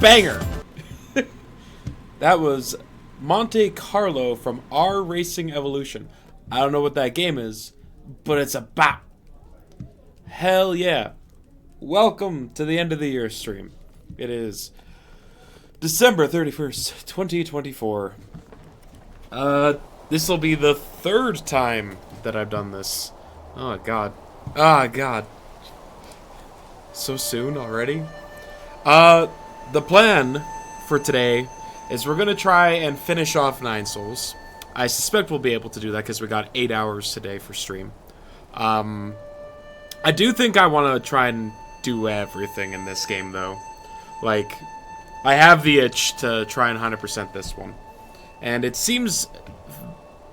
Banger! That was Monte Carlo from R Racing Evolution. I don't know what that game is, but it's a bop. Hell yeah. Welcome to the end of the year stream. It is December 31st, 2024. This will be the third time that I've done this. Oh, God. Ah, God. So soon already? The plan for today is we're going to try and finish off Nine Souls. I suspect we'll be able to do that because we got 8 hours today for stream. I do think I want to try and do everything in this game, though. Like, I have the itch to try and 100% this one. And it seems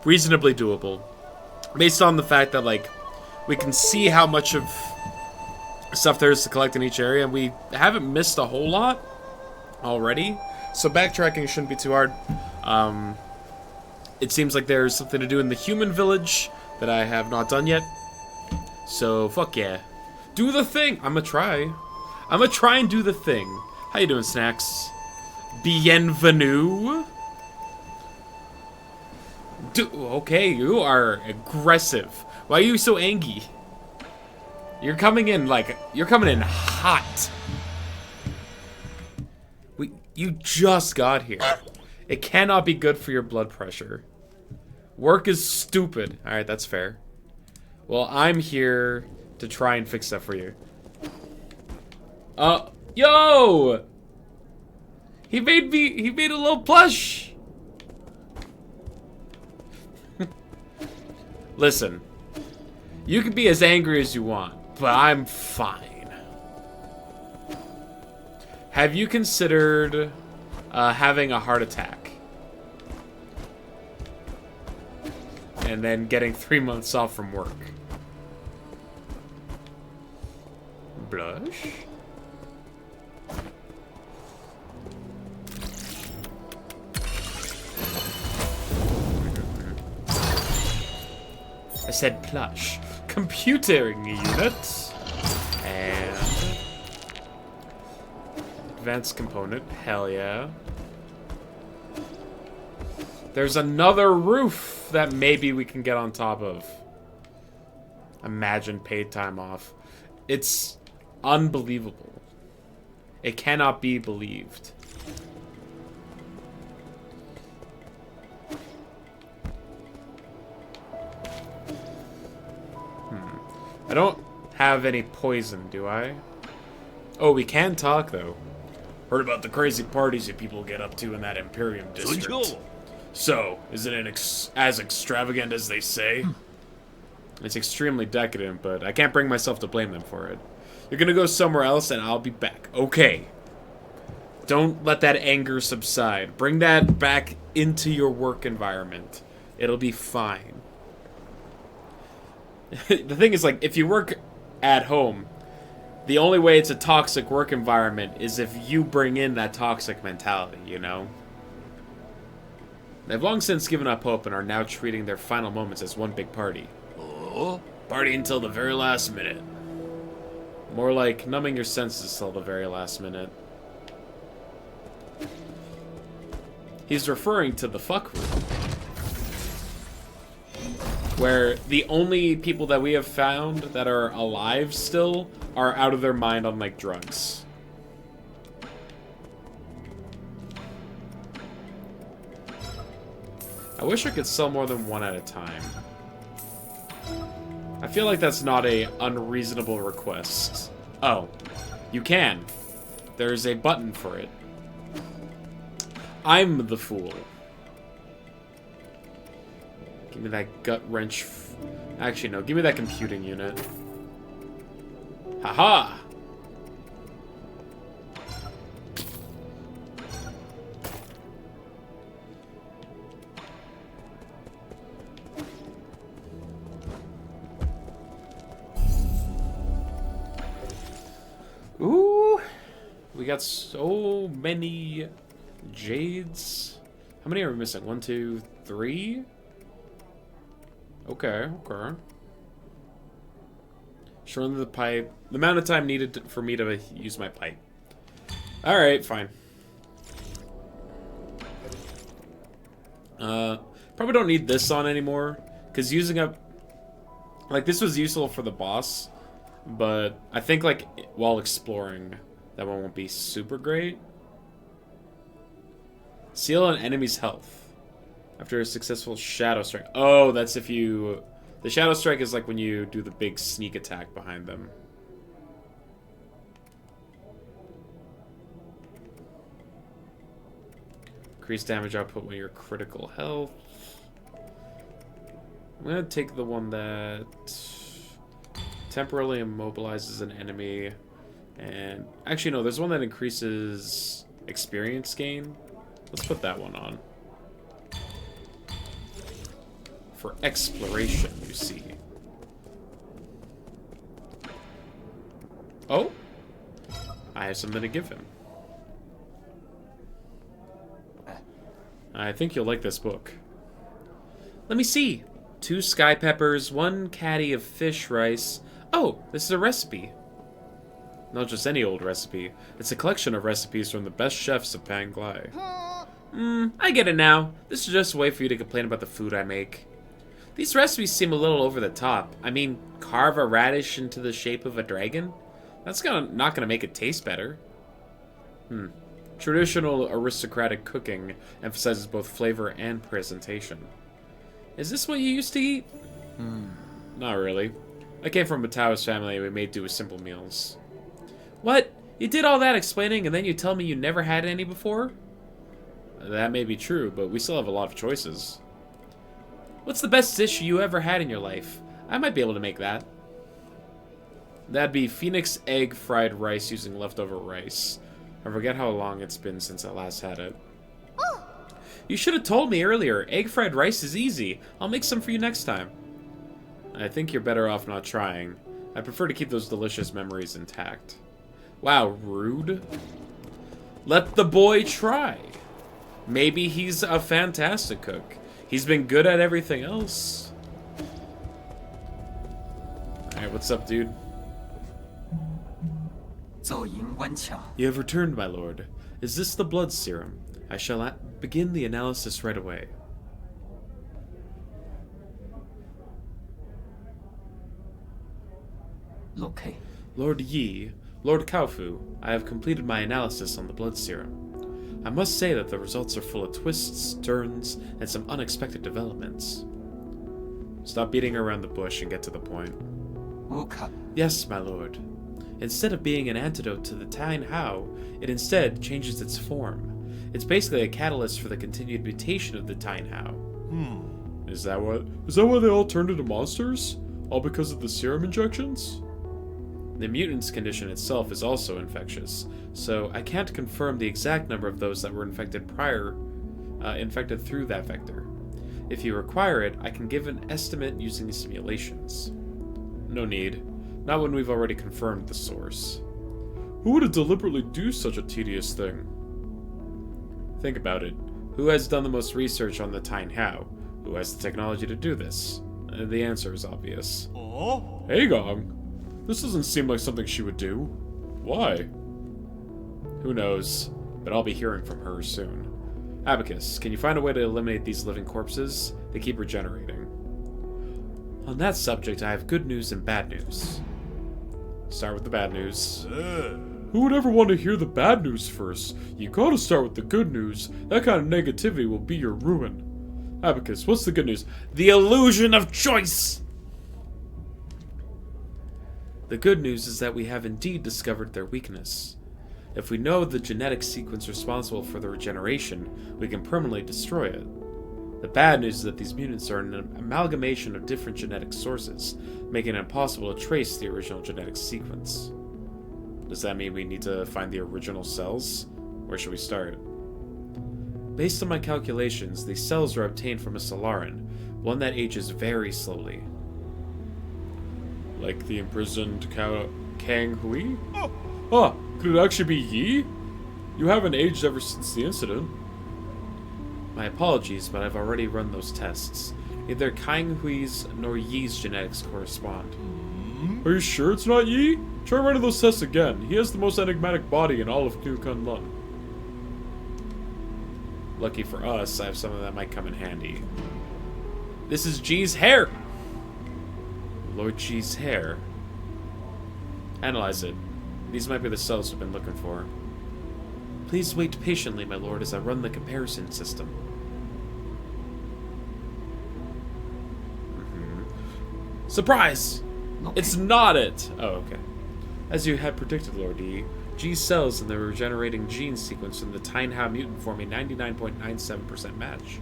reasonably doable. Based on the fact that, like, we can see how much of stuff there is to collect in each area, and we haven't missed a whole lot already. So backtracking shouldn't be too hard. It seems like there's something to do in the human village that I have not done yet. So, fuck yeah. Do the thing! I'm gonna try and do the thing. How you doing, Snacks? Bienvenue? Okay, you are aggressive. Why are you so angry? You're coming in hot. You just got here. It cannot be good for your blood pressure. Work is stupid. Alright, that's fair. Well, I'm here to try and fix that for you. Yo! He made a little plush! Listen. You can be as angry as you want, but I'm fine. Have you considered having a heart attack? And then getting 3 months off from work? Blush? I said plush. Computing unit. And advanced component. Hell yeah. There's another roof that maybe we can get on top of. Imagine paid time off. It's unbelievable. It cannot be believed. I don't have any poison, do I? Oh, we can talk, though. Heard about the crazy parties you people get up to in that Imperium district. So, is it as extravagant as they say? It's extremely decadent, but I can't bring myself to blame them for it. You're gonna go somewhere else, and I'll be back. Okay. Don't let that anger subside. Bring that back into your work environment. It'll be fine. The thing is, like, if you work at home, the only way it's a toxic work environment is if you bring in that toxic mentality, you know? They've long since given up hope and are now treating their final moments as one big party. Oh, party until the very last minute. More like numbing your senses till the very last minute. He's referring to the fuck room, where the only people that we have found that are alive still are out of their mind on, like, drugs. I wish I could sell more than one at a time. I feel like that's not a unreasonable request. Oh, you can. There's a button for it. I'm the fool. Give me that gut wrench. Actually, no. Give me that computing unit. Haha! Ooh! We got so many jades. How many are we missing? 1, 2, 3? Okay, okay. Shorten the pipe. The amount of time needed for me to use my pipe. Alright, fine. Probably don't need this on anymore, because using up... Like, this was useful for the boss, but I think, like, while exploring, that one won't be super great. Seal an enemy's health after a successful Shadow Strike. Oh, that's if you... The Shadow Strike is like when you do the big sneak attack behind them. Increase damage output when you're critical health. I'm gonna take the one that temporarily immobilizes an enemy. And actually, no, there's one that increases experience gain. Let's put that one on. For exploration, you see. Oh! I have something to give him. I think you'll like this book. Let me see. 2 sky peppers, 1 caddy of fish rice. Oh, this is a recipe. Not just any old recipe. It's a collection of recipes from the best chefs of Panglai. I get it now. This is just a way for you to complain about the food I make. These recipes seem a little over the top. I mean, carve a radish into the shape of a dragon? That's not gonna make it taste better. Traditional aristocratic cooking emphasizes both flavor and presentation. Is this what you used to eat? Not really. I came from a Taoist family and we made do with simple meals. What? You did all that explaining and then you tell me you never had any before? That may be true, but we still have a lot of choices. What's the best dish you ever had in your life? I might be able to make that. That'd be Phoenix egg fried rice using leftover rice. I forget how long it's been since I last had it. You should have told me earlier. Egg fried rice is easy. I'll make some for you next time. I think you're better off not trying. I prefer to keep those delicious memories intact. Wow, rude. Let the boy try. Maybe he's a fantastic cook. He's been good at everything else. Alright, what's up, dude? You have returned, my lord. Is this the blood serum? I shall begin the analysis right away. Okay. Lord Yi, Lord Kaofu, I have completed my analysis on the blood serum. I must say that the results are full of twists, turns, and some unexpected developments. Stop beating around the bush and get to the point. Yes, my lord. Instead of being an antidote to the Tain Hao, it instead changes its form. It's basically a catalyst for the continued mutation of the Tain Hao. Is that why they all turned into monsters? All because of the serum injections? The mutant's condition itself is also infectious, so I can't confirm the exact number of those that were infected through that vector. If you require it, I can give an estimate using simulations. No need. Not when we've already confirmed the source. Who would deliberately do such a tedious thing? Think about it. Who has done the most research on the Tain Hao? Who has the technology to do this? The answer is obvious. Oh? Hey, Gong. This doesn't seem like something she would do. Why? Who knows, but I'll be hearing from her soon. Abacus, can you find a way to eliminate these living corpses? They keep regenerating. On that subject, I have good news and bad news. Start with the bad news. Who would ever want to hear the bad news first? You gotta start with the good news. That kind of negativity will be your ruin. Abacus, what's the good news? The illusion of choice! The good news is that we have indeed discovered their weakness. If we know the genetic sequence responsible for the regeneration, we can permanently destroy it. The bad news is that these mutants are an amalgamation of different genetic sources, making it impossible to trace the original genetic sequence. Does that mean we need to find the original cells? Where should we start? Based on my calculations, these cells are obtained from a Solaran, one that ages very slowly. Like the imprisoned Kang Hui? Could it actually be Yi? You haven't aged ever since the incident. My apologies, but I've already run those tests. Neither Kang Hui's nor Yi's genetics correspond. Are you sure it's not Yi? Try running those tests again. He has the most enigmatic body in all of New Kunlun. Lucky for us, I have something that might come in handy. This is G's hair! Lord G's hair. Analyze it. These might be the cells we've been looking for. Please wait patiently, my lord, as I run the comparison system. Surprise! Okay. It's not it! Oh, okay. As you had predicted, Lord E, G's cells in the regenerating gene sequence from the Tynehau mutant form a 99.97% match.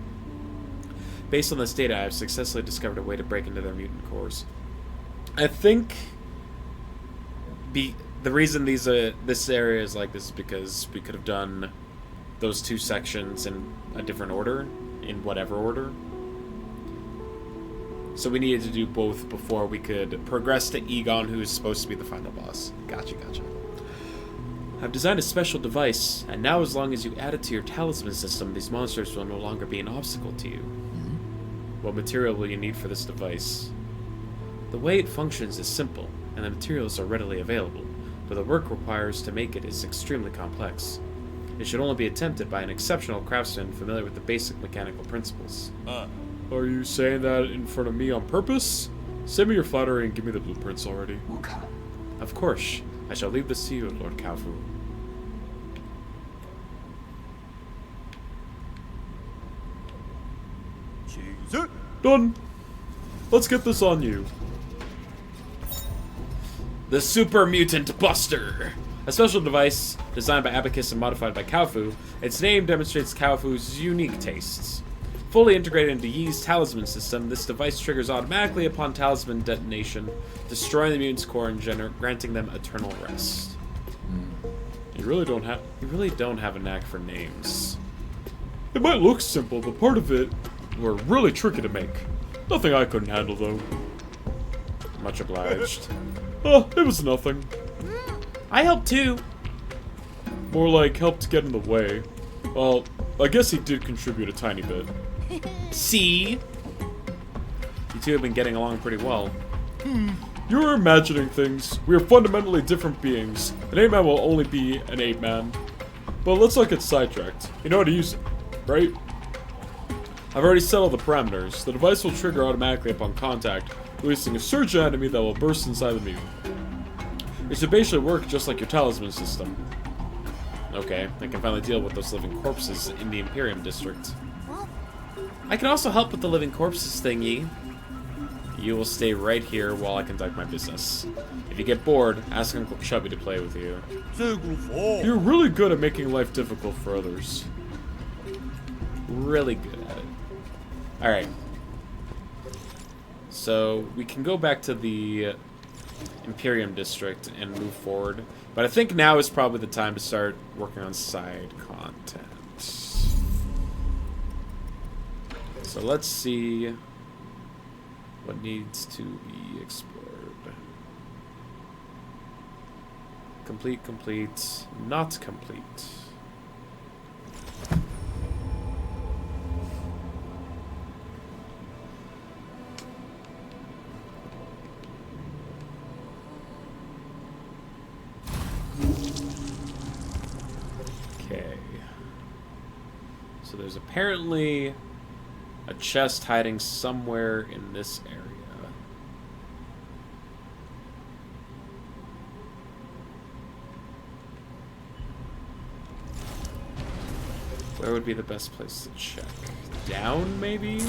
Based on this data, I have successfully discovered a way to break into their mutant cores. I think the reason this area is like this is because we could have done those two sections in a different order, in whatever order. So we needed to do both before we could progress to Egon, who is supposed to be the final boss. Gotcha. I've designed a special device, and now as long as you add it to your talisman system, these monsters will no longer be an obstacle to you. What material will you need for this device? The way it functions is simple, and the materials are readily available, but the work required to make it is extremely complex. It should only be attempted by an exceptional craftsman familiar with the basic mechanical principles. Are you saying that in front of me on purpose? Send me your flattery and give me the blueprints already. Okay. Of course. I shall leave this to you, Lord Kaifu. Done. Let's get this on you. The Super Mutant Buster. A special device designed by Abacus and modified by Kaifu. Its name demonstrates Kaifu's unique tastes. Fully integrated into Yi's talisman system, this device triggers automatically upon talisman detonation, destroying the mutant's core and granting them eternal rest. You really don't have a knack for names. It might look simple, but part of it were really tricky to make. Nothing I couldn't handle, though. Much obliged. Oh, it was nothing. I helped too. More like helped get in the way. Well, I guess he did contribute a tiny bit. See? You two have been getting along pretty well. You're imagining things. We are fundamentally different beings. An ape-man will only be an ape-man. But let's not get sidetracked. You know how to use it, right? I've already set all the parameters. The device will trigger automatically upon contact, releasing a surge of enemy that will burst inside the mutant. It should basically work just like your talisman system. Okay, I can finally deal with those living corpses in the Imperium district. I can also help with the living corpses thingy. You will stay right here while I conduct my business. If you get bored, ask Uncle Chubby to play with you. You're really good at making life difficult for others. Really good at it. Alright. So, we can go back to the Imperium district and move forward. But I think now is probably the time to start working on side content. So let's see what needs to be explored. Complete, not complete. Okay. So there's apparently a chest hiding somewhere in this area. Where would be the best place to check? Down, maybe?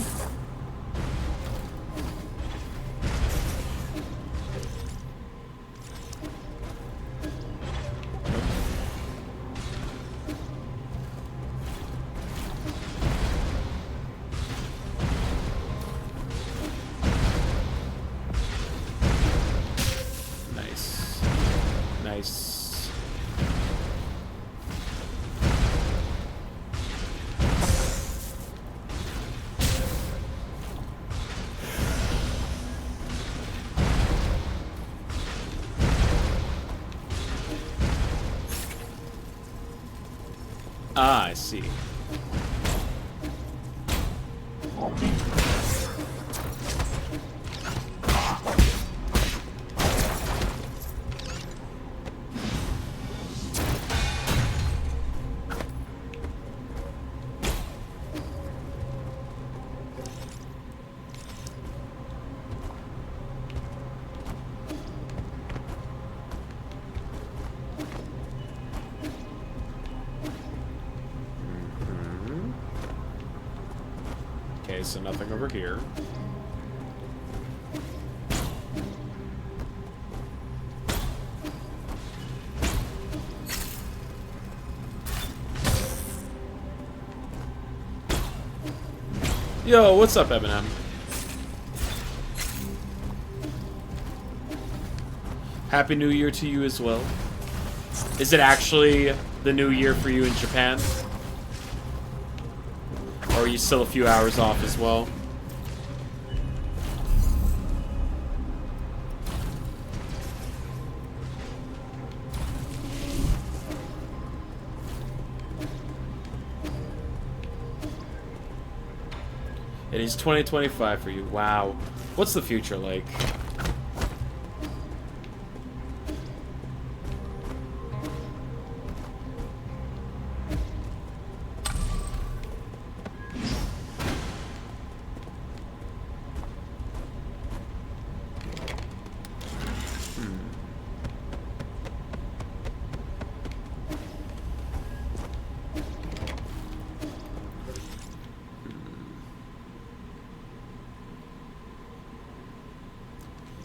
Nice. Ah, I see. Okay, so nothing over here. Yo, what's up, Eminem? Happy New Year to you as well. Is it actually the new year for you in Japan? Or are you still a few hours off as well? It is 2025 for you. Wow. What's the future like?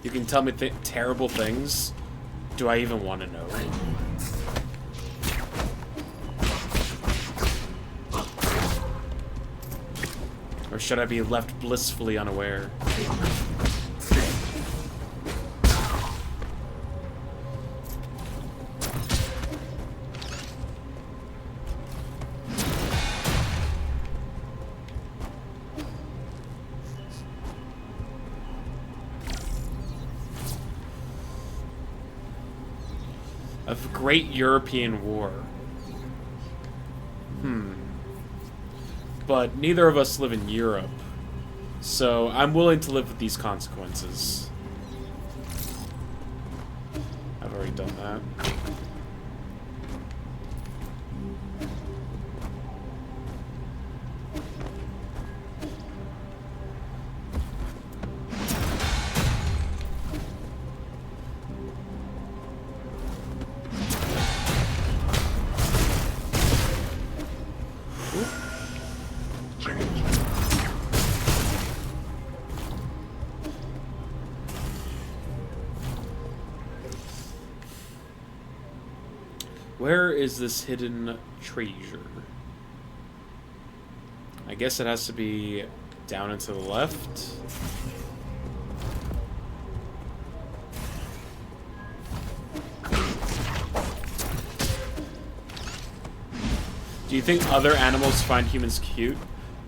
You can tell me terrible things. Do I even want to know? Or should I be left blissfully unaware? A great European war. But neither of us live in Europe, so I'm willing to live with these consequences. I've already done that. Where is this hidden treasure? I guess it has to be down and to the left. Do you think other animals find humans cute?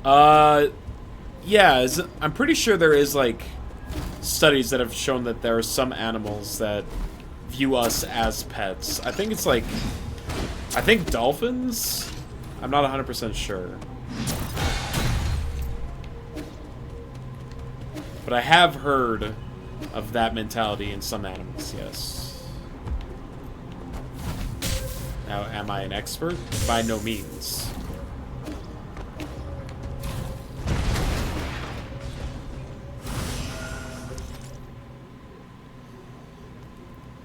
Yeah, I'm pretty sure there is, like, studies that have shown that there are some animals that view us as pets. I think it's like... I think dolphins? I'm not 100% sure. But I have heard of that mentality in some animals, yes. Now, am I an expert? By no means.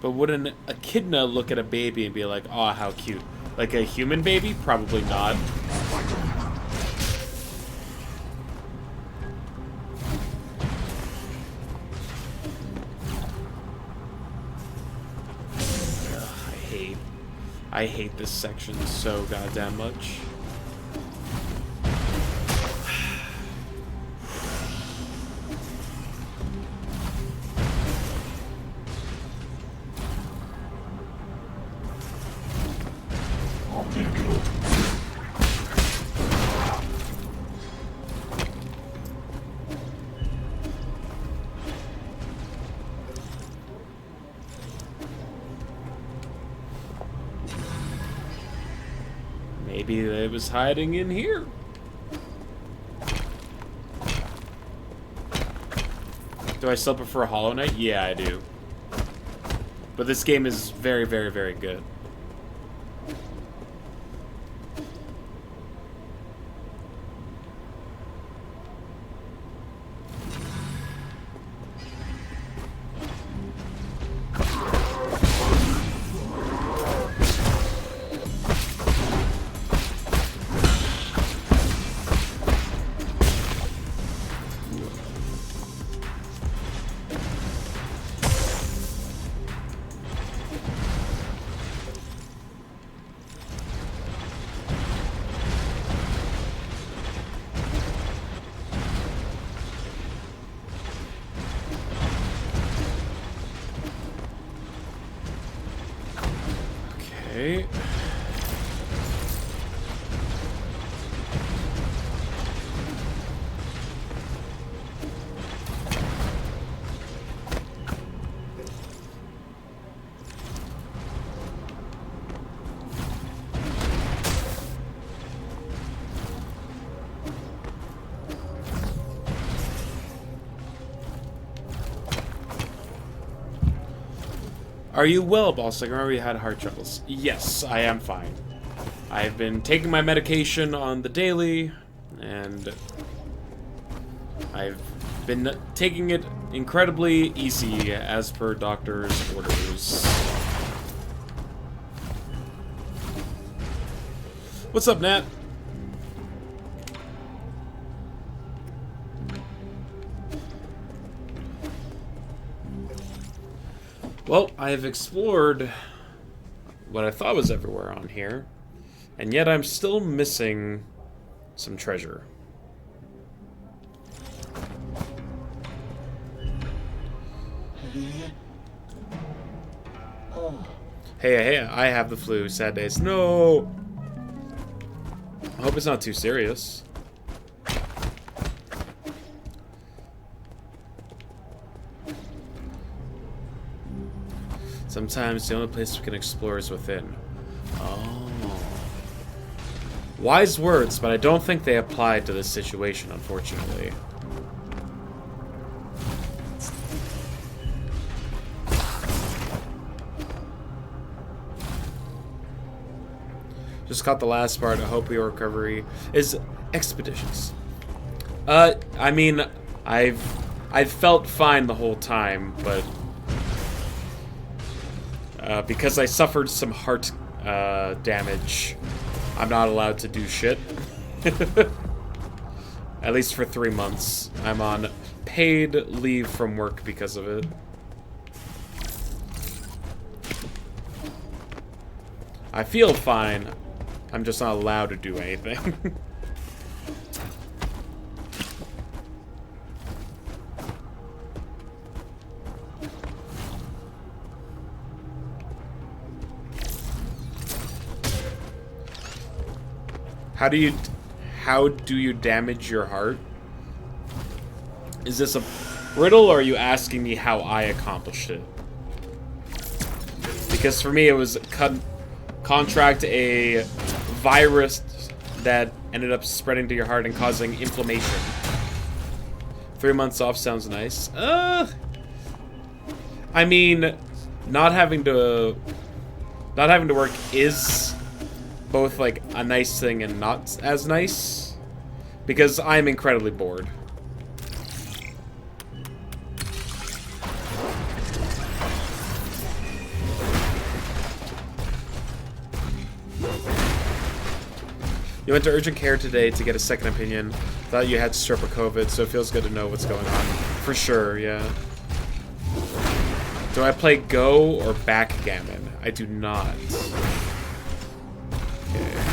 But would an echidna look at a baby and be like, "Oh, how cute"? Like a human baby? Probably not. Ugh, I hate this section so goddamn much. Maybe it was hiding in here. Do I still prefer Hollow Knight? Yeah, I do. But this game is very, very, very good. Alright. Are you well, boss? Like, remember you had heart troubles. Yes, I am fine. I've been taking my medication on the daily, and I've been taking it incredibly easy as per doctor's orders. What's up, Nat? Well, I have explored what I thought was everywhere on here, and yet I'm still missing some treasure. Hey, I have the flu. Sad days. No! I hope it's not too serious. Sometimes the only place we can explore is within. Oh. Wise words, but I don't think they apply to this situation, unfortunately. Just caught the last part. I hope your recovery is expeditious. I mean, I've felt fine the whole time, but because I suffered some heart damage, I'm not allowed to do shit. At least for 3 months. I'm on paid leave from work because of it. I feel fine. I'm just not allowed to do anything. How do you damage your heart? Is this a riddle, or are you asking me how I accomplished it? Because for me, it was contract a virus that ended up spreading to your heart and causing inflammation. 3 months off sounds nice. I mean, not having to work is both like a nice thing and not as nice, because I'm incredibly bored. You went to urgent care today to get a second opinion. Thought you had strep or COVID, so it feels good to know what's going on. For sure, yeah. Do I play Go or backgammon? I do not. Okay.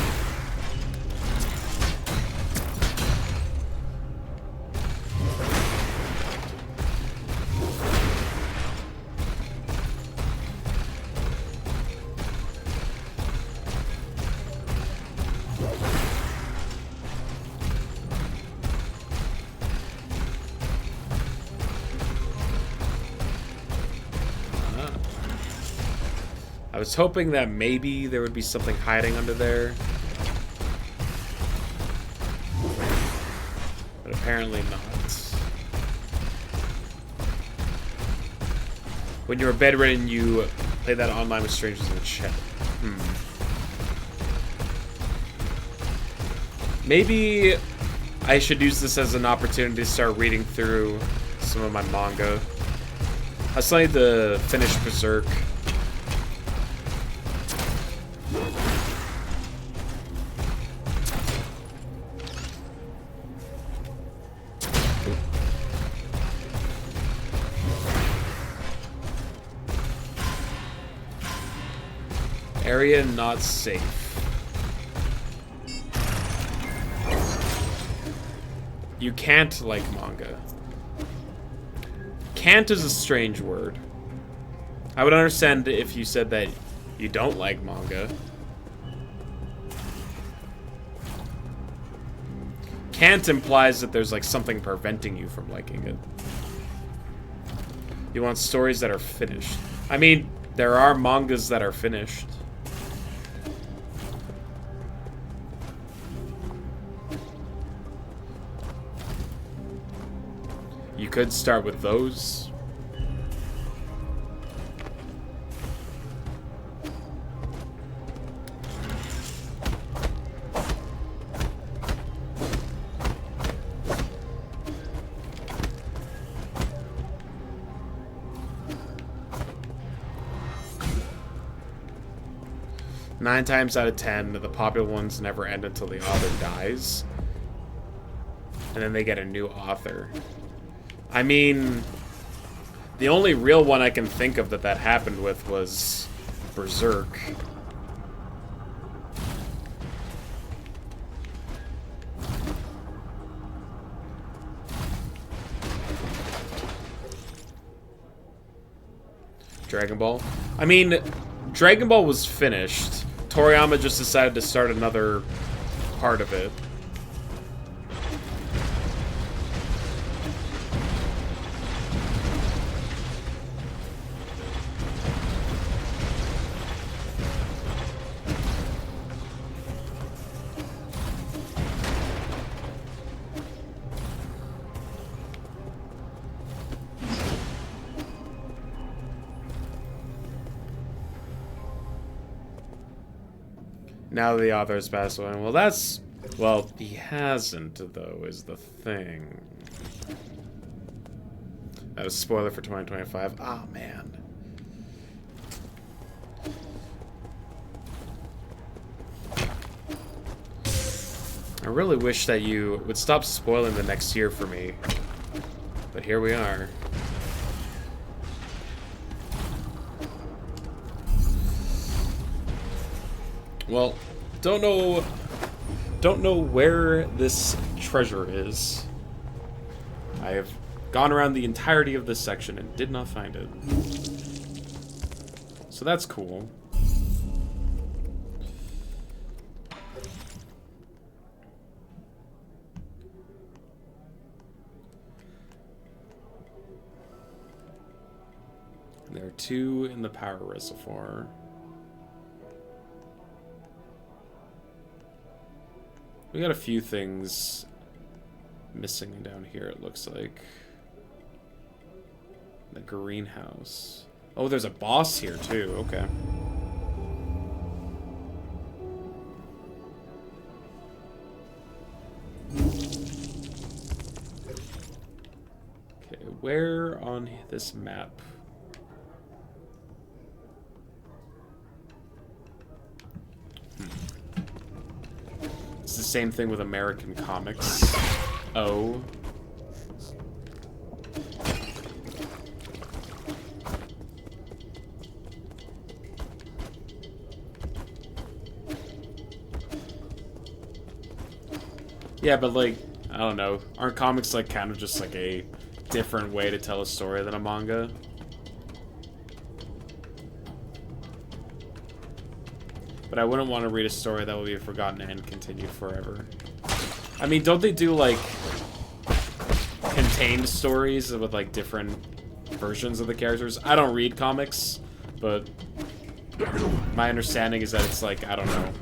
I was hoping that maybe there would be something hiding under there. But apparently not. When you were bedridden, you played that online with strangers in the chat. Maybe I should use this as an opportunity to start reading through some of my manga. I still need to finish Berserk. Area not safe. You can't like manga. Can't is a strange word. I would understand if you said that you don't like manga. can't implies that there's like something preventing you from liking it. You want stories that are finished. I mean, there are mangas that are finished. You could start with those. Nine times out of 10, the popular ones never end until the author dies. And then they get a new author. I mean, the only real one I can think of that happened with was Berserk. Dragon Ball. I mean, Dragon Ball was finished. Toriyama just decided to start another part of it. Now the author has passed away. Well, that's... Well, he hasn't, though, is the thing. That was a spoiler for 2025. Ah, man. I really wish that you would stop spoiling the next year for me. But here we are. Well, don't know where this treasure is. I have gone around the entirety of this section and did not find it. So that's cool. There are 2 in the power reservoir. We got a few things missing down here, it looks like. The greenhouse. Oh, there's a boss here, too. Okay. Okay, where on this map? It's the same thing with American comics. Oh. Yeah, but like, I don't know. Aren't comics like kind of just like a different way to tell a story than a manga? But I wouldn't want to read a story that will be forgotten and continue forever. I mean, don't they do, like, contained stories with, like, different versions of the characters? I don't read comics, but my understanding is that it's, like, I don't know.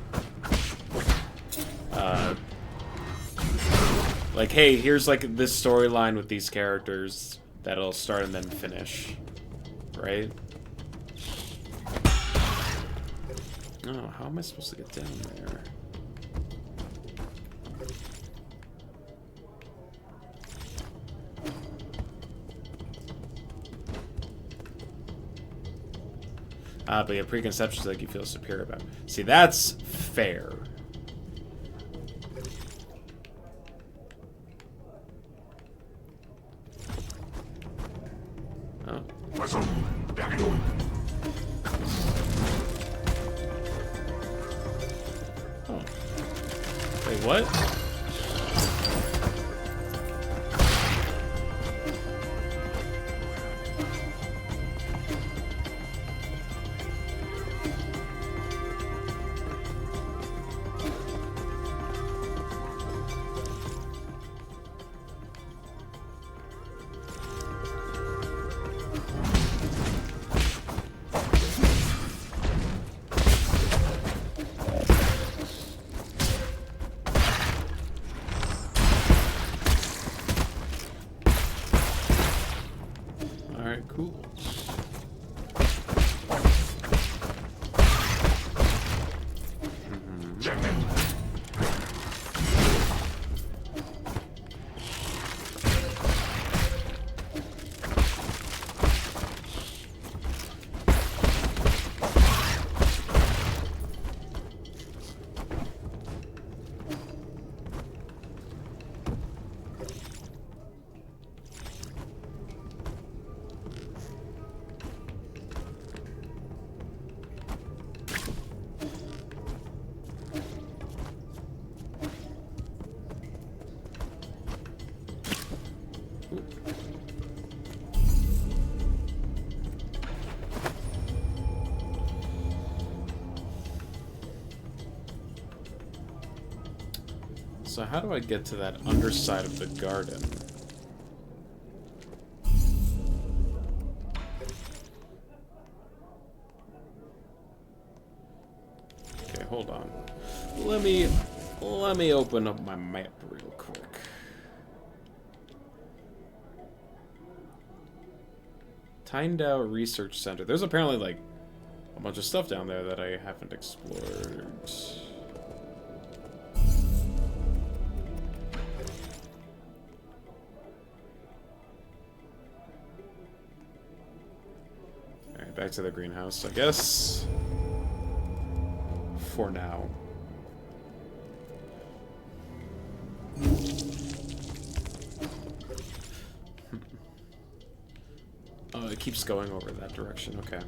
Like, hey, here's, like, this storyline with these characters that'll start and then finish. Right? Oh, how am I supposed to get down there? But yeah, preconceptions like you feel superior about. See, that's fair. Oh. Oh. Wait, what? Alright, cool. So how do I get to that underside of the garden? Okay, hold on. Let me open up my map real quick. Tyndall Research Center. There's apparently like a bunch of stuff down there that I haven't explored. Back to the greenhouse, I guess. For now. Oh, it keeps going over that direction, okay.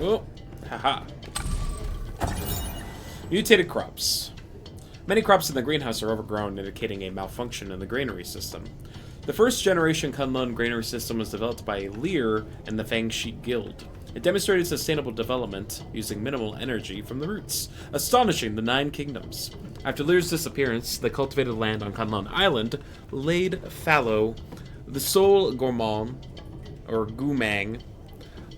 Oh, haha. Mutated crops. Many crops in the greenhouse are overgrown, indicating a malfunction in the granary system. The first generation Kunlun granary system was developed by Lear and the Fangsheet Guild. It demonstrated sustainable development using minimal energy from the roots, astonishing the Nine Kingdoms. After Lear's disappearance, the cultivated land on Kunlun Island laid fallow. The Sol Gourmand, or Gumang,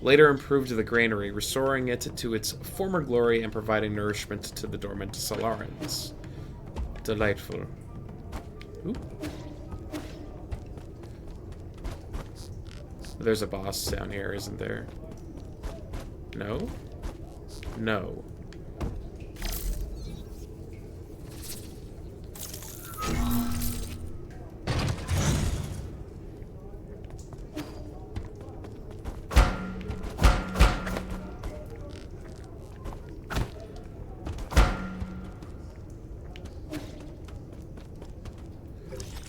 later improved the granary, restoring it to its former glory and providing nourishment to the dormant Solarans. Delightful. Ooh. There's a boss down here, isn't there? No? No.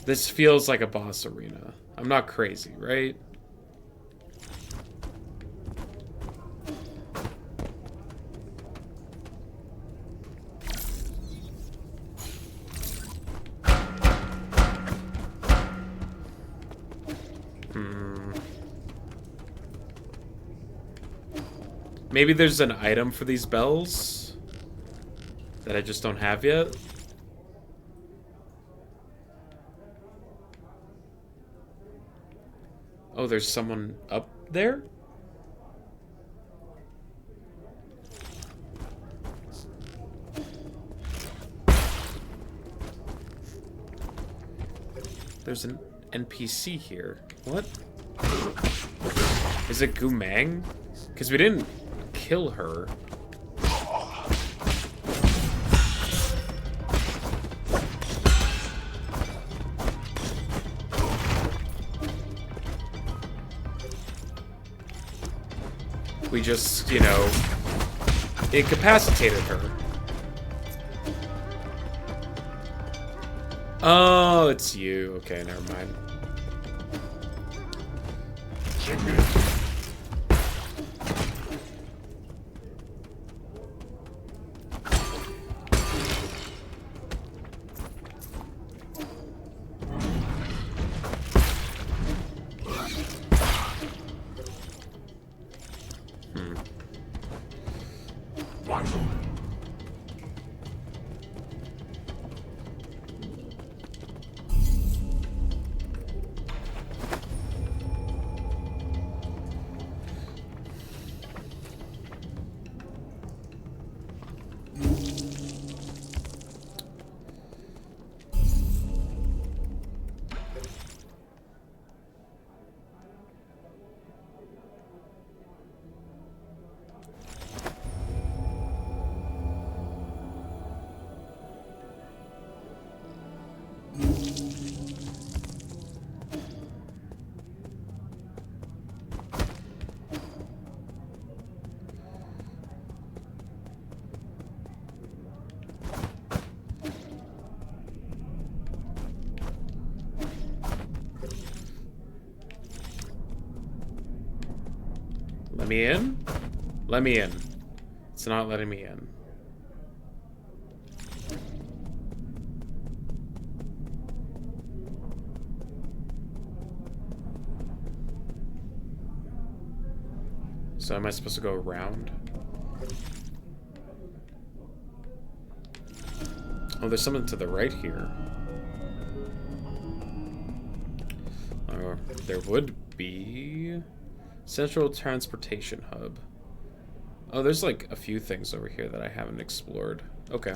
This feels like a boss arena. I'm not crazy, right? Maybe there's an item for these bells that I just don't have yet. Oh, there's someone up there? There's an NPC here. What? Is it Gumang? Because we didn't kill her. We just, you know, incapacitated her. Oh, it's you. Okay, never mind. Let me in? Let me in. It's not letting me in. So am I supposed to go around? Oh, there's something to the right here. There would be... Central Transportation Hub. Oh, there's like a few things over here that I haven't explored. Okay.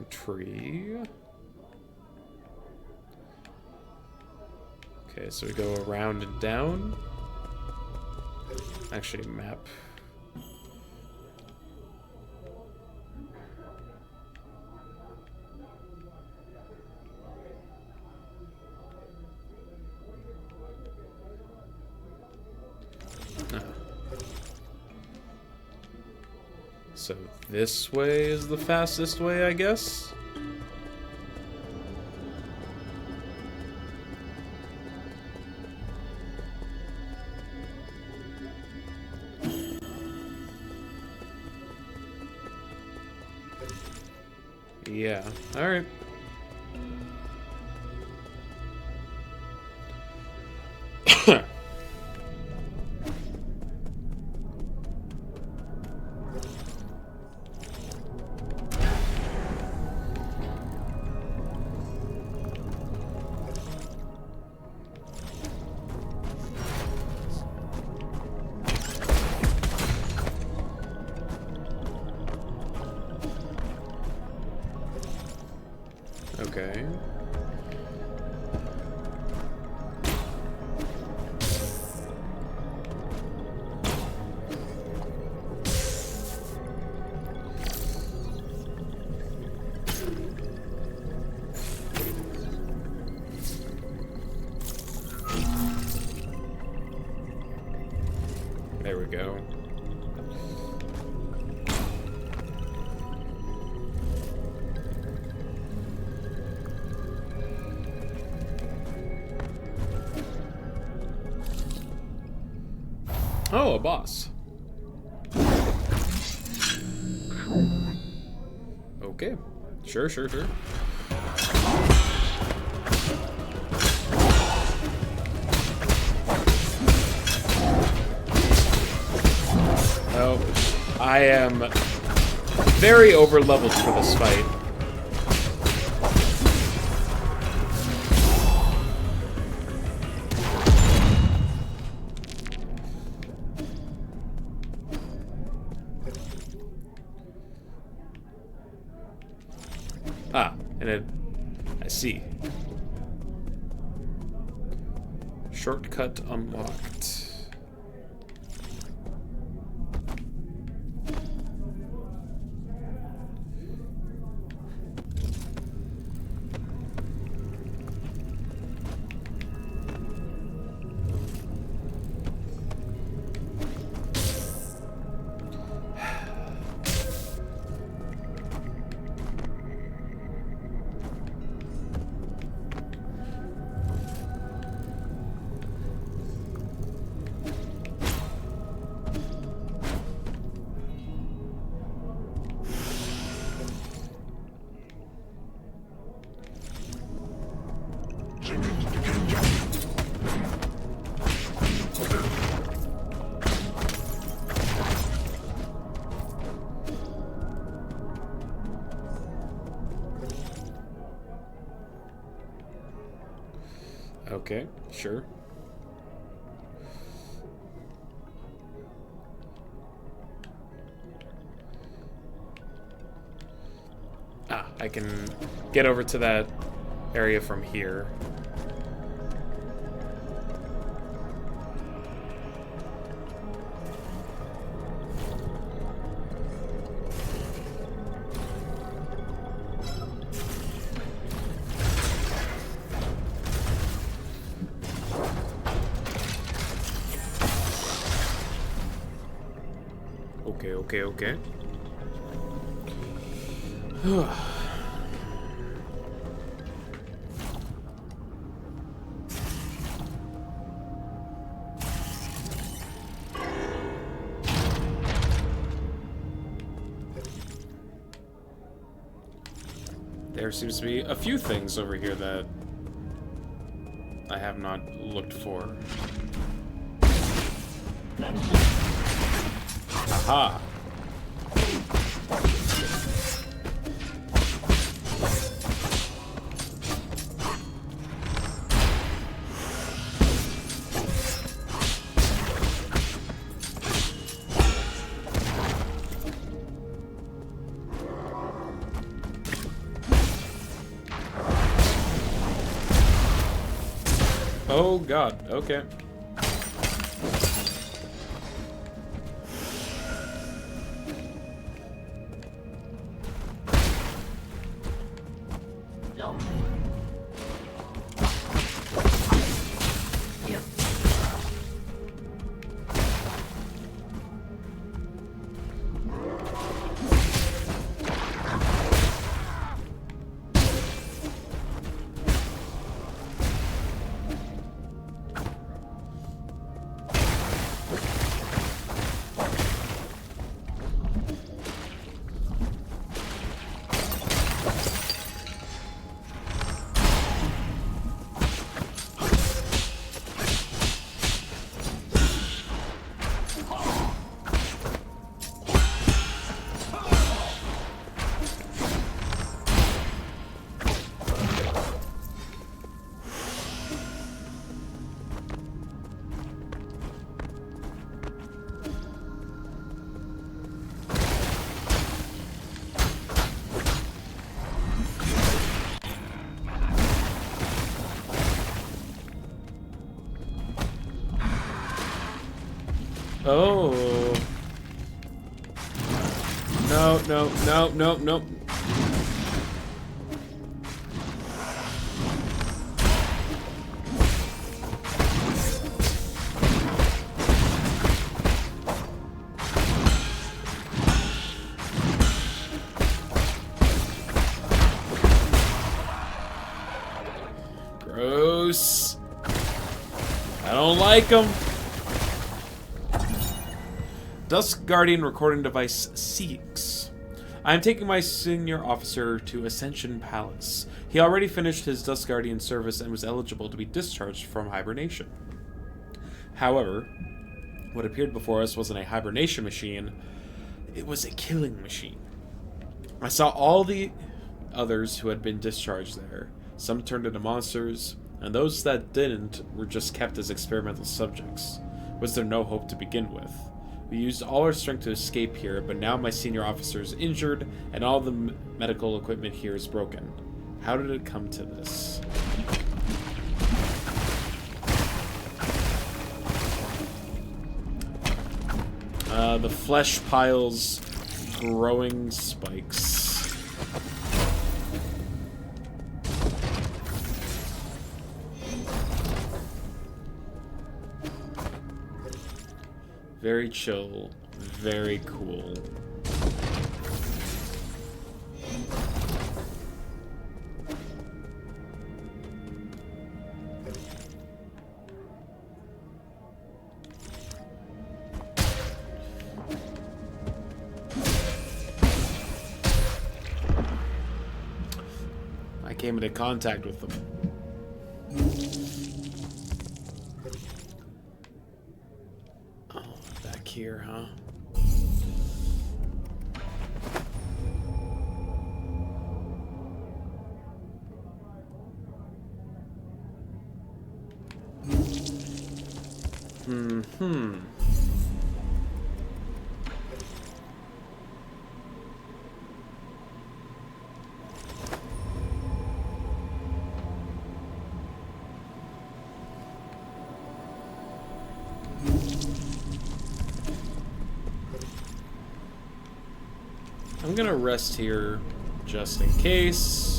Tree. Okay, so we go around and down. Actually, map. So this way is the fastest way, I guess? Yeah, alright. Okay. There we go. Oh, a boss. Okay. Sure. Oh, I am very over-leveled for this fight. Ah, and it... I see. Shortcut unlocked. Okay, sure. Ah, I can get over to that area from here. Okay, okay, okay. There seems to be a few things over here that I have not looked for. Aha! Oh god, okay. Oh. No, no, no, no, no. Gross. I don't like them. Dusk Guardian recording device seeks. I am taking my senior officer to Ascension Palace. He already finished his Dusk Guardian service and was eligible to be discharged from hibernation. However, what appeared before us wasn't a hibernation machine, it was a killing machine. I saw all the others who had been discharged there. Some turned into monsters, and those that didn't were just kept as experimental subjects. Was there no hope to begin with? We used all our strength to escape here, but now my senior officer is injured, and all the medical equipment here is broken. How did it come to this? The flesh piles growing spikes. Very chill, very cool. I came into contact with them. Here, huh? I'm gonna rest here just in case.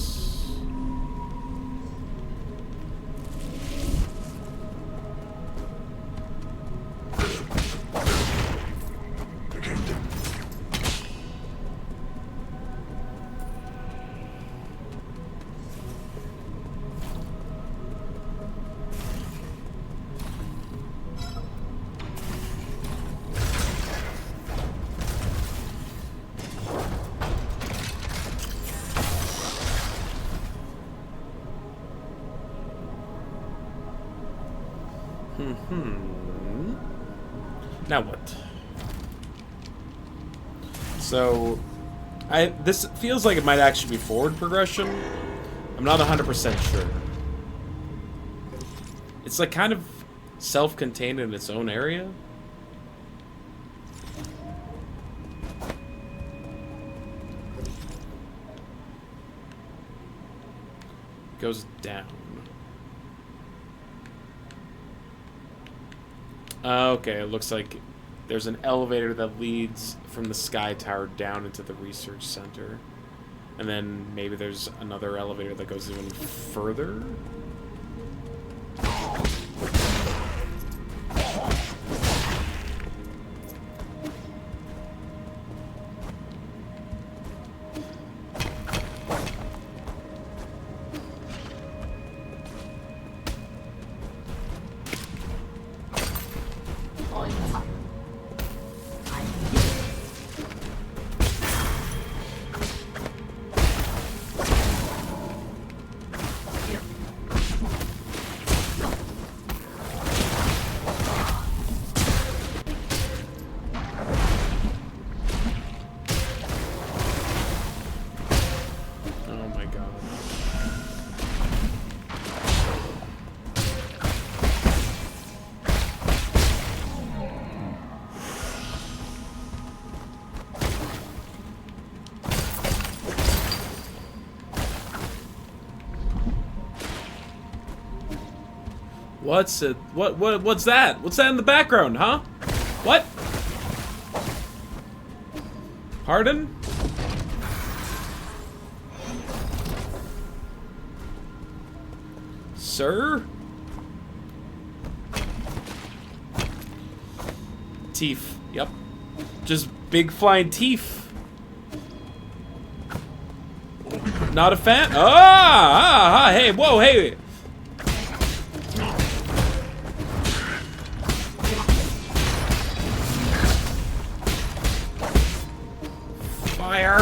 Now what? So, this feels like it might actually be forward progression. I'm not 100% sure. It's like kind of self-contained in its own area. Goes down. Okay, it looks like there's an elevator that leads from the Sky Tower down into the research center. And then maybe there's another elevator that goes even further. What's it? What's that? What's that in the background, huh? What? Pardon? Sir? Teeth. Yep. Just big flying teeth. Not a fan? Hey, whoa, hey. Fire.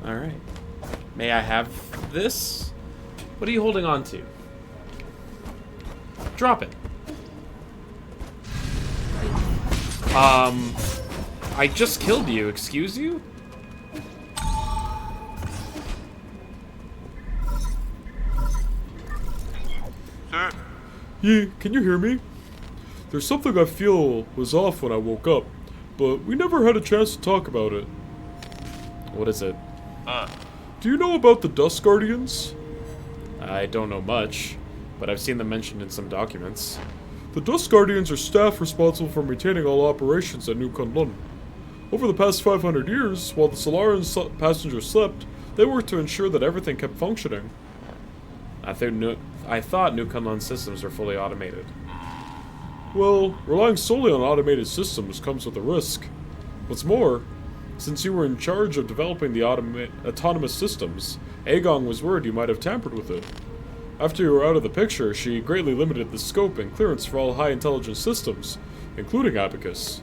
All right. May I have this? What are you holding on to? Drop it. I just killed you, excuse you? Sir? Yeah, can you hear me? There's something I feel was off when I woke up, but we never had a chance to talk about it. What is it? Do you know about the Dust Guardians? I don't know much, but I've seen them mentioned in some documents. The Dust Guardians are staff responsible for maintaining all operations at New Kunlun. Over the past 500 years, while the Solaran passengers slept, they worked to ensure that everything kept functioning. I thought New Kunlun systems were fully automated. Well, relying solely on automated systems comes with a risk. What's more, since you were in charge of developing the autonomous systems, Agong was worried you might have tampered with it. After you were out of the picture, she greatly limited the scope and clearance for all high-intelligence systems, including Abacus.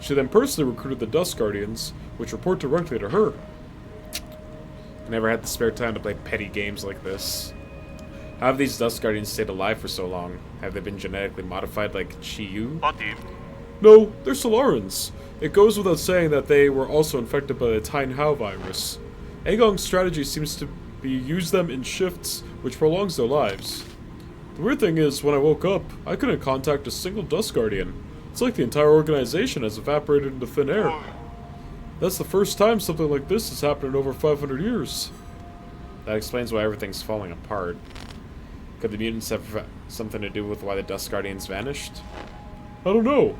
She then personally recruited the Dust Guardians, which report directly to her. I never had the spare time to play petty games like this. How have these Dust Guardians stayed alive for so long? Have they been genetically modified like Chi-Yu? No, they're Solarans. It goes without saying that they were also infected by the Tine Hao virus. Agong's strategy seems to be use them in shifts, which prolongs their lives. The weird thing is, when I woke up, I couldn't contact a single Dust Guardian. It's like the entire organization has evaporated into thin air. That's the first time something like this has happened in over 500 years. That explains why everything's falling apart. Could the mutants have something to do with why the Dust Guardians vanished? I don't know,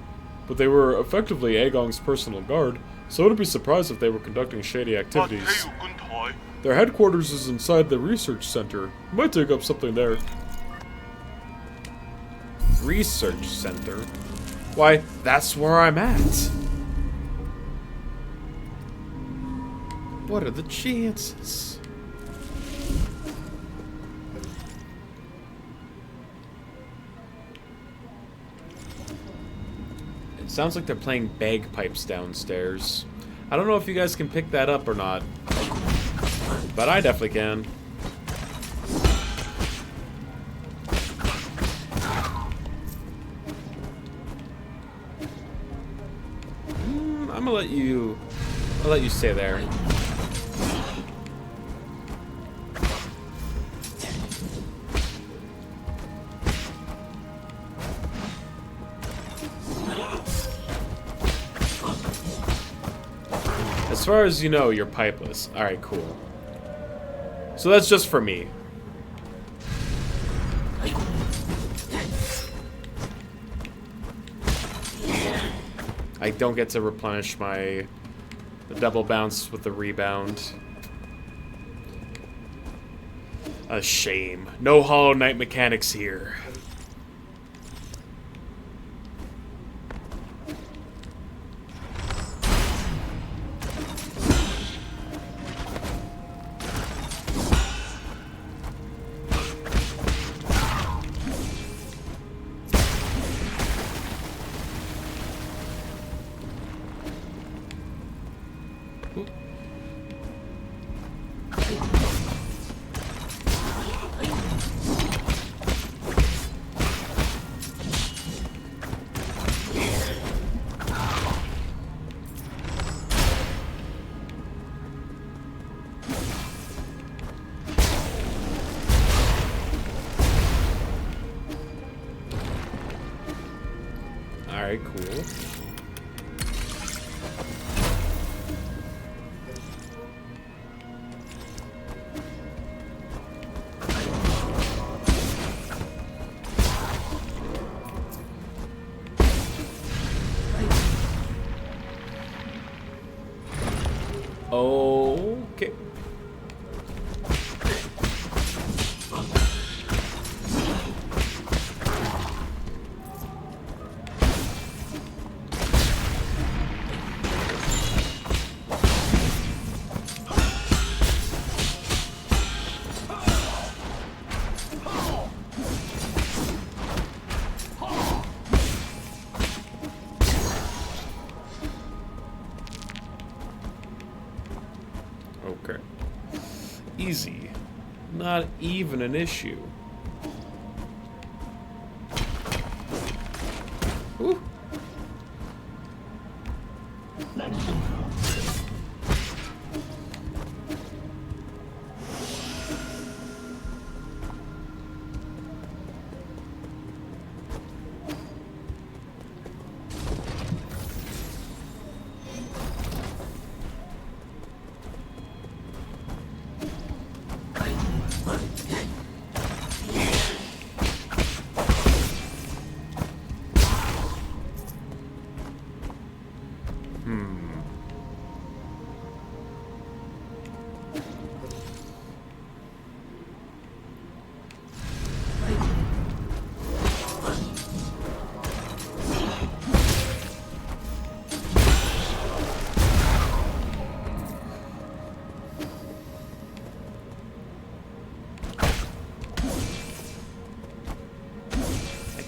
but they were effectively Agong's personal guard, so I wouldn't be surprised if they were conducting shady activities. Their headquarters is inside the research center. We might dig up something there. Research center? Why, that's where I'm at. What are the chances? Sounds like they're playing bagpipes downstairs. I don't know if you guys can pick that up or not, but I definitely can. I'll let you stay there. As far as you know, you're pipeless. Alright, cool. So that's just for me. I don't get to replenish the double bounce with the rebound. A shame. No Hollow Knight mechanics here. Alright, cool. Okay. Okay. Easy. Not even an issue. Ooh.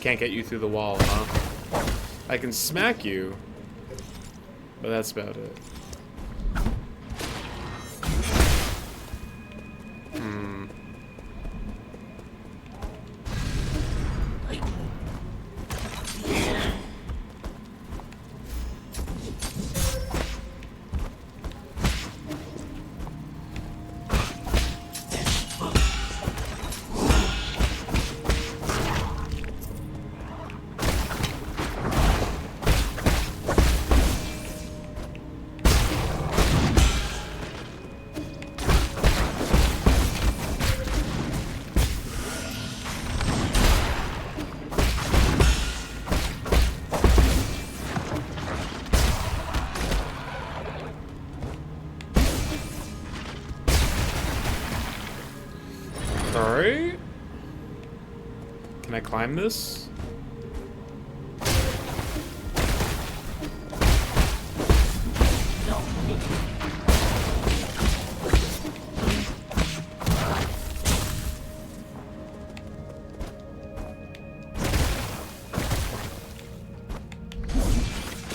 Can't get you through the wall, huh? I can smack you, but that's about it. Alright. Can I climb this?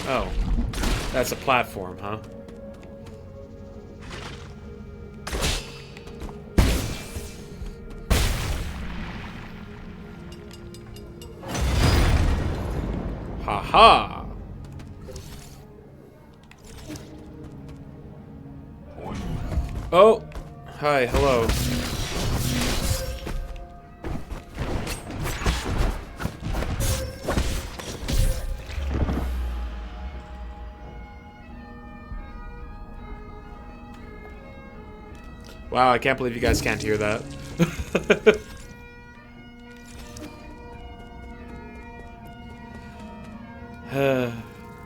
Oh. That's a platform, huh? Ha-ha! Oh! Hi, hello. Wow, I can't believe you guys can't hear that.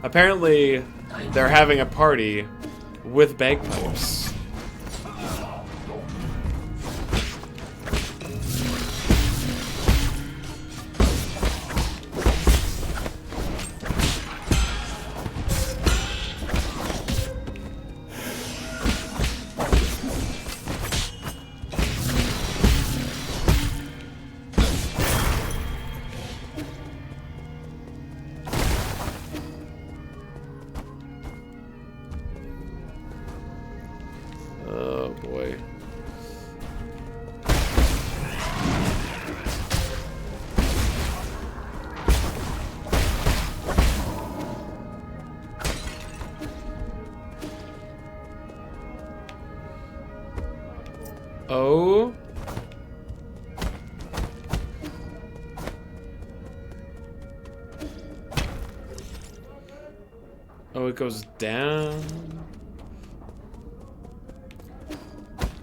Apparently, they're having a party with bagpipes. Oh boy. Oh. Oh, it goes down.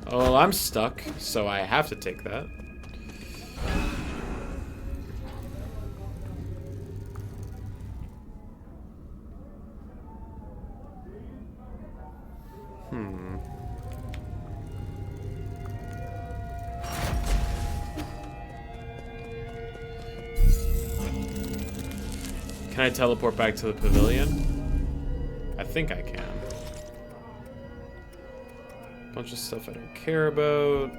Oh, well, I'm stuck, so I have to take that. Can I teleport back to the pavilion? I think I can. Bunch of stuff I don't care about.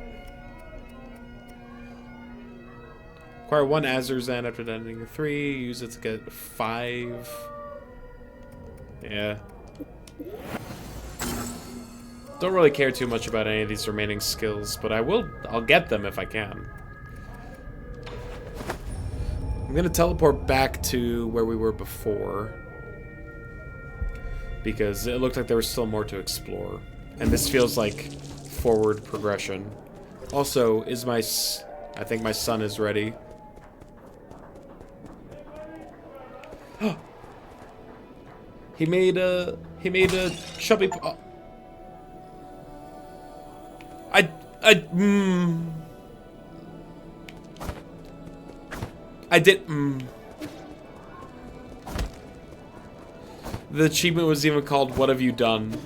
Acquire 1 Azurzan after ending 3. Use it to get 5. Yeah. Don't really care too much about any of these remaining skills, but I'll get them if I can. I'm gonna teleport back to where we were before, because it looked like there was still more to explore. And this feels like forward progression. Also, I think my son is ready. He made a chubby. I did. The achievement was even called "What Have You Done?"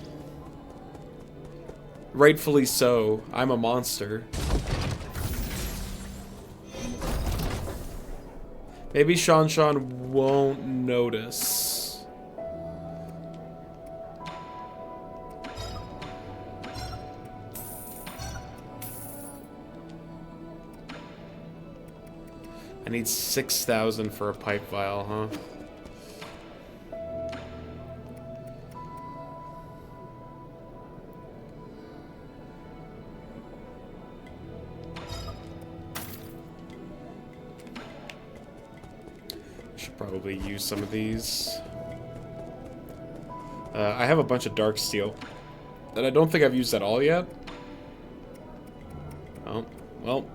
Rightfully so. I'm a monster. Maybe Sean won't notice. I need 6,000 for a pipe vial, huh? Should probably use some of these. I have a bunch of dark steel that I don't think I've used at all yet. Oh, well.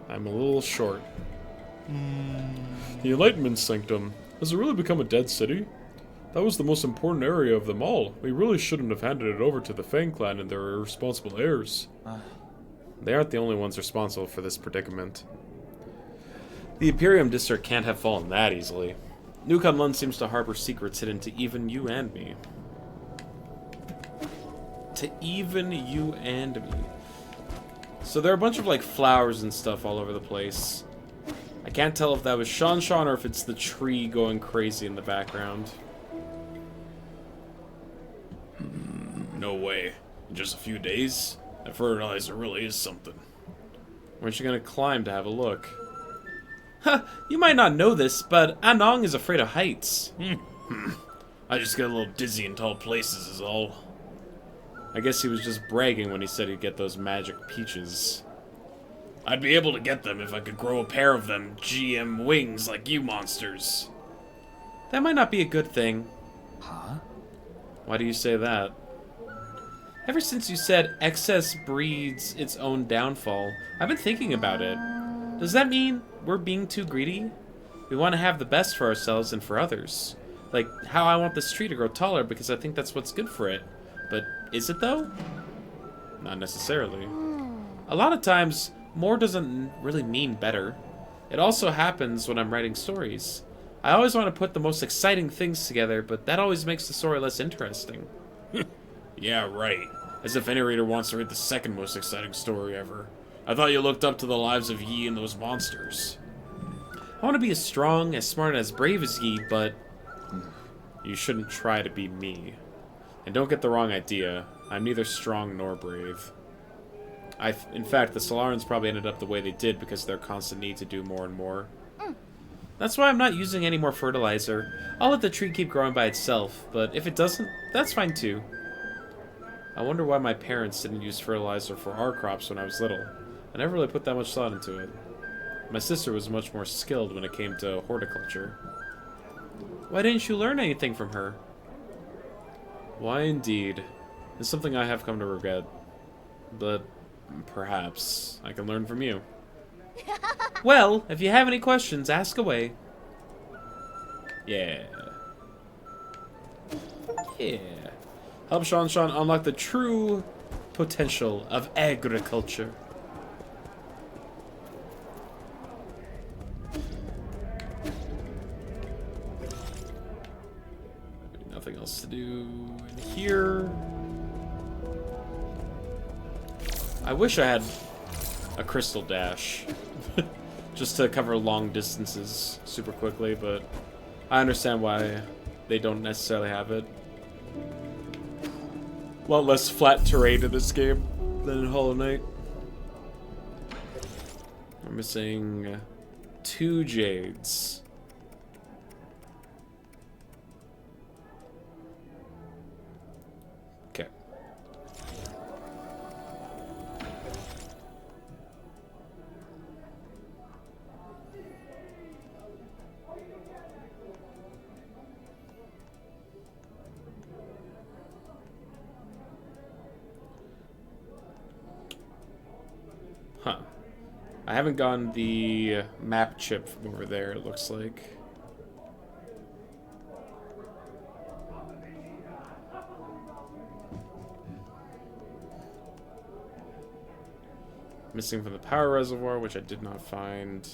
I'm a little short. The Enlightenment Sanctum. Has it really become a dead city? That was the most important area of them all. We really shouldn't have handed it over to the Fang clan and their irresponsible heirs. They aren't the only ones responsible for this predicament. The Imperium District can't have fallen that easily. Nukon Lund seems to harbor secrets hidden to even you and me. To even you and me. So there are a bunch of, like, flowers and stuff all over the place. I can't tell if that was Sean or if it's the tree going crazy in the background. No way. In just a few days? That fertilizer really is something. Aren't you gonna climb to have a look? Huh, you might not know this, but Anong is afraid of heights. I just get a little dizzy in tall places is all. I guess he was just bragging when he said he'd get those magic peaches. I'd be able to get them if I could grow a pair of them GM wings like you monsters. That might not be a good thing. Huh? Why do you say that? Ever since you said excess breeds its own downfall, I've been thinking about it. Does that mean we're being too greedy? We want to have the best for ourselves and for others. Like how I want this tree to grow taller because I think that's what's good for it. But is it though? Not necessarily. A lot of times, more doesn't really mean better. It also happens when I'm writing stories. I always want to put the most exciting things together, but that always makes the story less interesting. Yeah, right. As if any reader wants to read the second most exciting story ever. I thought you looked up to the lives of Yi and those monsters. I want to be as strong, as smart, and as brave as Yi, but you shouldn't try to be me. And don't get the wrong idea. I'm neither strong nor brave. In fact, the Solarans probably ended up the way they did because of their constant need to do more and more. That's why I'm not using any more fertilizer. I'll let the tree keep growing by itself, but if it doesn't, that's fine too. I wonder why my parents didn't use fertilizer for our crops when I was little. I never really put that much thought into it. My sister was much more skilled when it came to horticulture. Why didn't you learn anything from her? Why indeed? It's something I have come to regret. But perhaps I can learn from you. Well, if you have any questions, ask away. Yeah. Yeah. Help Sean unlock the true potential of agriculture. Nothing else to do in here. I wish I had a crystal dash. Just to cover long distances super quickly, but I understand why they don't necessarily have it. A lot less flat terrain in this game than in Hollow Knight. I'm missing 2 jades. Okay. Huh. I haven't gotten the map chip from over there, it looks like. Missing from the power reservoir, which I did not find.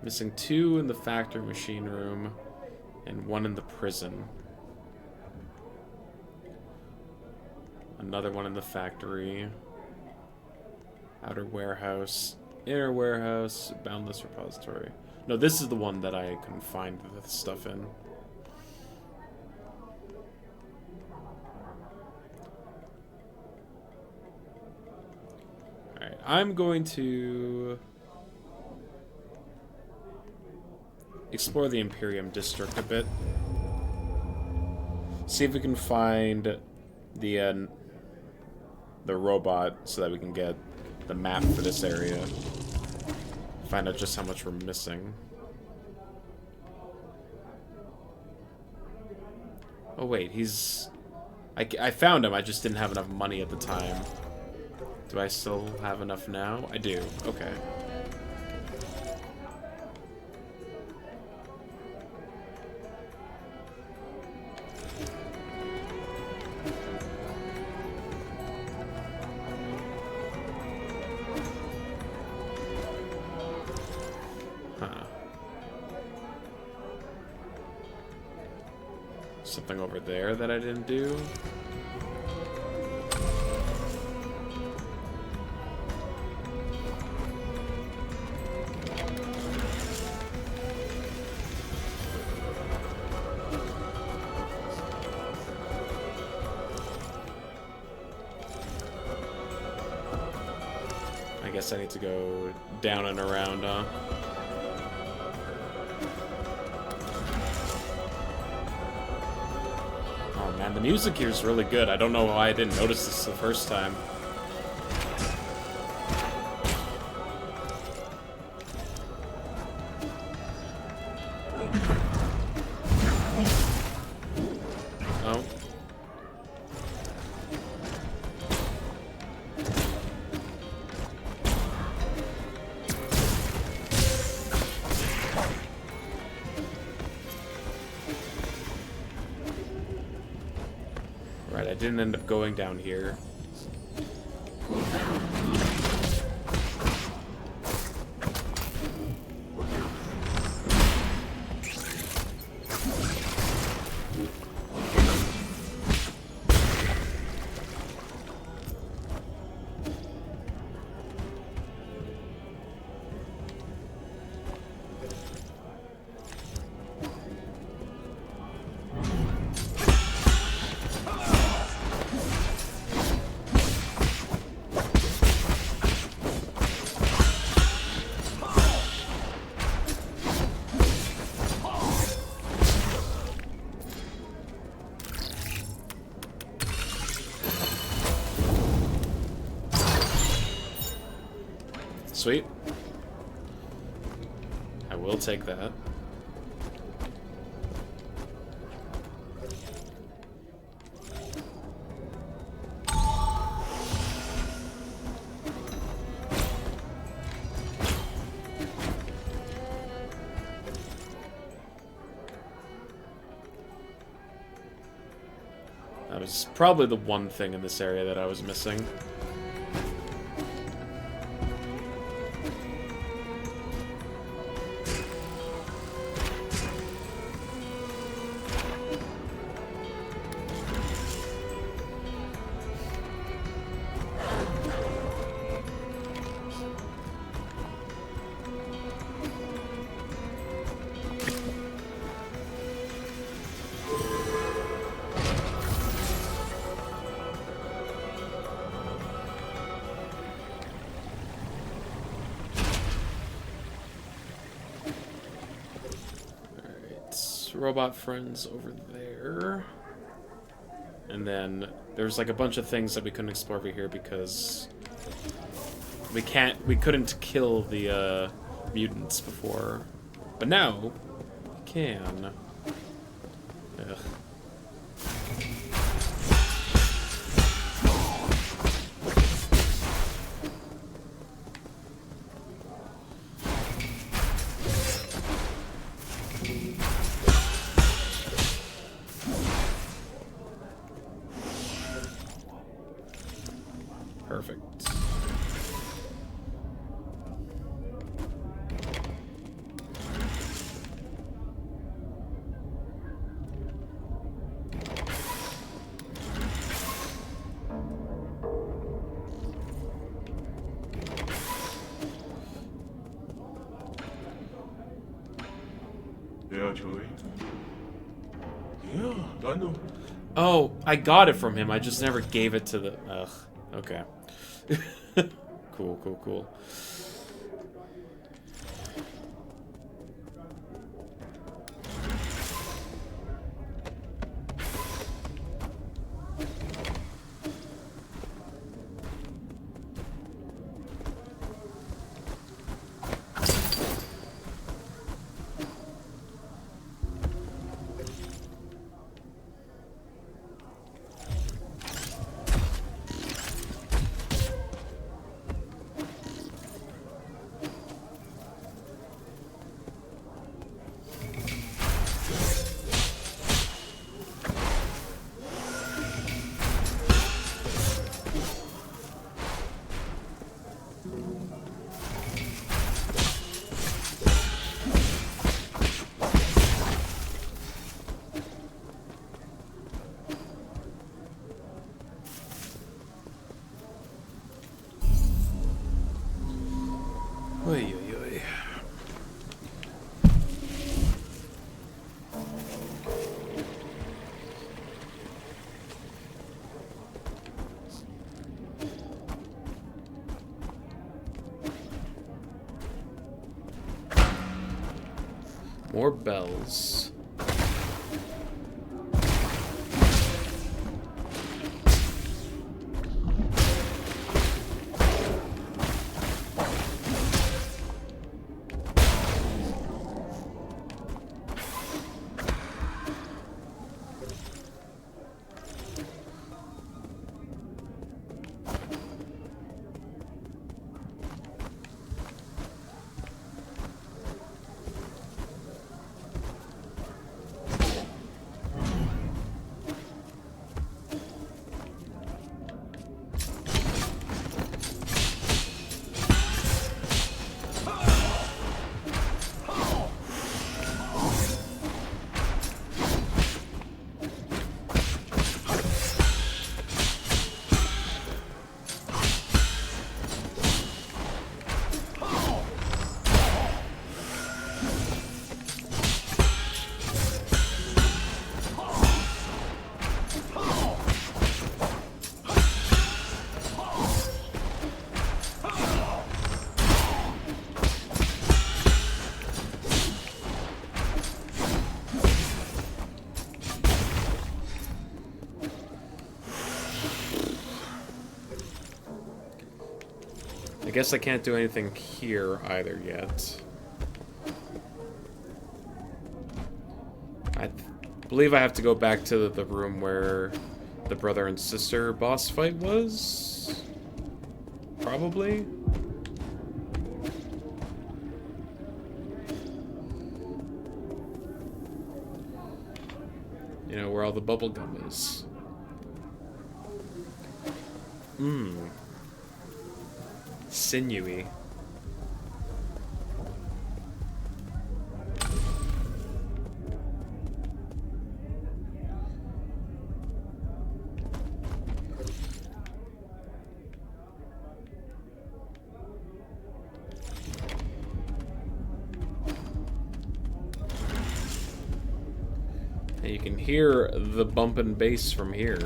Missing 2 in the factory machine room and 1 in the prison. Another one in the factory. Outer warehouse. Inner warehouse. Boundless repository. No, this is the one that I couldn't find the stuff in. Alright, I'm going to explore the Imperium district a bit. See if we can find the robot so that we can get the map for this area. Find out just how much we're missing. Oh wait, he's... I found him, I just didn't have enough money at the time. Do I still have enough now? I do, okay. Something over there that I didn't do. guess I need to go down and around, huh? Oh man, the music here is really good. I don't know why I didn't notice this the first time. Oh. Right, I didn't end up going down here. Sweet. I will take that. That was probably the one thing in this area that I was missing. Robot friends over there. And then there's like a bunch of things that we couldn't explore over here because we couldn't kill the mutants before. But now we can. Ugh. Perfect. Yeah, Joey. Yeah, I know. Oh, I got it from him. I just never gave it to the... Ugh. Okay. Cool, cool, cool. Oy, oy, oy. More bells. I guess I can't do anything here either yet. I believe I have to go back to the room where the brother and sister boss fight was? Probably? You know, where all the bubble gum is. Sinewy. And you can hear the bumping bass from here.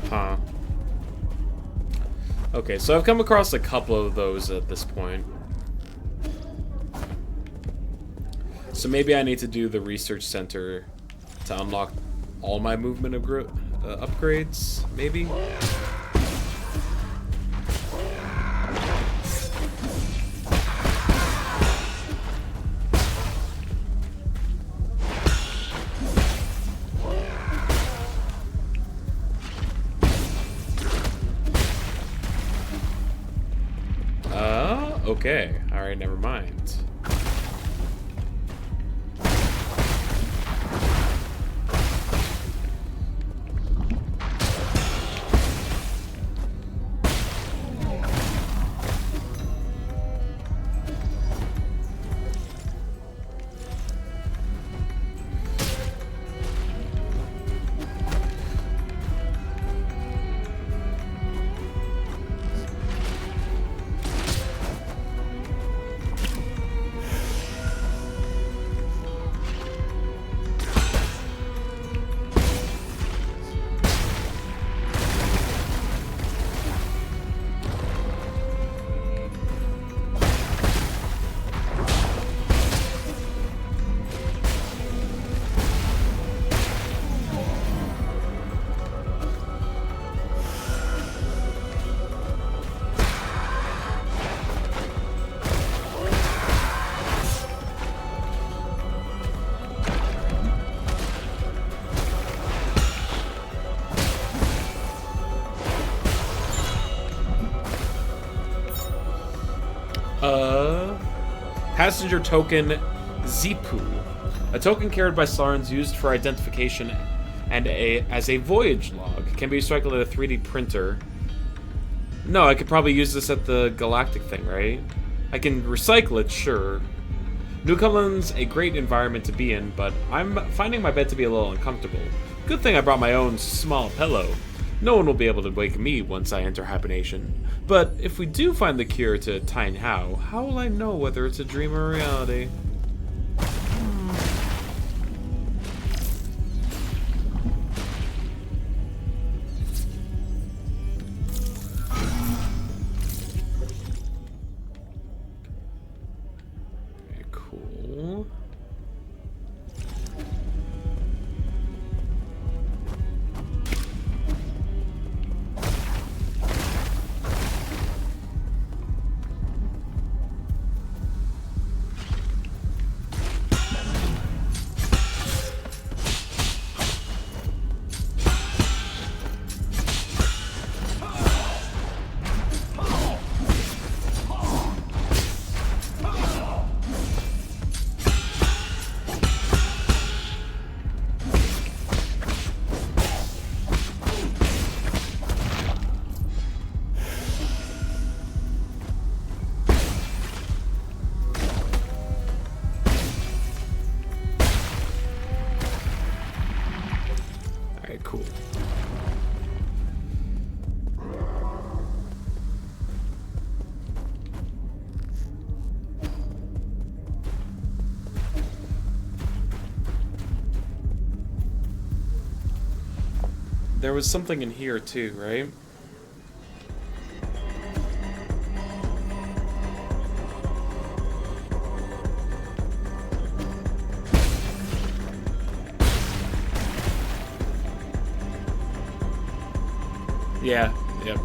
Huh. Okay, so I've come across a couple of those at this point. So maybe I need to do the research center to unlock all my movement upgrades, maybe? Okay. Alright, never mind. Passenger token Zipu. A token carried by Slarans used for identification and as a voyage log. Can be recycled at a 3D printer. No, I could probably use this at the galactic thing, right? I can recycle it, sure. Newfoundland's a great environment to be in, but I'm finding my bed to be a little uncomfortable. Good thing I brought my own small pillow. No one will be able to wake me once I enter hibernation. But if we do find the cure to Tyne how will I know whether it's a dream or reality? Okay, cool. Alright, cool. There was something in here too, right? Yeah, yep.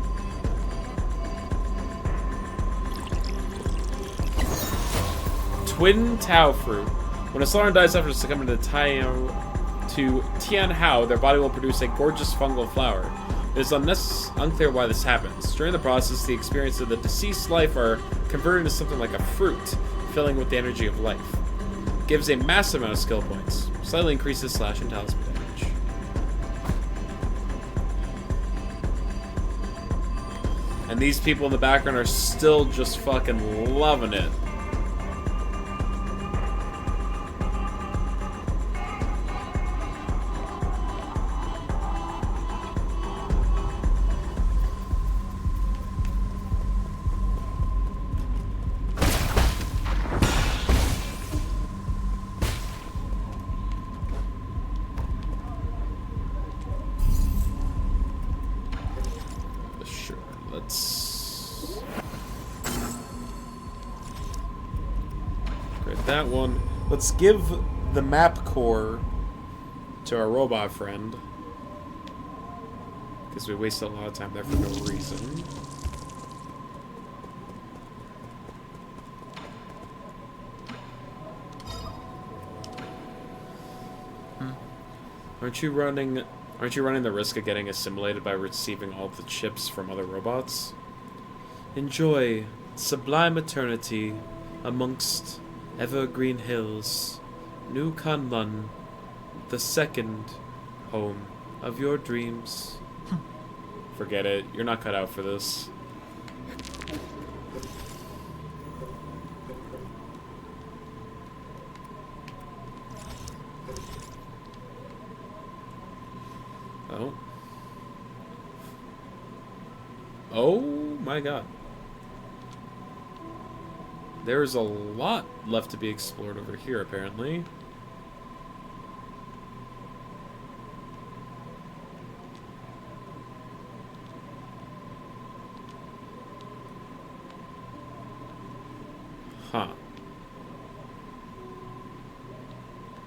Twin Tao fruit. When a Solaran dies after succumbing to Tian Hao, their body will produce a gorgeous fungal flower. It is unclear why this happens. During the process, the experience of the deceased life are converted into something like a fruit, filling with the energy of life. It gives a massive amount of skill points. Slightly increases slash and talisman damage. And these people in the background are still just fucking loving it. Sure, let's grab that one. Let's give the map core to our robot friend, because we wasted a lot of time there for no reason. Aren't you running the risk of getting assimilated by receiving all the chips from other robots? Enjoy sublime eternity amongst evergreen hills. New Kanlan, the second home of your dreams. Forget it. You're not cut out for this. Oh. Oh my god. There's a lot left to be explored over here, apparently. Huh.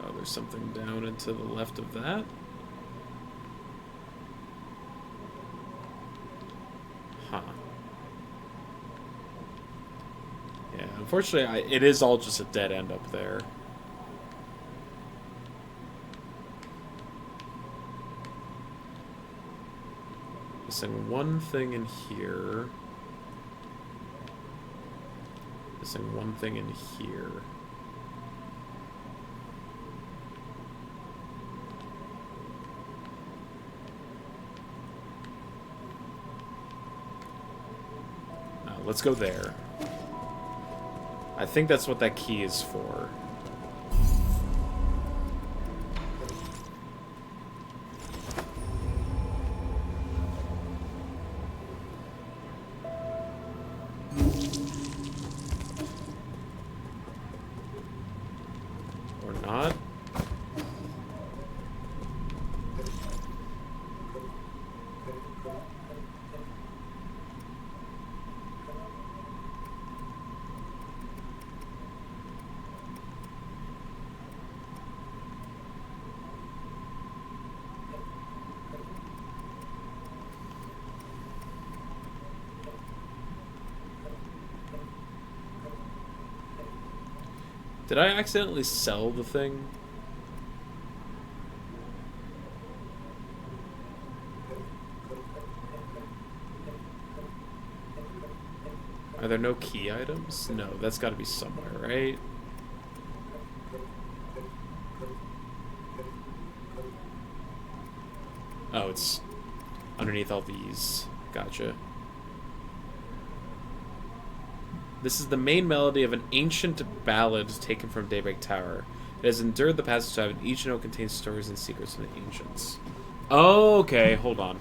Oh, there's something down and to the left of that. Huh. Yeah, unfortunately, it is all just a dead end up there. Missing one thing in here. Missing one thing in here. Let's go there. I think that's what that key is for. Or not. Did I accidentally sell the thing? Are there no key items? No, that's got to be somewhere, right? Oh, it's underneath all these. Gotcha. This is the main melody of an ancient ballad taken from Daybreak Tower. It has endured the passage of time, and each note contains stories and secrets from the ancients. Oh, okay, hold on.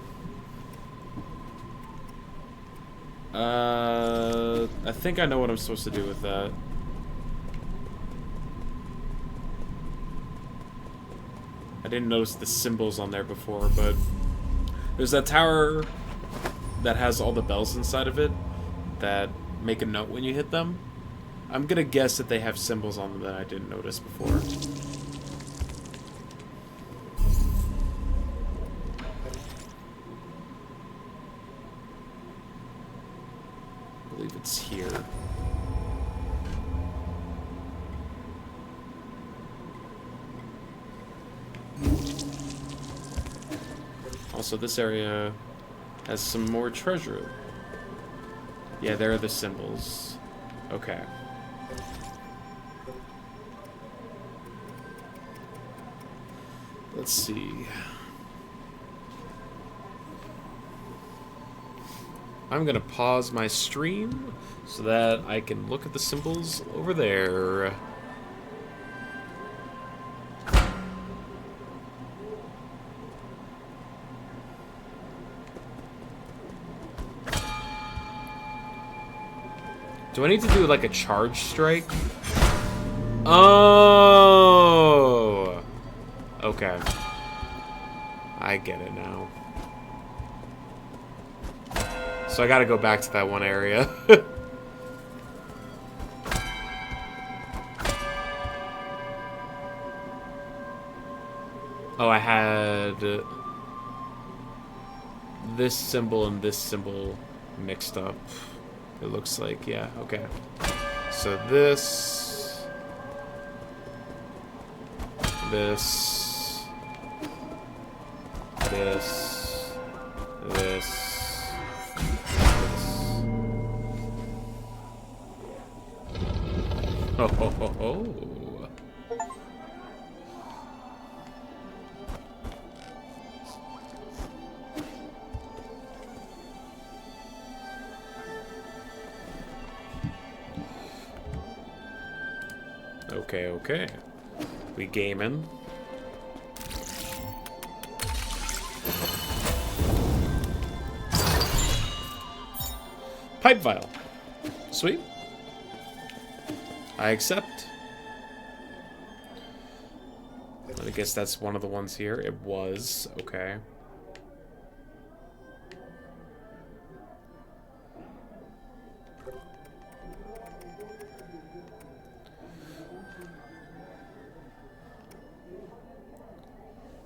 I think I know what I'm supposed to do with that. I didn't notice the symbols on there before, but there's that tower that has all the bells inside of it that make a note when you hit them. I'm gonna guess that they have symbols on them that I didn't notice before. I believe it's here. Also, this area has some more treasure. Yeah, there are the symbols. Okay. Let's see. I'm gonna pause my stream so that I can look at the symbols over there. Do I need to do like a charge strike? Oh! Okay. I get it now. So I gotta go back to that one area. Oh, I had this symbol and this symbol mixed up. It looks like, yeah, okay. So this, this, this, this, ho ho ho ho. Okay, okay. We gaming. Pipe vial. Sweet. I accept. I guess that's one of the ones here. It was. Okay.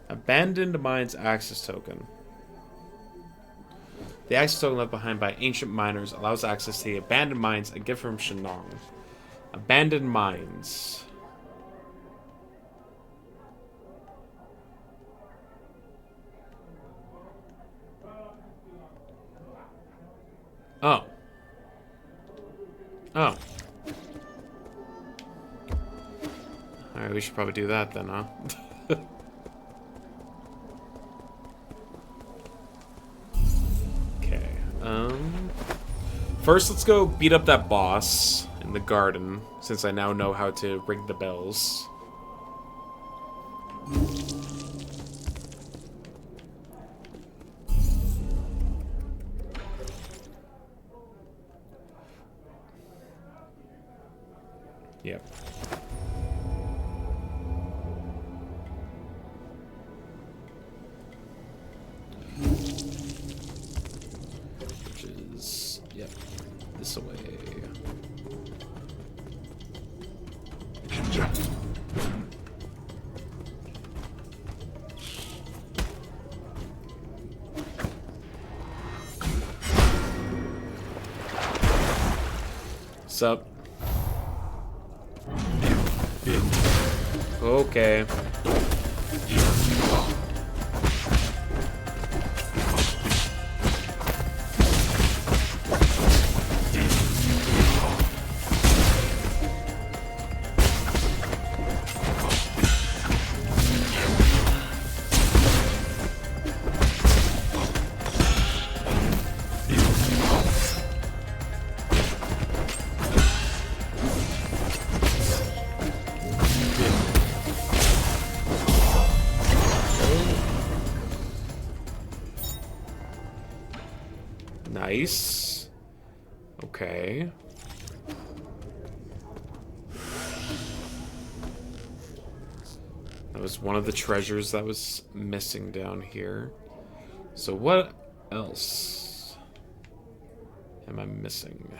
Abandoned Mines Access Token. The access token left behind by ancient miners allows access to the abandoned mines, a gift from Shenong. Abandoned Mines. Oh. Oh. Alright, we should probably do that then, huh? First, let's go beat up that boss in in the garden, since I now know how to ring the bells. Yep. Which is, yep, this away. Sup? Okay. Nice. Okay. That was one of the treasures that was missing down here. So what else am I missing?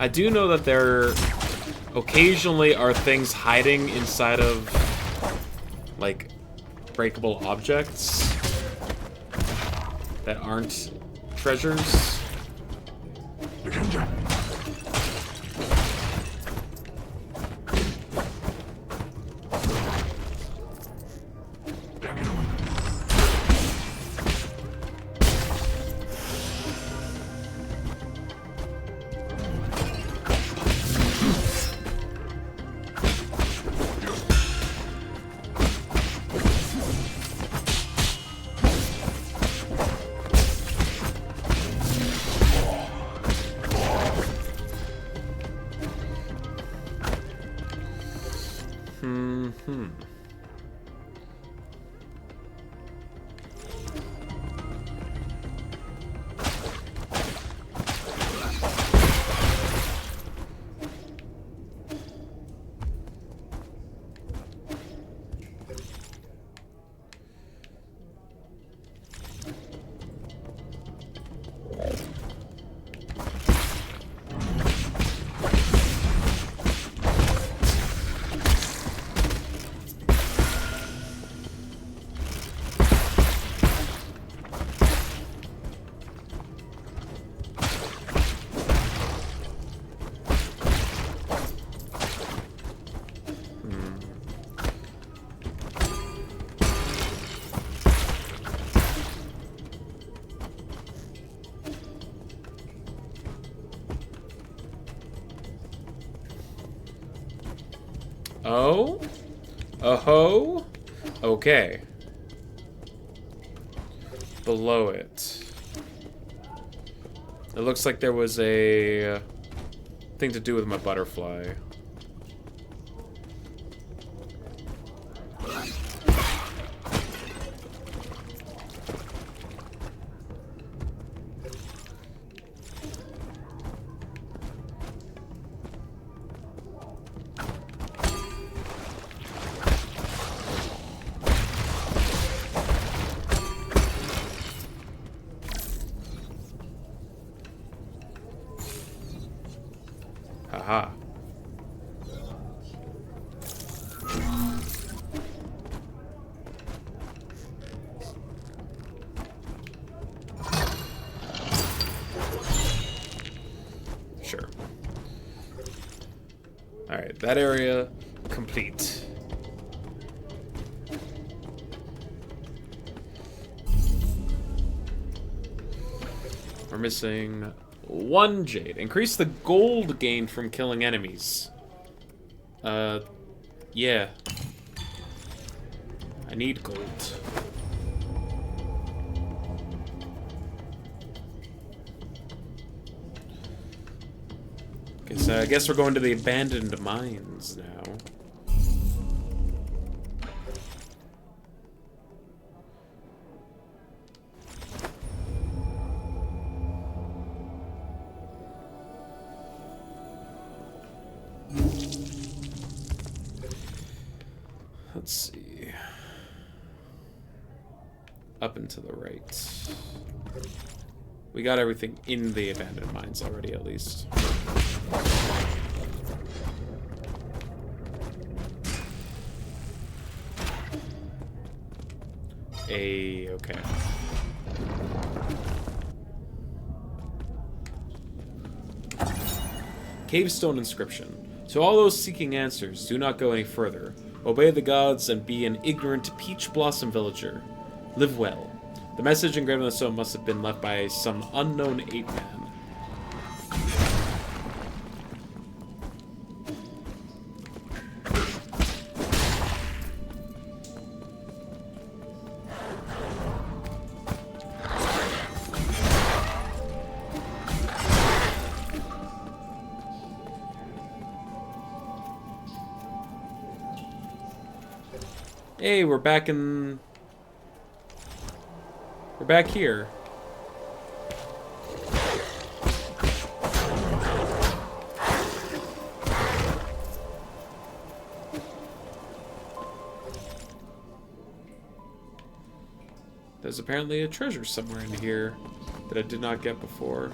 I do know that there occasionally are things hiding inside of, like, breakable objects that aren't treasures. Oh? Oh-ho? Okay. Below it. It looks like there was a thing to do with my butterfly. Alright, that area complete. We're missing 1 jade. Increase the gold gained from killing enemies. Yeah. I need gold. Okay, so I guess we're going to the abandoned mines now. Let's see. Up and to the right. We got everything in the abandoned mines already, at least. Okay. Cavestone inscription. To all those seeking answers, do not go any further. Obey the gods and be an ignorant peach blossom villager. Live well. The message engraved on the stone must have been left by some unknown ape-man. Hey, we're back in... We're back here. There's apparently a treasure somewhere in here that I did not get before.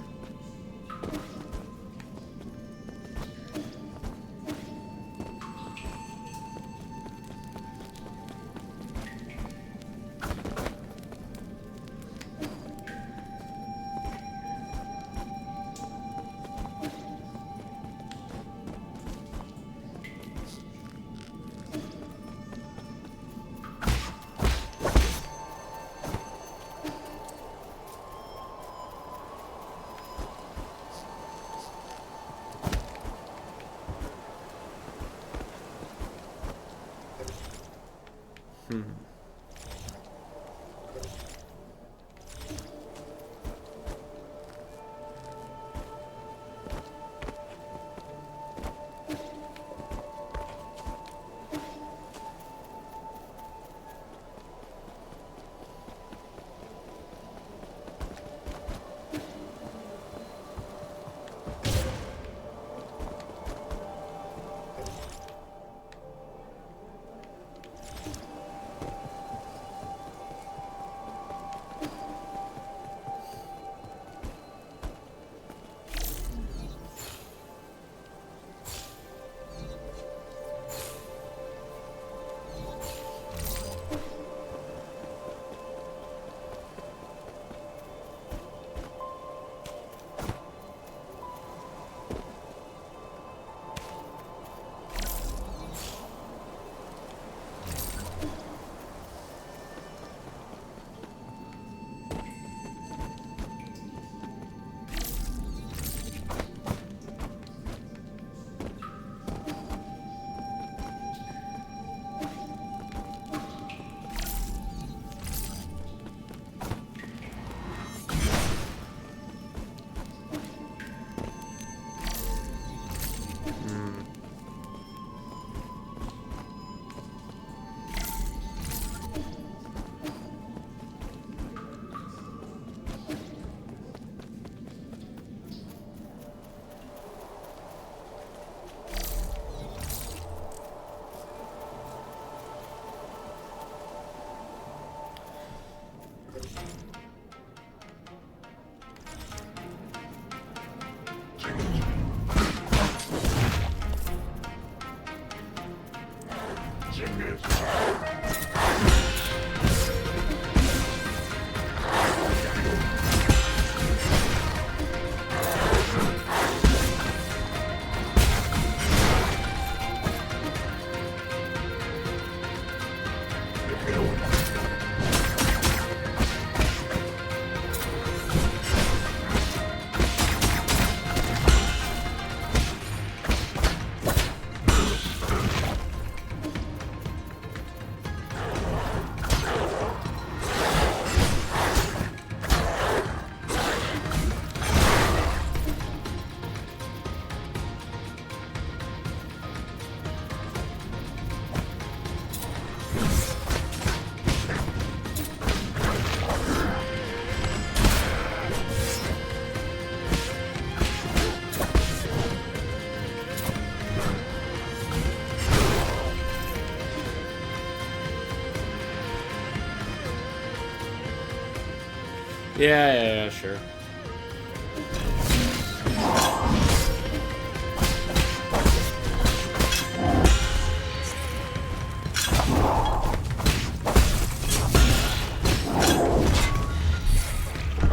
Yeah, sure.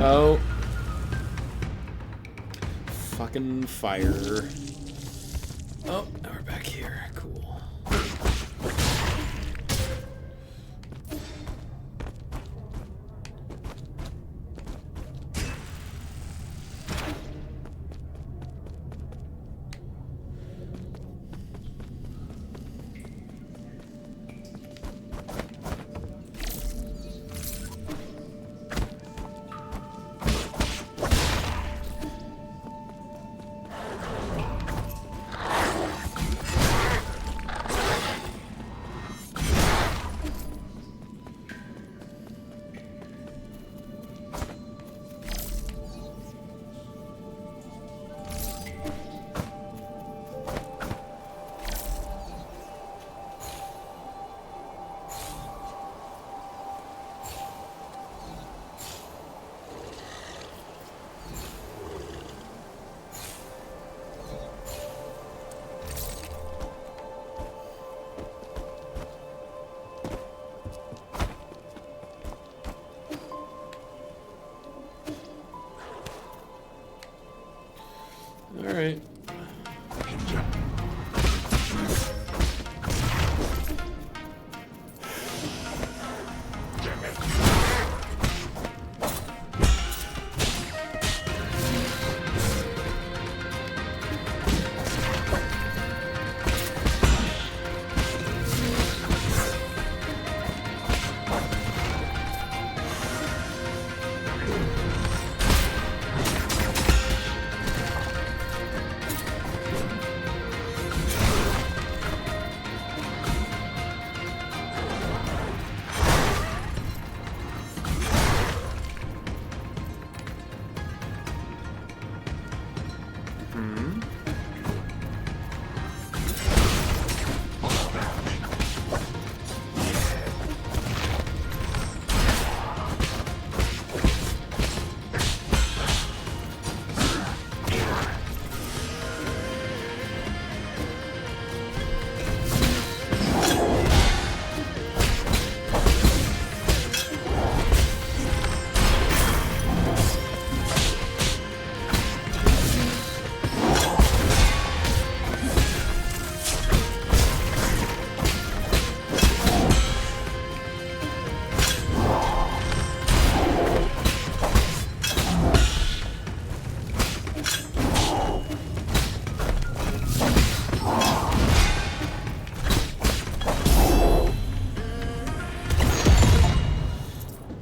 Oh. Fucking fire. Oh, now we're back here. Cool. All right.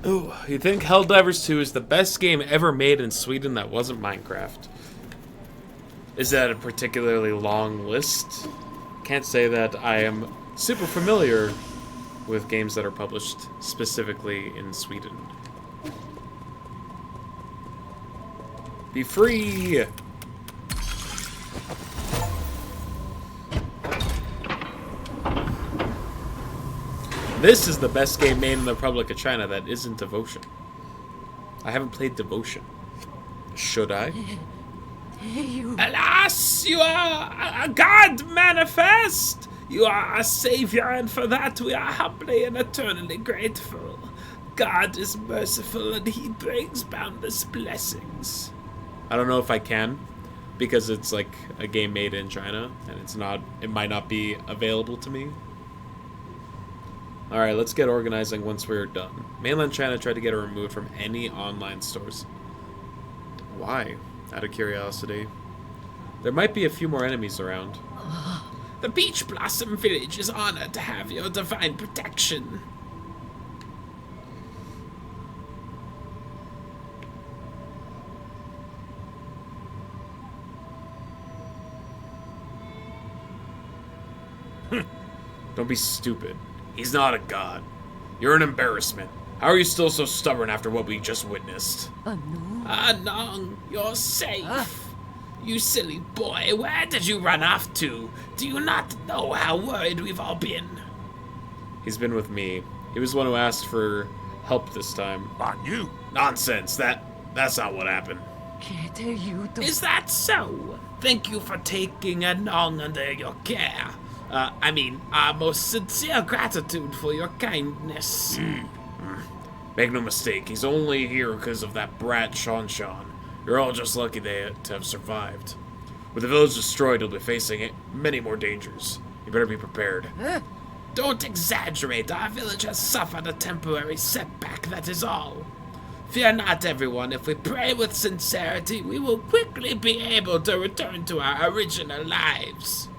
Ooh, you think Helldivers 2 is the best game ever made in Sweden that wasn't Minecraft? Is that a particularly long list? Can't say that I am super familiar with games that are published specifically in Sweden. Be free! This is the best game made in the Republic of China that isn't Devotion. I haven't played Devotion. Should I? Alas, you are a god manifest! You are a savior, and for that we are humbly and eternally grateful. God is merciful, and he brings boundless blessings. I don't know if I can, because it's like a game made in China, and it might not be available to me. Alright, let's get organizing once we're done. Mainland China tried to get it removed from any online stores. Why? Out of curiosity. There might be a few more enemies around. The Peach Blossom Village is honored to have your divine protection. Don't be stupid. He's not a god. You're an embarrassment. How are you still so stubborn after what we just witnessed? Anong, you're safe. You silly boy, where did you run off to? Do you not know how worried we've all been? He's been with me. He was the one who asked for help this time. On you. Nonsense. That's not what happened. Is that so? Thank you for taking Anong under your care. Our most sincere gratitude for your kindness. Make no mistake, he's only here because of that brat Sean. You're all just lucky to have survived. With the village destroyed, you'll be facing many more dangers. You better be prepared. Don't exaggerate. Our village has suffered a temporary setback, that is all. Fear not, everyone. If we pray with sincerity, we will quickly be able to return to our original lives.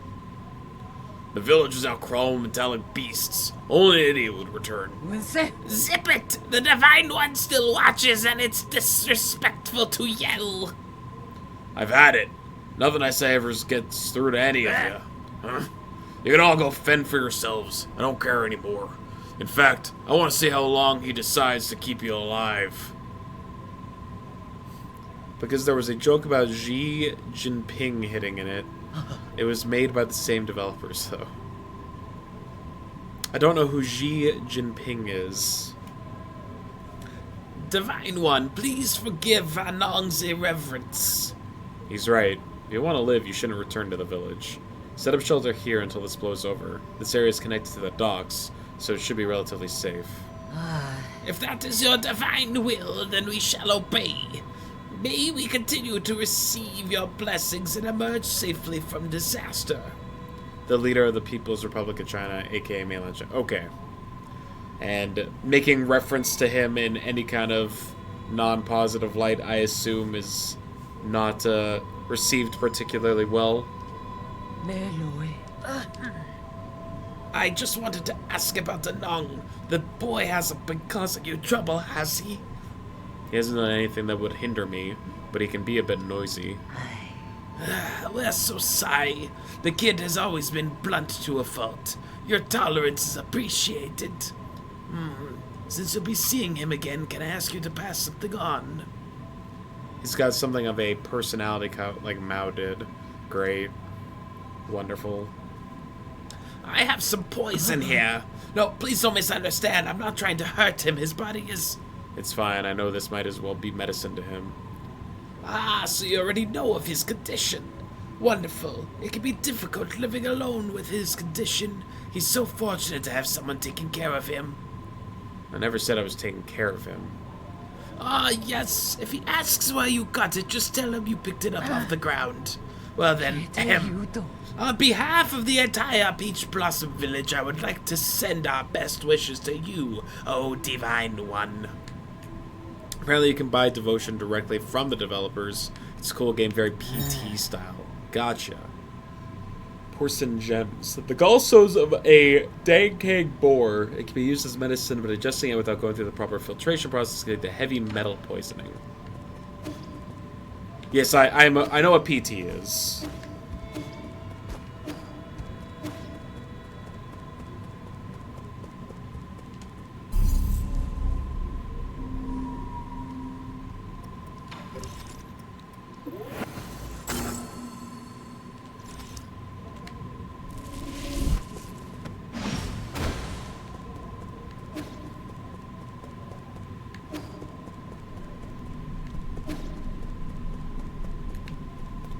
The village is now crawling with metallic beasts. Only an idiot would return. Zip it! The Divine One still watches, and it's disrespectful to yell. I've had it. Nothing I say ever gets through to any of you. Huh? You can all go fend for yourselves. I don't care anymore. In fact, I want to see how long he decides to keep you alive. Because there was a joke about Xi Jinping hitting in it. It was made by the same developers, though. I don't know who Xi Jinping is. Divine One, please forgive Anong's irreverence. He's right. If you want to live, you shouldn't return to the village. Set up shelter here until this blows over. This area is connected to the docks, so it should be relatively safe. If that is your divine will, then we shall obey. May we continue to receive your blessings and emerge safely from disaster. The leader of the People's Republic of China, aka Mainland China. Okay. And making reference to him in any kind of non-positive light, I assume, is not received particularly well. I just wanted to ask about Anong. The boy hasn't been causing you trouble, has he? He hasn't done anything that would hinder me, but he can be a bit noisy. We're so sorry. The kid has always been blunt to a fault. Your tolerance is appreciated. Since you'll be seeing him again, can I ask you to pass something on? He's got something of a personality like Mao did. Great. Wonderful. I have some poison here. No, please don't misunderstand. I'm not trying to hurt him. His body is... It's fine. I know this might as well be medicine to him. Ah, so you already know of his condition. Wonderful. It can be difficult living alone with his condition. He's so fortunate to have someone taking care of him. I never said I was taking care of him. Ah, yes. If he asks why you got it, just tell him you picked it up off the ground. Well then, on behalf of the entire Peach Blossom Village, I would like to send our best wishes to you, oh Divine One. Apparently you can buy Devotion directly from the developers. It's a cool game, very PT style. Gotcha. Porcelain gems. The gallstones of a Dangkang boar. It can be used as medicine, but adjusting it without going through the proper filtration process can lead to heavy metal poisoning. Yes, I know what PT is.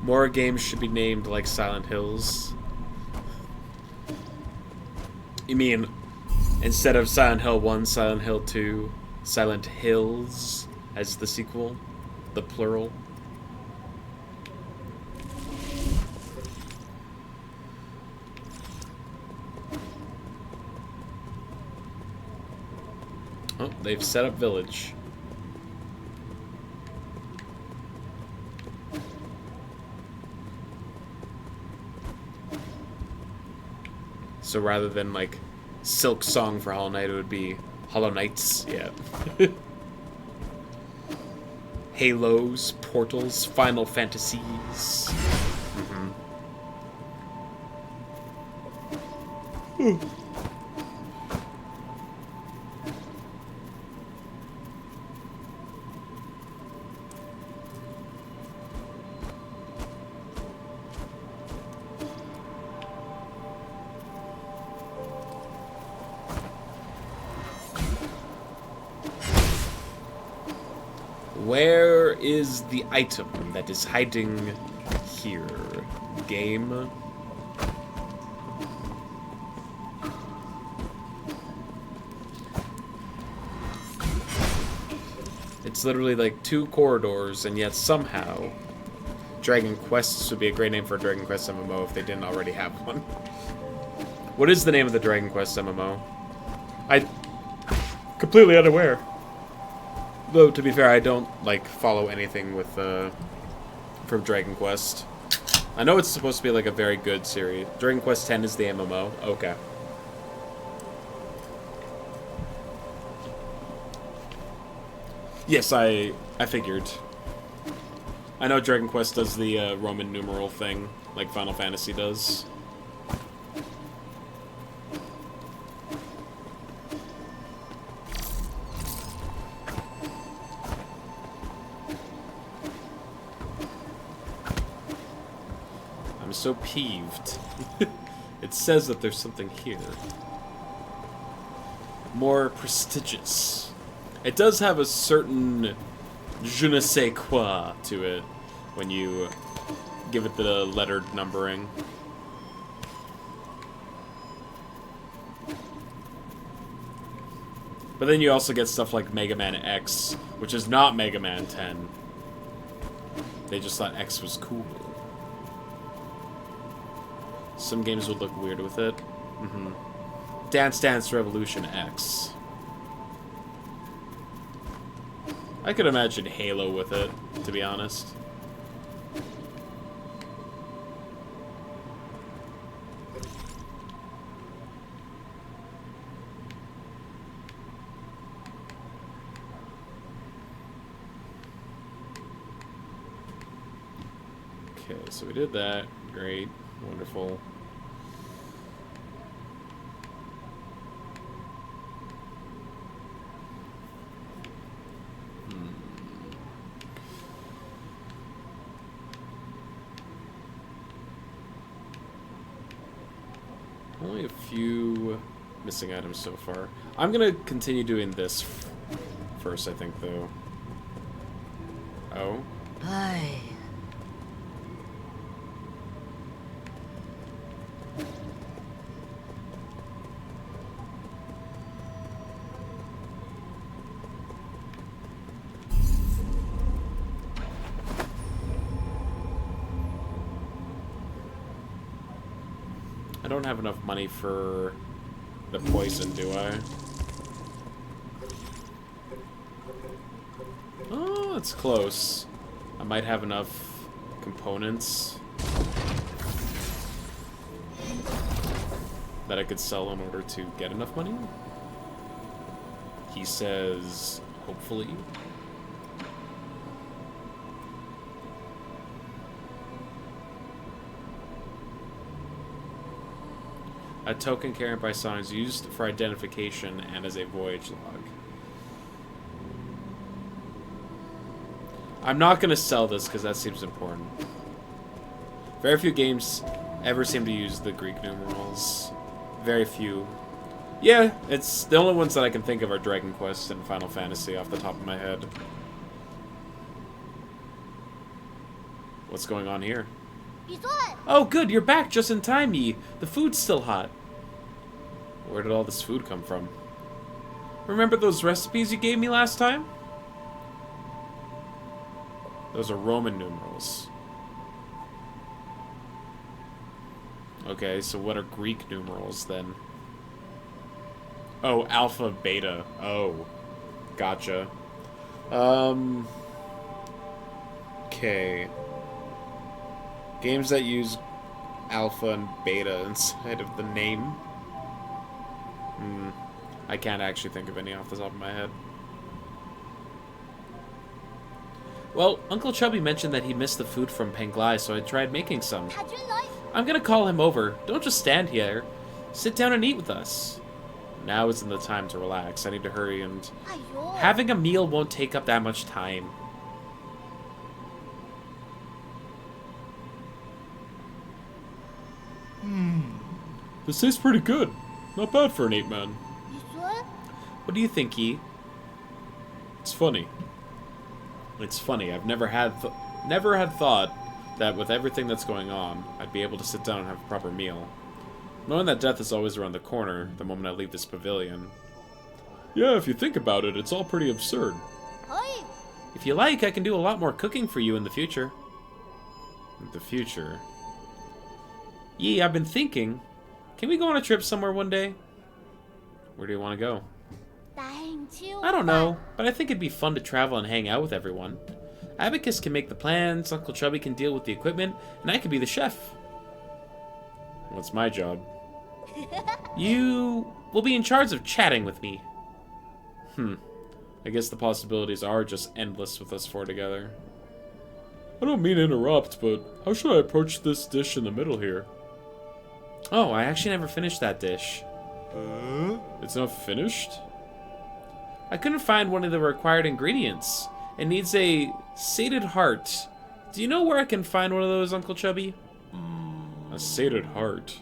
More games should be named like Silent Hills. You mean, instead of Silent Hill 1, Silent Hill 2, Silent Hills as the sequel? The plural? Oh, they've set up village. So rather than like Silk Song for Hollow Knight, it would be Hollow Knights. Yeah. Halos, Portals, Final Fantasies. Where is the item that is hiding here? Game. It's literally like 2 corridors, and yet somehow Dragon Quest would be a great name for a Dragon Quest MMO if they didn't already have one. What is the name of the Dragon Quest MMO? I completely unaware. Though to be fair, I don't like follow anything with from Dragon Quest. I know it's supposed to be like a very good series. Dragon Quest X is the MMO. Okay. Yes, I figured. I know Dragon Quest does the Roman numeral thing, like Final Fantasy does. I'm so peeved. It says that there's something here. More prestigious. It does have a certain je ne sais quoi to it when you give it the lettered numbering. But then you also get stuff like Mega Man X, which is not Mega Man 10. They just thought X was cool. Some games would look weird with it. Dance Dance Revolution X. I could imagine Halo with it, to be honest. Okay, so we did that. Great. Wonderful. Only a few missing items so far. I'm gonna continue doing this first, I think, though. Oh? Aye. I don't have enough money for the poison, do I? Oh, it's close. I might have enough components that I could sell in order to get enough money. He says, hopefully. A token carried by Sonic is used for identification and as a voyage log. I'm not going to sell this because that seems important. Very few games ever seem to use the Greek numerals. Very few. Yeah, it's the only ones that I can think of are Dragon Quest and Final Fantasy off the top of my head. What's going on here? Oh, good, you're back just in time, Yi. The food's still hot. Where did all this food come from? Remember those recipes you gave me last time? Those are Roman numerals. Okay, so what are Greek numerals then? Oh, alpha, beta. Oh, gotcha. Okay. Games that use alpha and beta inside of the name. I can't actually think of any off the top of my head. Well, Uncle Chubby mentioned that he missed the food from Penglai, so I tried making some. I'm gonna call him over. Don't just stand here. Sit down and eat with us. Now isn't the time to relax. I need to hurry, and having a meal won't take up that much time. This tastes pretty good. Not bad for an ape-man. What do you think, Yi? It's funny. It's funny, I've never had thought that with everything that's going on, I'd be able to sit down and have a proper meal. Knowing that death is always around the corner the moment I leave this pavilion. Yeah, if you think about it, it's all pretty absurd. If you like, I can do a lot more cooking for you in the future. The future? Yee, I've been thinking, can we go on a trip somewhere one day? Where do you want to go? I don't know, but I think it'd be fun to travel and hang out with everyone. Abacus can make the plans, Uncle Chubby can deal with the equipment, and I can be the chef. What's my job? You will be in charge of chatting with me. I guess the possibilities are just endless with us four together. I don't mean to interrupt, but how should I approach this dish in the middle here? Oh, I actually never finished that dish. It's not finished? I couldn't find one of the required ingredients. It needs a sated heart. Do you know where I can find one of those, Uncle Chubby? A sated heart.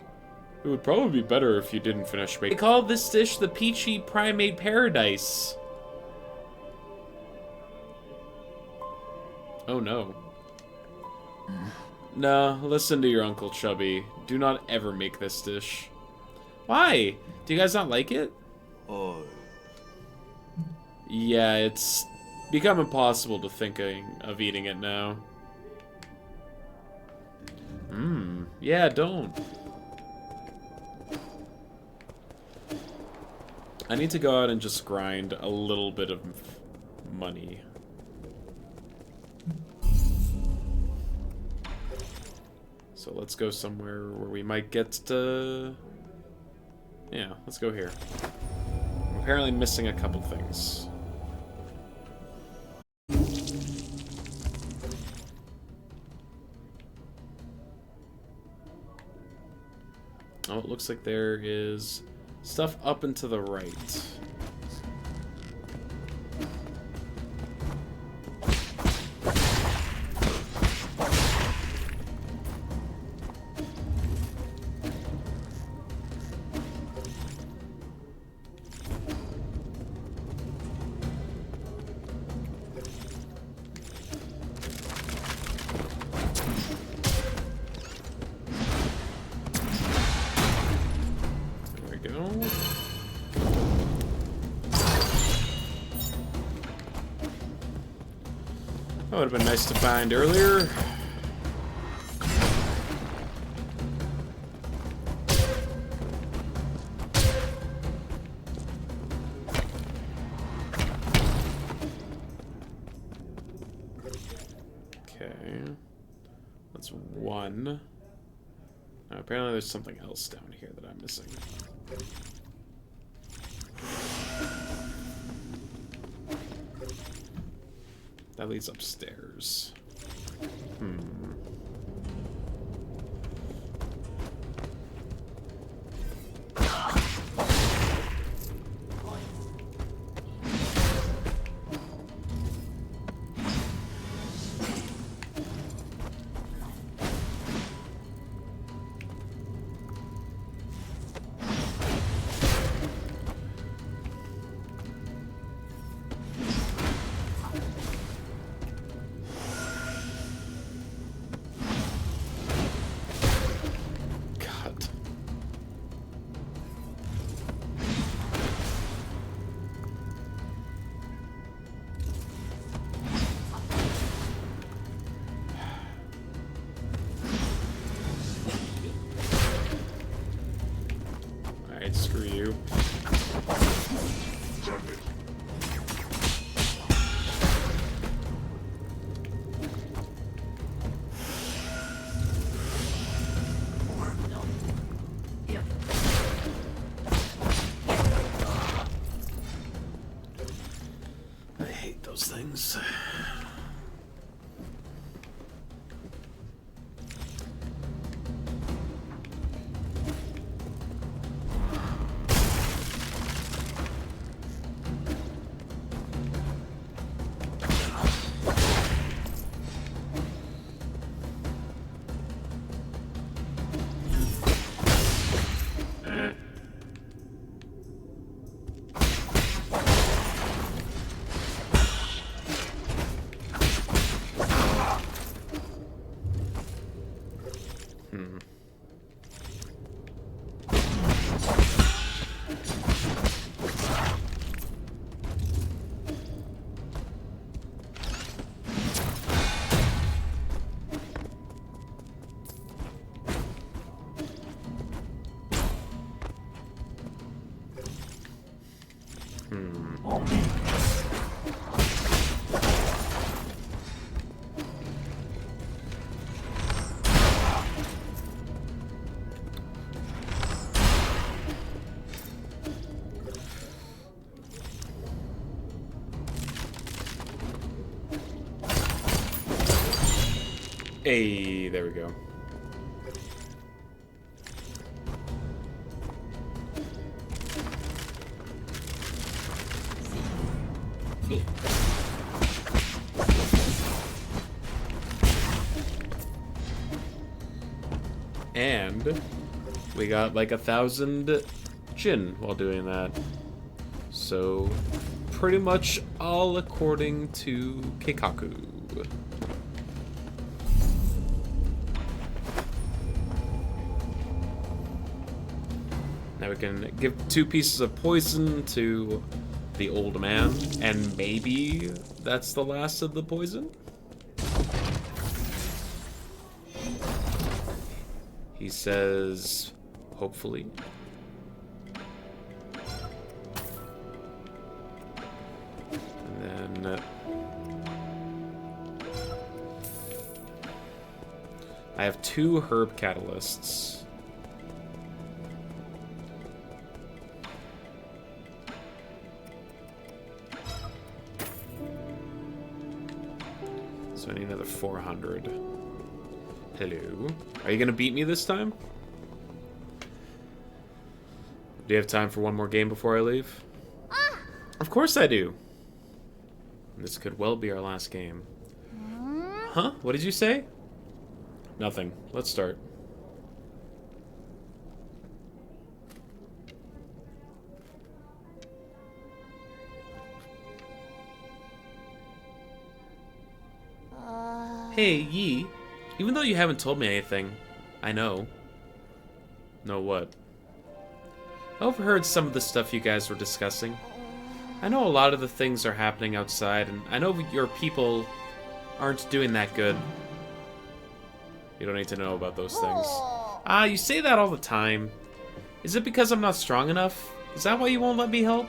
It would probably be better if you didn't finish They making. call this dish the Peachy Primate Paradise. Oh no. No, listen to your Uncle Chubby. Do not ever make this dish. Why? Do you guys not like it? Yeah, it's become impossible to think of eating it now. Yeah, don't. I need to go out and just grind a little bit of money. So let's go somewhere where we might get to... Yeah, let's go here. I'm apparently missing a couple things. Oh, it looks like there is stuff up and to the right. That would have been nice to find earlier. Okay. That's one. Now, apparently there's something else down here that I'm missing. That leads upstairs. Alright, screw you. I hate those things. Hey, there we go. And we got like 1,000 Jin while doing that. So, pretty much all according to Keikaku. Now we can give 2 pieces of poison to the old man, and maybe that's the last of the poison? He says, hopefully. And then I have 2 herb catalysts. So I need another 400. Hello. Are you gonna beat me this time? Do you have time for one more game before I leave? Of course I do. This could well be our last game. Huh? What did you say? Nothing. Let's start. Hey, Yi. Even though you haven't told me anything, I know. Know what? I overheard some of the stuff you guys were discussing. I know a lot of the things are happening outside, and I know your people aren't doing that good. You don't need to know about those things. Ah, you say that all the time. Is it because I'm not strong enough? Is that why you won't let me help?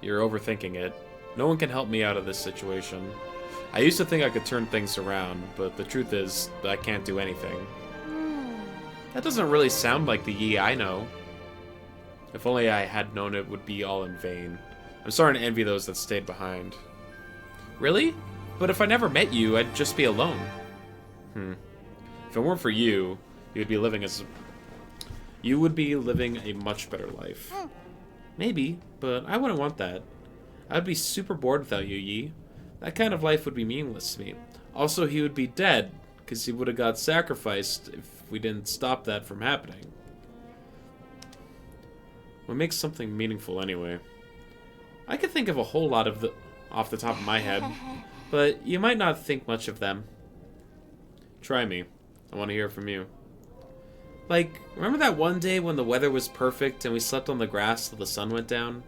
You're overthinking it. No one can help me out of this situation. I used to think I could turn things around, but the truth is that I can't do anything. That doesn't really sound like the Yi I know. If only I had known it would be all in vain. I'm starting to envy those that stayed behind. Really? But if I never met you, I'd just be alone. If it weren't for you, you would be living a much better life. Maybe, but I wouldn't want that. I'd be super bored without you, Yi. That kind of life would be meaningless to me. Also, he would be dead, because he would have got sacrificed if we didn't stop that from happening. What makes something meaningful anyway? I could think of a whole lot of off the top of my head, but you might not think much of them. Try me. I want to hear from you. Like, remember that one day when the weather was perfect and we slept on the grass till the sun went down?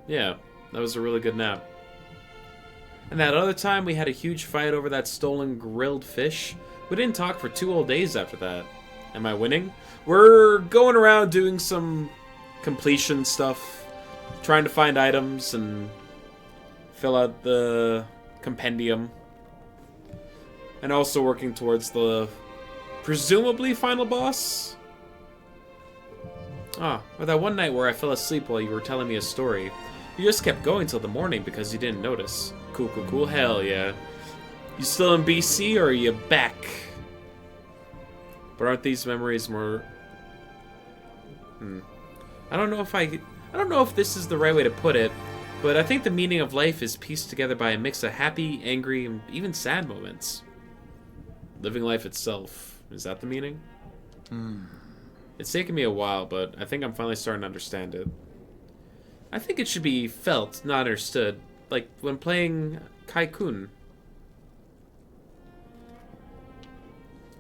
Yeah, that was a really good nap. And that other time we had a huge fight over that stolen grilled fish? We didn't talk for 2 whole days after that. Am I winning? We're going around doing some completion stuff, trying to find items and fill out the compendium. And also working towards the presumably final boss? Or that one night where I fell asleep while you were telling me a story. You just kept going till the morning because you didn't notice. Cool. Hell yeah. You still in BC or are you back? But aren't these memories more... I don't know if this is the right way to put it, but I think the meaning of life is pieced together by a mix of happy, angry, and even sad moments. Living life itself. Is that the meaning? It's taken me a while, but I think I'm finally starting to understand it. I think it should be felt, not understood. Like when playing Kai-kun.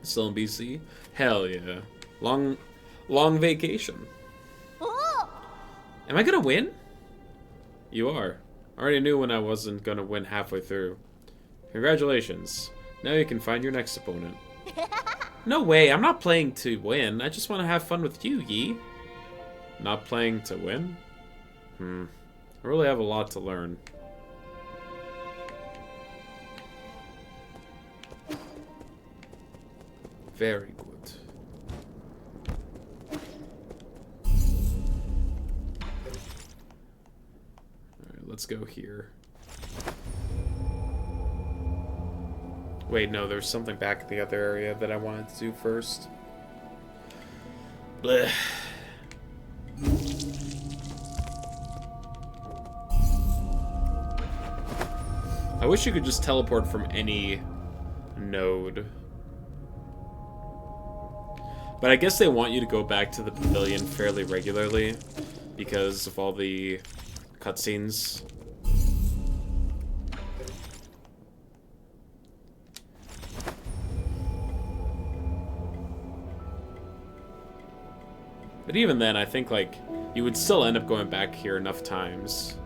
Still in BC? Hell yeah. Long vacation. Am I gonna win? You are. I already knew when I wasn't gonna win halfway through. Congratulations. Now you can find your next opponent. No way, I'm not playing to win. I just want to have fun with you, Yi. Not playing to win? I really have a lot to learn. Very good. Alright, let's go here. Wait, no, there's something back in the other area that I wanted to do first. Blech. I wish you could just teleport from any node. But I guess they want you to go back to the pavilion fairly regularly because of all the cutscenes. But even then, I think, like, you would still end up going back here enough times.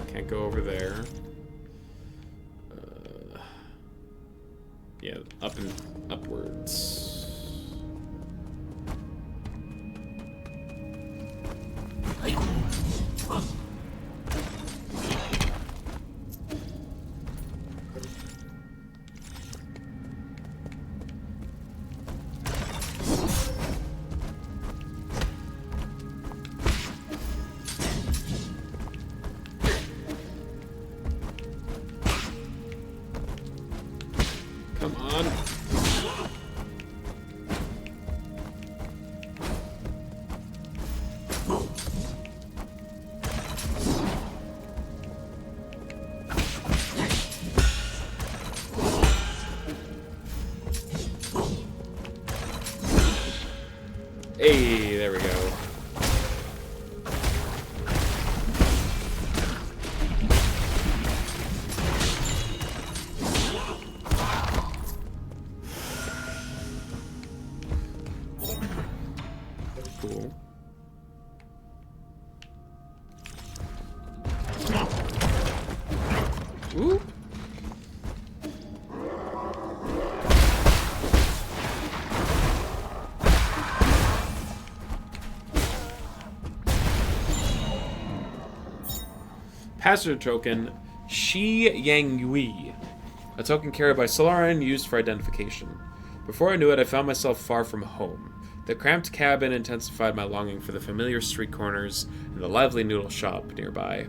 Can't go over there. Yeah, up and upwards. Come on. Hey, there we go. Cool. Ooh. Passenger token, Shi Yang Yui. A token carried by Solaran used for identification. Before I knew it, I found myself far from home. The cramped cabin intensified my longing for the familiar street corners and the lively noodle shop nearby.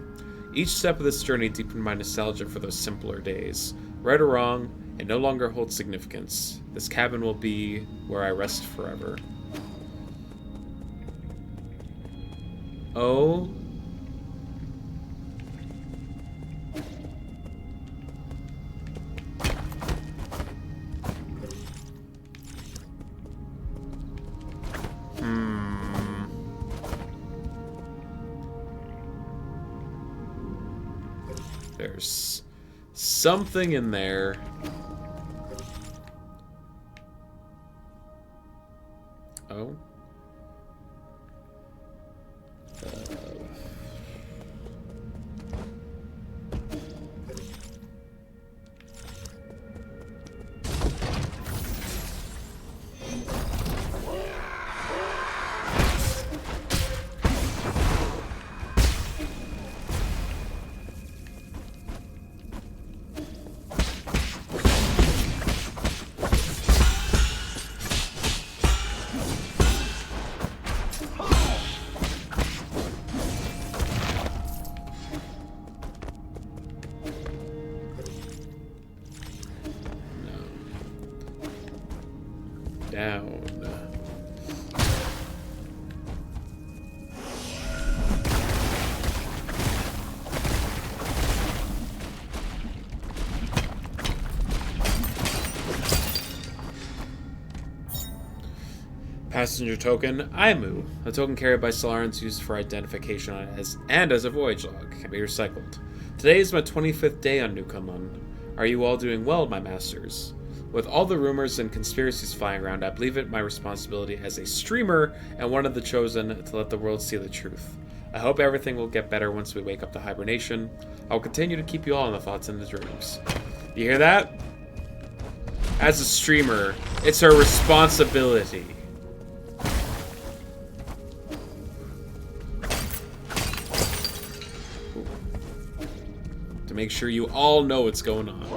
Each step of this journey deepened my nostalgia for those simpler days. Right or wrong, it no longer holds significance. This cabin will be where I rest forever. Oh. There's something in there. Oh. Down. Passenger token, Aimu. A token carried by Solarans used for identification as a voyage log. Can be recycled. Today is my 25th day on New Kunlun. Are you all doing well, my masters? With all the rumors and conspiracies flying around, I believe it my responsibility as a streamer and one of the chosen to let the world see the truth. I hope everything will get better once we wake up to hibernation. I will continue to keep you all in the thoughts and the dreams. You hear that? As a streamer, It's her responsibility. To make sure you all know what's going on.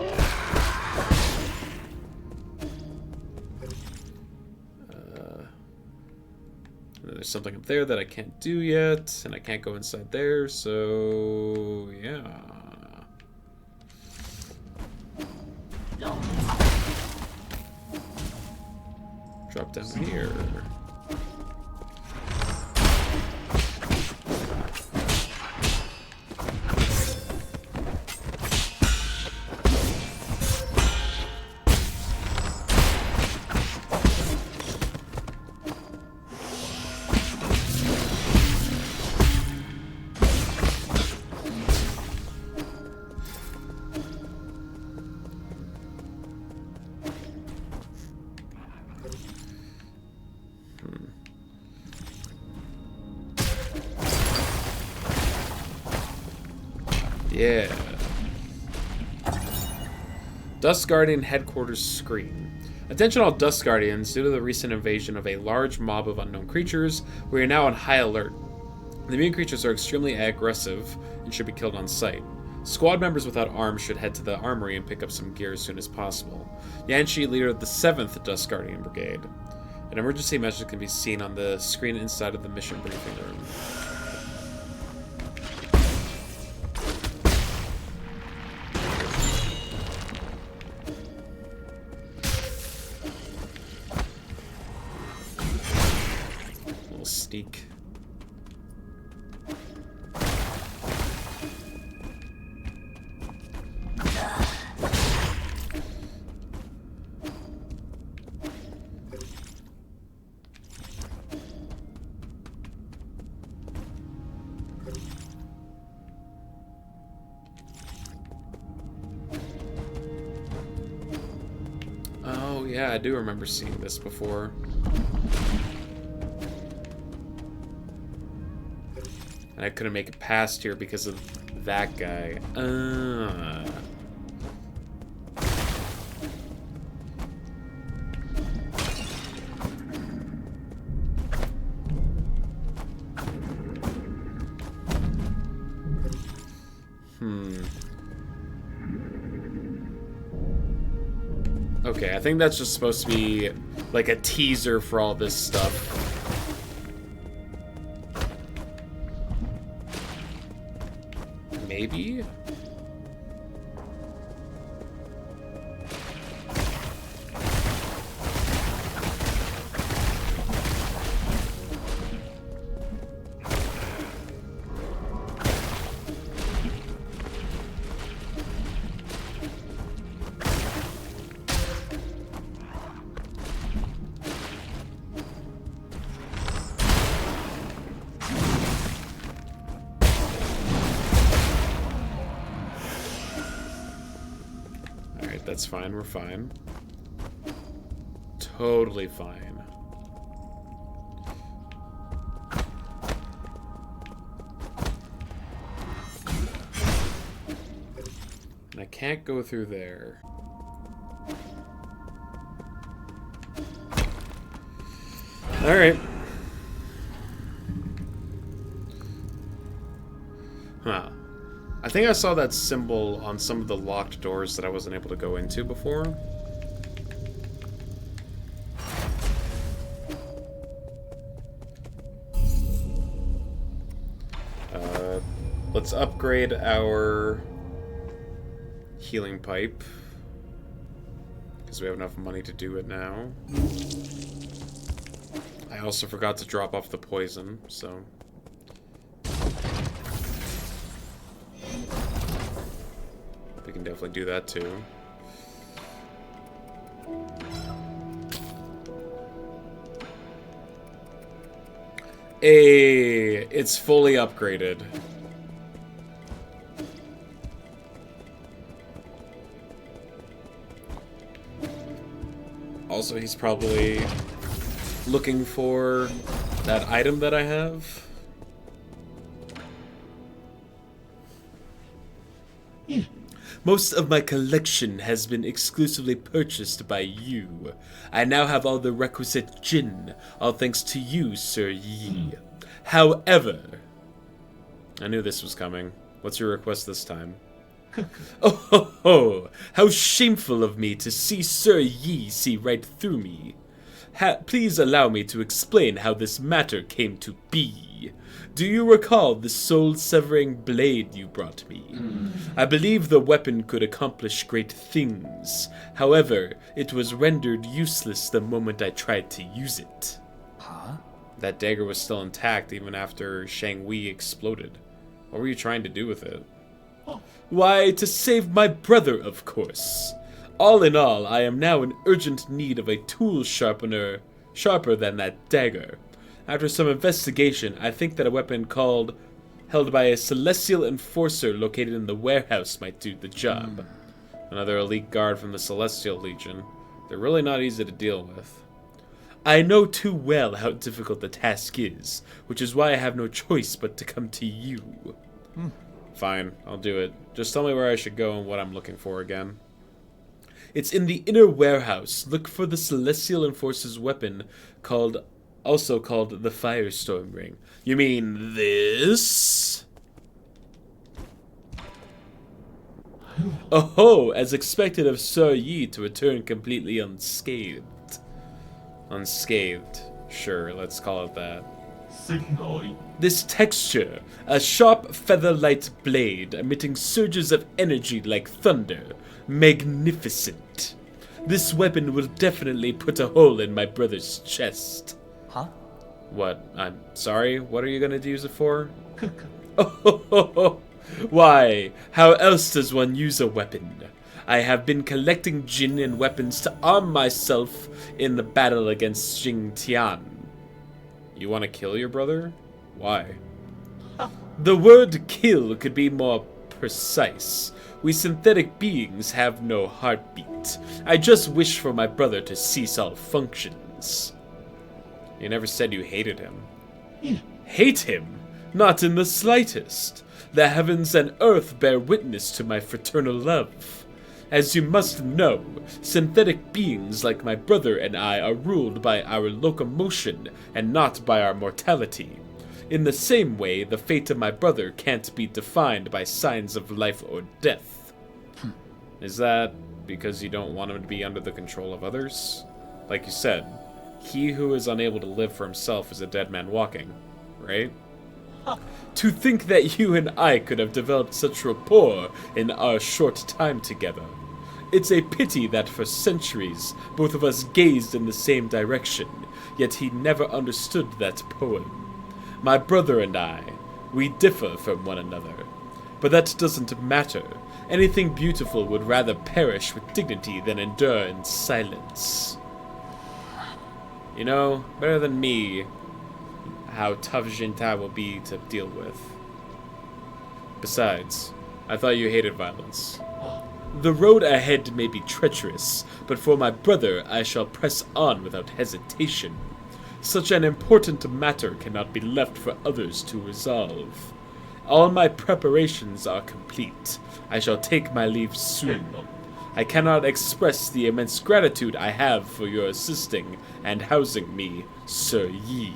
There's something up there that I can't do yet, and I can't go inside there, so yeah. Drop down here. Yeah. Dust Guardian Headquarters Screen. Attention all Dust Guardians, due to the recent invasion of a large mob of unknown creatures, we are now on high alert. The mutant creatures are extremely aggressive and should be killed on sight. Squad members without arms should head to the armory and pick up some gear as soon as possible. Yanshi, leader of the 7th Dust Guardian Brigade. An emergency message can be seen on the screen inside of the mission briefing room. Sneak. Oh yeah, I do remember seeing this before. And I couldn't make it past here because of that guy. Okay, I think that's just supposed to be like a teaser for all this stuff. Maybe? That's fine, we're fine. Totally fine. And I can't go through there. Alright. Huh. I think I saw that symbol on some of the locked doors that I wasn't able to go into before. Let's upgrade our healing pipe, because we have enough money to do it now. I also forgot to drop off the poison, so... we can definitely do that too. Hey, it's fully upgraded. Also, he's probably looking for that item that I have. Most of my collection has been exclusively purchased by you. I now have all the requisite Jin, all thanks to you, Sir Yi. However, I knew this was coming. What's your request this time? Oh ho ho! How shameful of me to see Sir Yi see right through me. Please allow me to explain how this matter came to be. Do you recall the soul-severing blade you brought me? I believe the weapon could accomplish great things. However, it was rendered useless the moment I tried to use it. Huh? That dagger was still intact even after Shang Wei exploded. What were you trying to do with it? Why, to save my brother, of course. All in all, I am now in urgent need of a tool sharpener sharper than that dagger. After some investigation, I think that a weapon held by a celestial enforcer located in the warehouse might do the job. Another elite guard from the Celestial Legion. They're really not easy to deal with. I know too well how difficult the task is, which is why I have no choice but to come to you. Fine, I'll do it. Just tell me where I should go and what I'm looking for again. It's in the inner warehouse. Look for the Celestial Enforcer's weapon, also called the Firestorm Ring. You mean this? Oh, as expected of Sir Yi to return completely unscathed. Unscathed. Sure, let's call it that. This texture, a sharp feather-light blade emitting surges of energy like thunder. Magnificent. This weapon will definitely put a hole in my brother's chest. Huh? What? I'm sorry? What are you gonna use it for? Oh, why? How else does one use a weapon? I have been collecting Jin and weapons to arm myself in the battle against Jing Tian. You want to kill your brother? Why? The word kill could be more precise. We synthetic beings have no heartbeat. I just wish for my brother to cease all functions. You never said you hated him. Hate him? Not in the slightest. The heavens and earth bear witness to my fraternal love. As you must know, synthetic beings like my brother and I are ruled by our locomotion and not by our mortality. In the same way, the fate of my brother can't be defined by signs of life or death. Is that because you don't want him to be under the control of others? Like you said, he who is unable to live for himself is a dead man walking, right? To think that you and I could have developed such rapport in our short time together. It's a pity that for centuries, both of us gazed in the same direction, yet he never understood that poem. My brother and I, we differ from one another. But that doesn't matter. Anything beautiful would rather perish with dignity than endure in silence. You know, better than me, how tough Jintai will be to deal with. Besides, I thought you hated violence. The road ahead may be treacherous, but for my brother I shall press on without hesitation. Such an important matter cannot be left for others to resolve. All my preparations are complete. I shall take my leave soon. I cannot express the immense gratitude I have for your assisting and housing me, Sir Yi.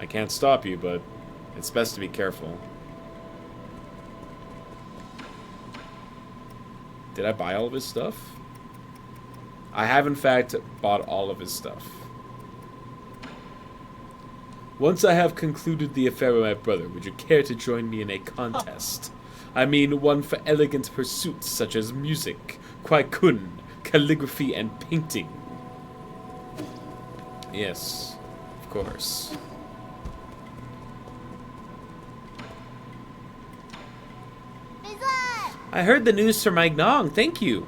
I can't stop you, but it's best to be careful. Did I buy all of his stuff? I have, in fact, bought all of his stuff. Once I have concluded the affair with my brother, would you care to join me in a contest? I mean, one for elegant pursuits such as music, kwaikun, calligraphy, and painting. Yes, of course. I heard the news from Aignong, thank you.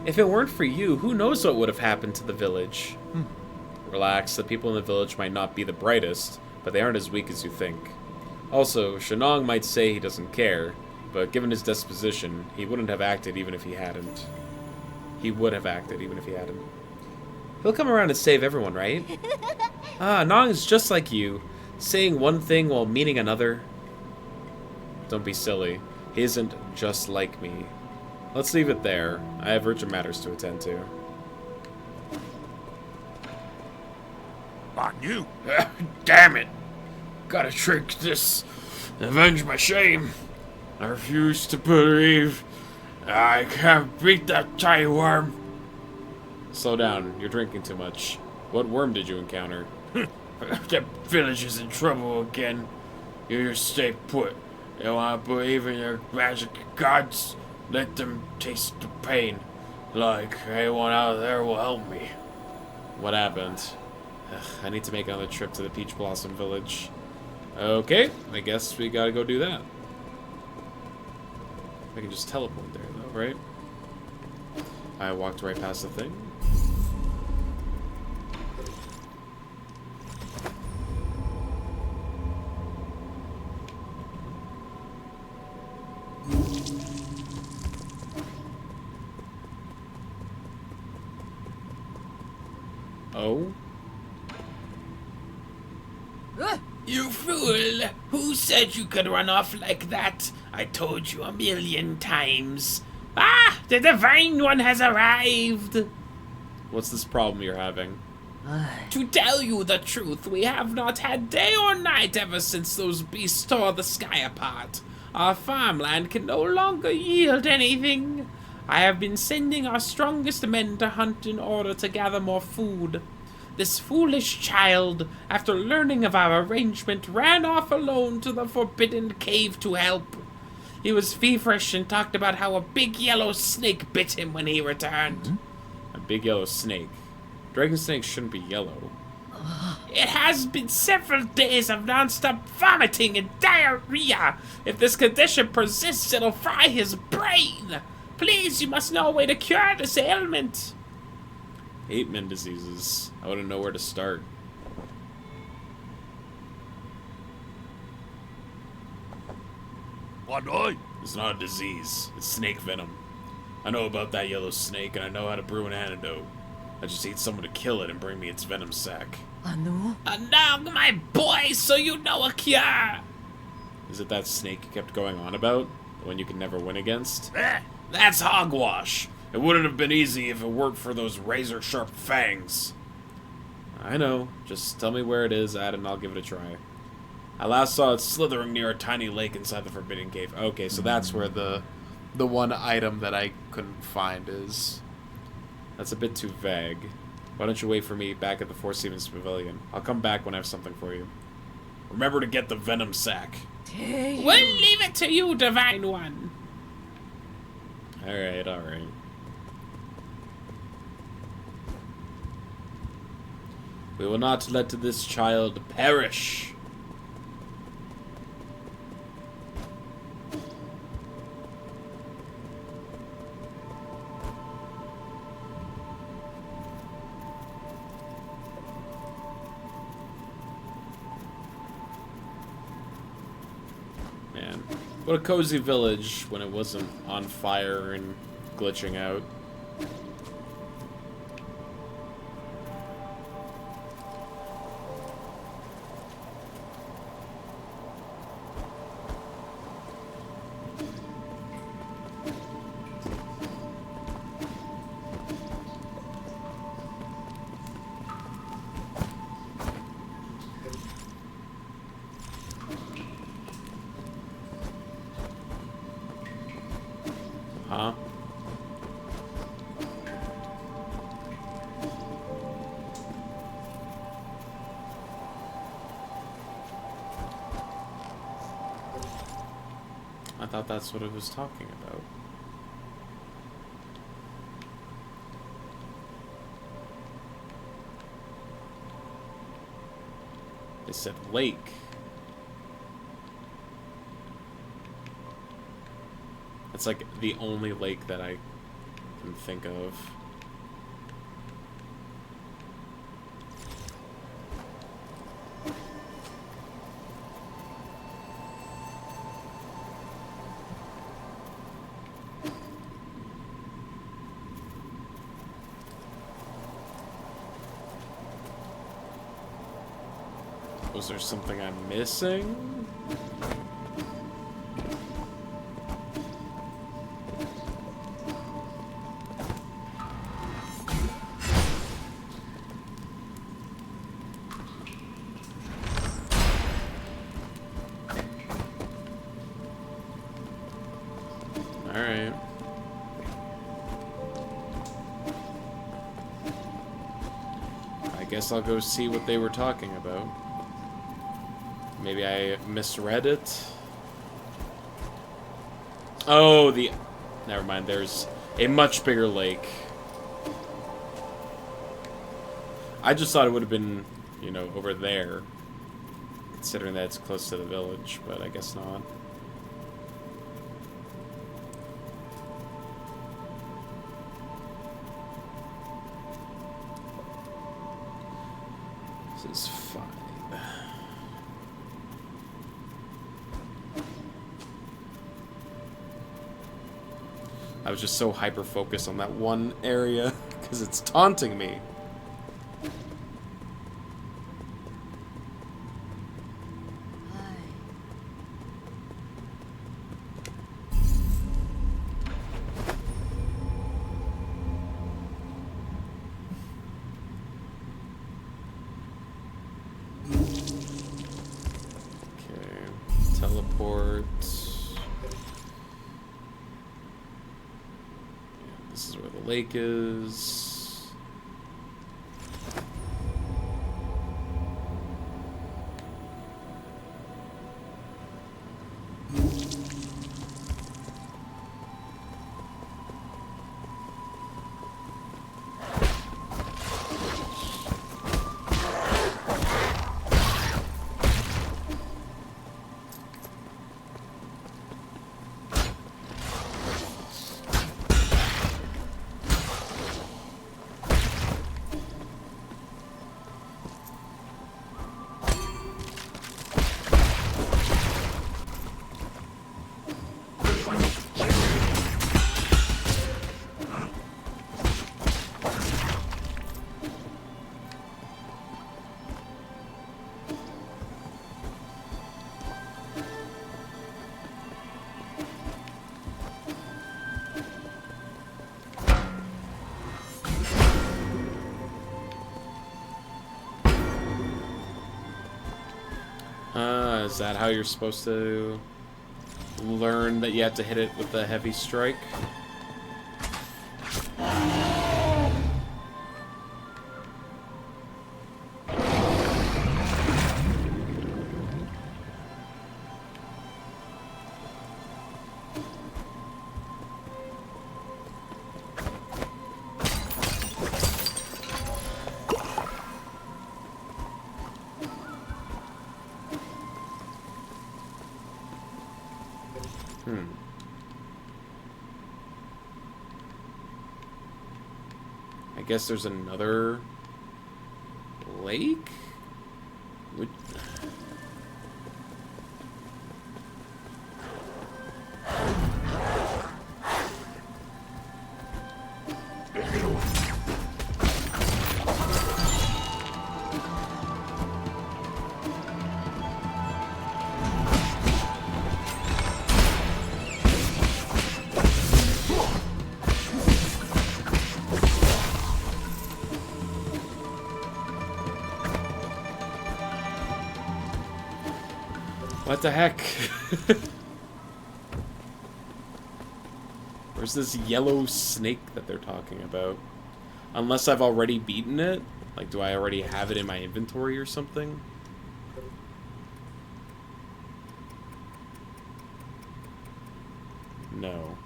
If it weren't for you, who knows what would have happened to the village? Relax, the people in the village might not be the brightest, but they aren't as weak as you think. Also, Shenong might say he doesn't care, but given his disposition, he wouldn't have acted even if he hadn't. He would have acted even if he hadn't. He'll come around and save everyone, right? Nong is just like you, saying one thing while meaning another. Don't be silly. He isn't just like me. Let's leave it there. I have urgent matters to attend to. On you. Damn it! Gotta drink this. Avenge my shame. I refuse to believe I can't beat that tiny worm. Slow down. You're drinking too much. What worm did you encounter? The village is in trouble again. You just stay put. You wanna believe in your magic gods? Let them taste the pain. Like anyone out there will help me. What happened? Ugh, I need to make another trip to the Peach Blossom Village. Okay, I guess we gotta go do that. I can just teleport there, though, right? I walked right past the thing. Oh? You fool! Who said you could run off like that? I told you 1,000,000 times. Ah! The Divine One has arrived! What's this problem you're having? To tell you the truth, we have not had day or night ever since those beasts tore the sky apart. Our farmland can no longer yield anything. I have been sending our strongest men to hunt in order to gather more food. This foolish child, after learning of our arrangement, ran off alone to the forbidden cave to help. He was feverish and talked about how a big yellow snake bit him when he returned. A big yellow snake. Dragon snakes shouldn't be yellow. It has been several days of non-stop vomiting and diarrhea. If this condition persists, it'll fry his brain. Please, you must know a way to cure this ailment. 8 min diseases. I wouldn't know where to start. What I? It's not a disease. It's snake venom. I know about that yellow snake, and I know how to brew an antidote. I just need someone to kill it and bring me its venom sac. Anong, my boy, so you know a cure. Is it that snake you kept going on about? The one you can never win against? That's hogwash. It wouldn't have been easy if it weren't for those razor-sharp fangs. I know. Just tell me where it is at, and I'll give it a try. I last saw it slithering near a tiny lake inside the Forbidden Cave. Okay, so that's where the one item that I couldn't find is. That's a bit too vague. Why don't you wait for me back at the Four Seasons Pavilion? I'll come back when I have something for you. Remember to get the venom sac. We'll leave it to you, Divine One. Alright, alright. We will not let this child perish. Man, what a cozy village when it wasn't on fire and glitching out. Huh? I thought that's what it was talking about. They said lake. It's like the only lake that I can think of. Was there something I'm missing? Alright. I guess I'll go see what they were talking about. Maybe I misread it. Oh, never mind, there's a much bigger lake. I just thought it would have been, you know, over there. Considering that it's close to the village, but I guess not. This is fine. I was just so hyper-focused on that one area, because it's taunting me. Okay, teleport. This is where the lake is. Is that how you're supposed to learn that you have to hit it with a heavy strike? I guess there's another lake? What the heck? Where's this yellow snake that they're talking about? Unless I've already beaten it? Like, do I already have it in my inventory or something? No.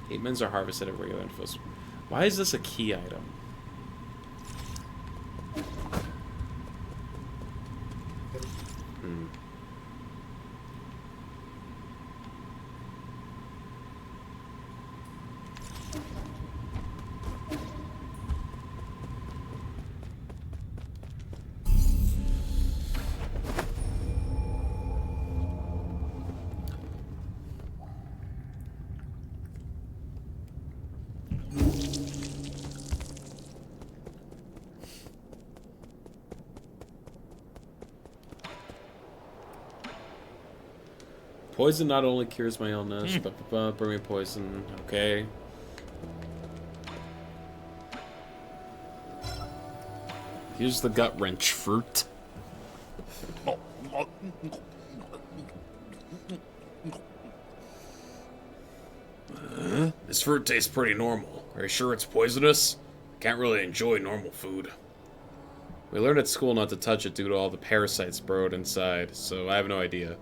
Atemens are harvested at regular intervals. Why is this a key item? Poison not only cures my illness, but bring me poison. Okay. Here's the gut wrench fruit. This fruit tastes pretty normal. Are you sure it's poisonous? Can't really enjoy normal food. We learned at school not to touch it due to all the parasites burrowed inside, so I have no idea.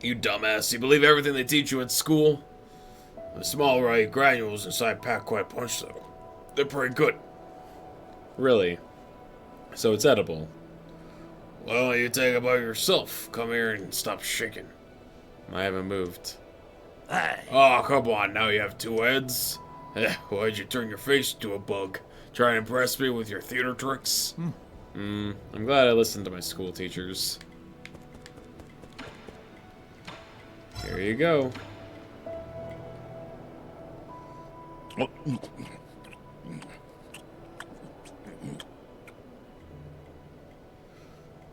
You dumbass, you believe everything they teach you at school? The small white granules inside pack quite punch though. They're pretty good. Really? So it's edible? Well, you take it by yourself. Come here and stop shaking. I haven't moved. Oh, come on, now you have two heads? Why'd you turn your face into a bug? Try and impress me with your theater tricks? I'm glad I listened to my school teachers. Here you go.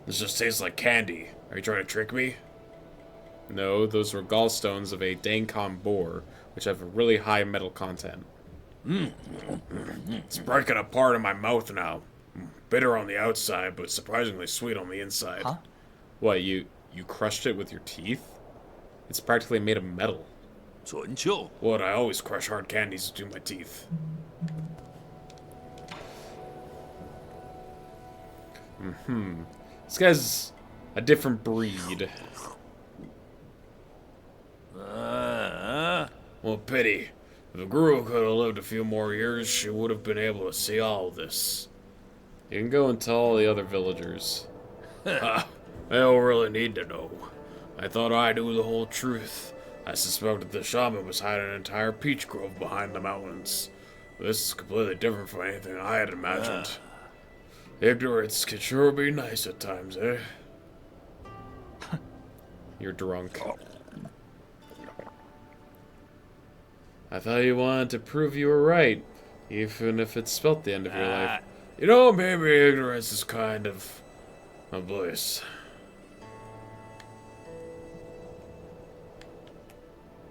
This just tastes like candy. Are you trying to trick me? No, those were gallstones of a Dancom boar, which have a really high metal content. It's breaking apart in my mouth now. Bitter on the outside, but surprisingly sweet on the inside. Huh? What, you crushed it with your teeth? It's practically made of metal. 准就 What, I always crush hard candies into my teeth. This guy's a different breed. Well, pity. If Guru could have lived a few more years, she would have been able to see all this. You can go and tell all the other villagers. They don't really need to know. I thought I knew the whole truth. I suspected the shaman was hiding an entire peach grove behind the mountains. This is completely different from anything I had imagined. Ignorance can sure be nice at times, eh? You're drunk. I thought you wanted to prove you were right, even if it spelt the end of your life. You know, maybe ignorance is kind of a bliss.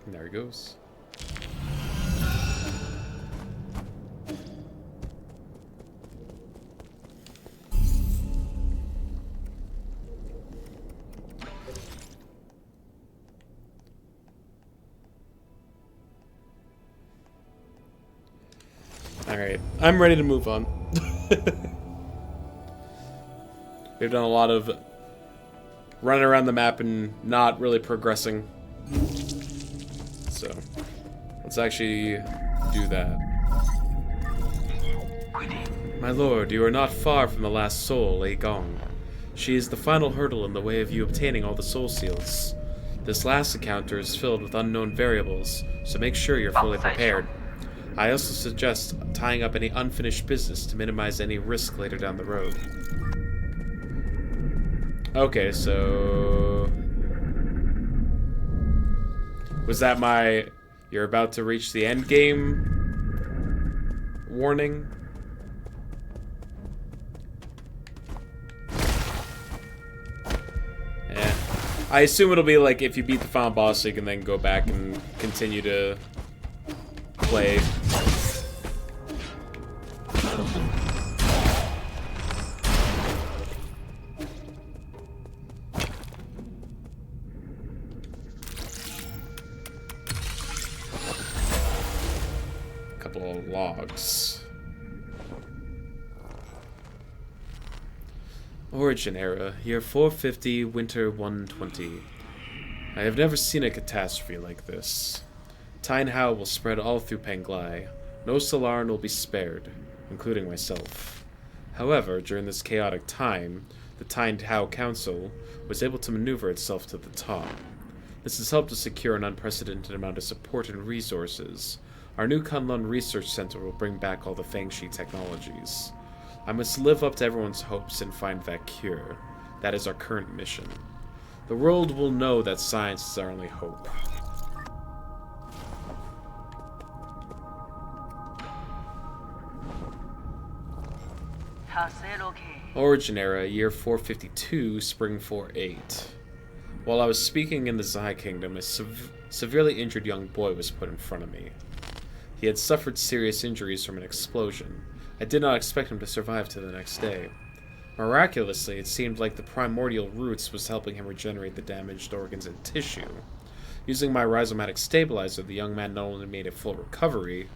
And there he goes. Alright, I'm ready to move on. We've done a lot of running around the map and not really progressing. So, let's actually do that. My lord, you are not far from the last soul, A Gong. She is the final hurdle in the way of you obtaining all the soul seals. This last encounter is filled with unknown variables, so make sure you're fully prepared. I also suggest tying up any unfinished business to minimize any risk later down the road. Okay, so... Was that my... You're about to reach the end game warning? Yeah. I assume it'll be like if you beat the final boss, you can then go back and continue to play. Couple of logs. Origin era, year 450, winter 120. I have never seen a catastrophe like this. Tyne Hao will spread all through Penglai. No Solarn will be spared, including myself. However, during this chaotic time, the Tyne Hao Council was able to maneuver itself to the top. This has helped to secure an unprecedented amount of support and resources. Our new Kunlun Research Center will bring back all the Fangshi technologies. I must live up to everyone's hopes and find that cure. That is our current mission. The world will know that science is our only hope. Origin era, year 452, spring 48. While I was speaking in the Zai Kingdom, a severely injured young boy was put in front of me. He had suffered serious injuries from an explosion. I did not expect him to survive to the next day. Miraculously, it seemed like the primordial roots was helping him regenerate the damaged organs and tissue. Using my rhizomatic stabilizer, the young man not only made a full recovery,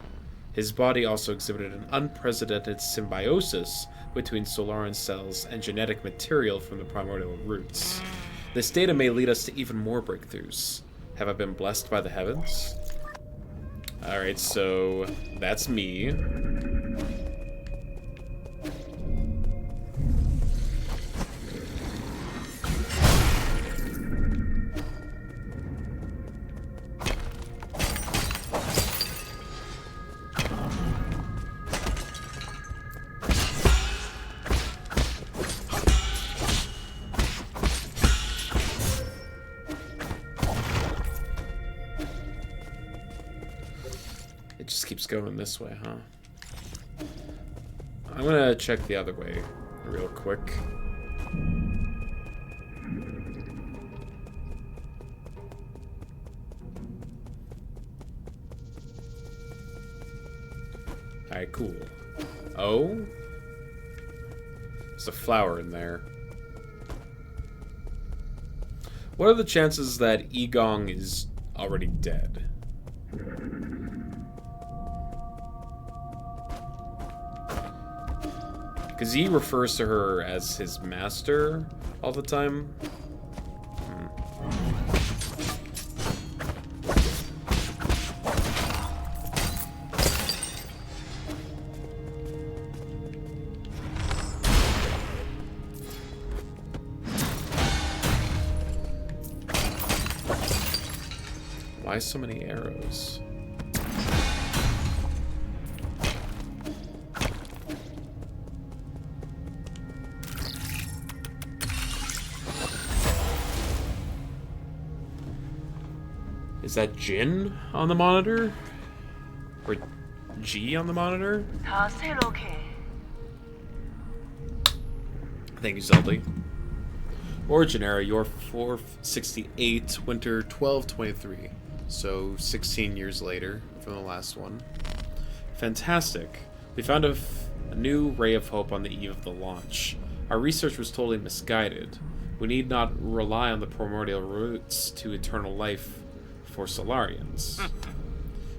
his body also exhibited an unprecedented symbiosis between Solaran cells and genetic material from the primordial roots. This data may lead us to even more breakthroughs. Have I been blessed by the heavens? Alright, so that's me. Just keeps going this way, huh? I'm gonna check the other way real quick. Alright, cool. Oh? There's a flower in there. What are the chances that Egong is already dead? Because he refers to her as his master all the time. Why so many arrows? Is that Jin on the monitor? Or G on the monitor? Thank you, Zeldy. Origin era, your 468, winter 1223. So 16 years later from the last one. Fantastic. We found a new ray of hope on the eve of the launch. Our research was totally misguided. We need not rely on the primordial roots to eternal life for Solarians.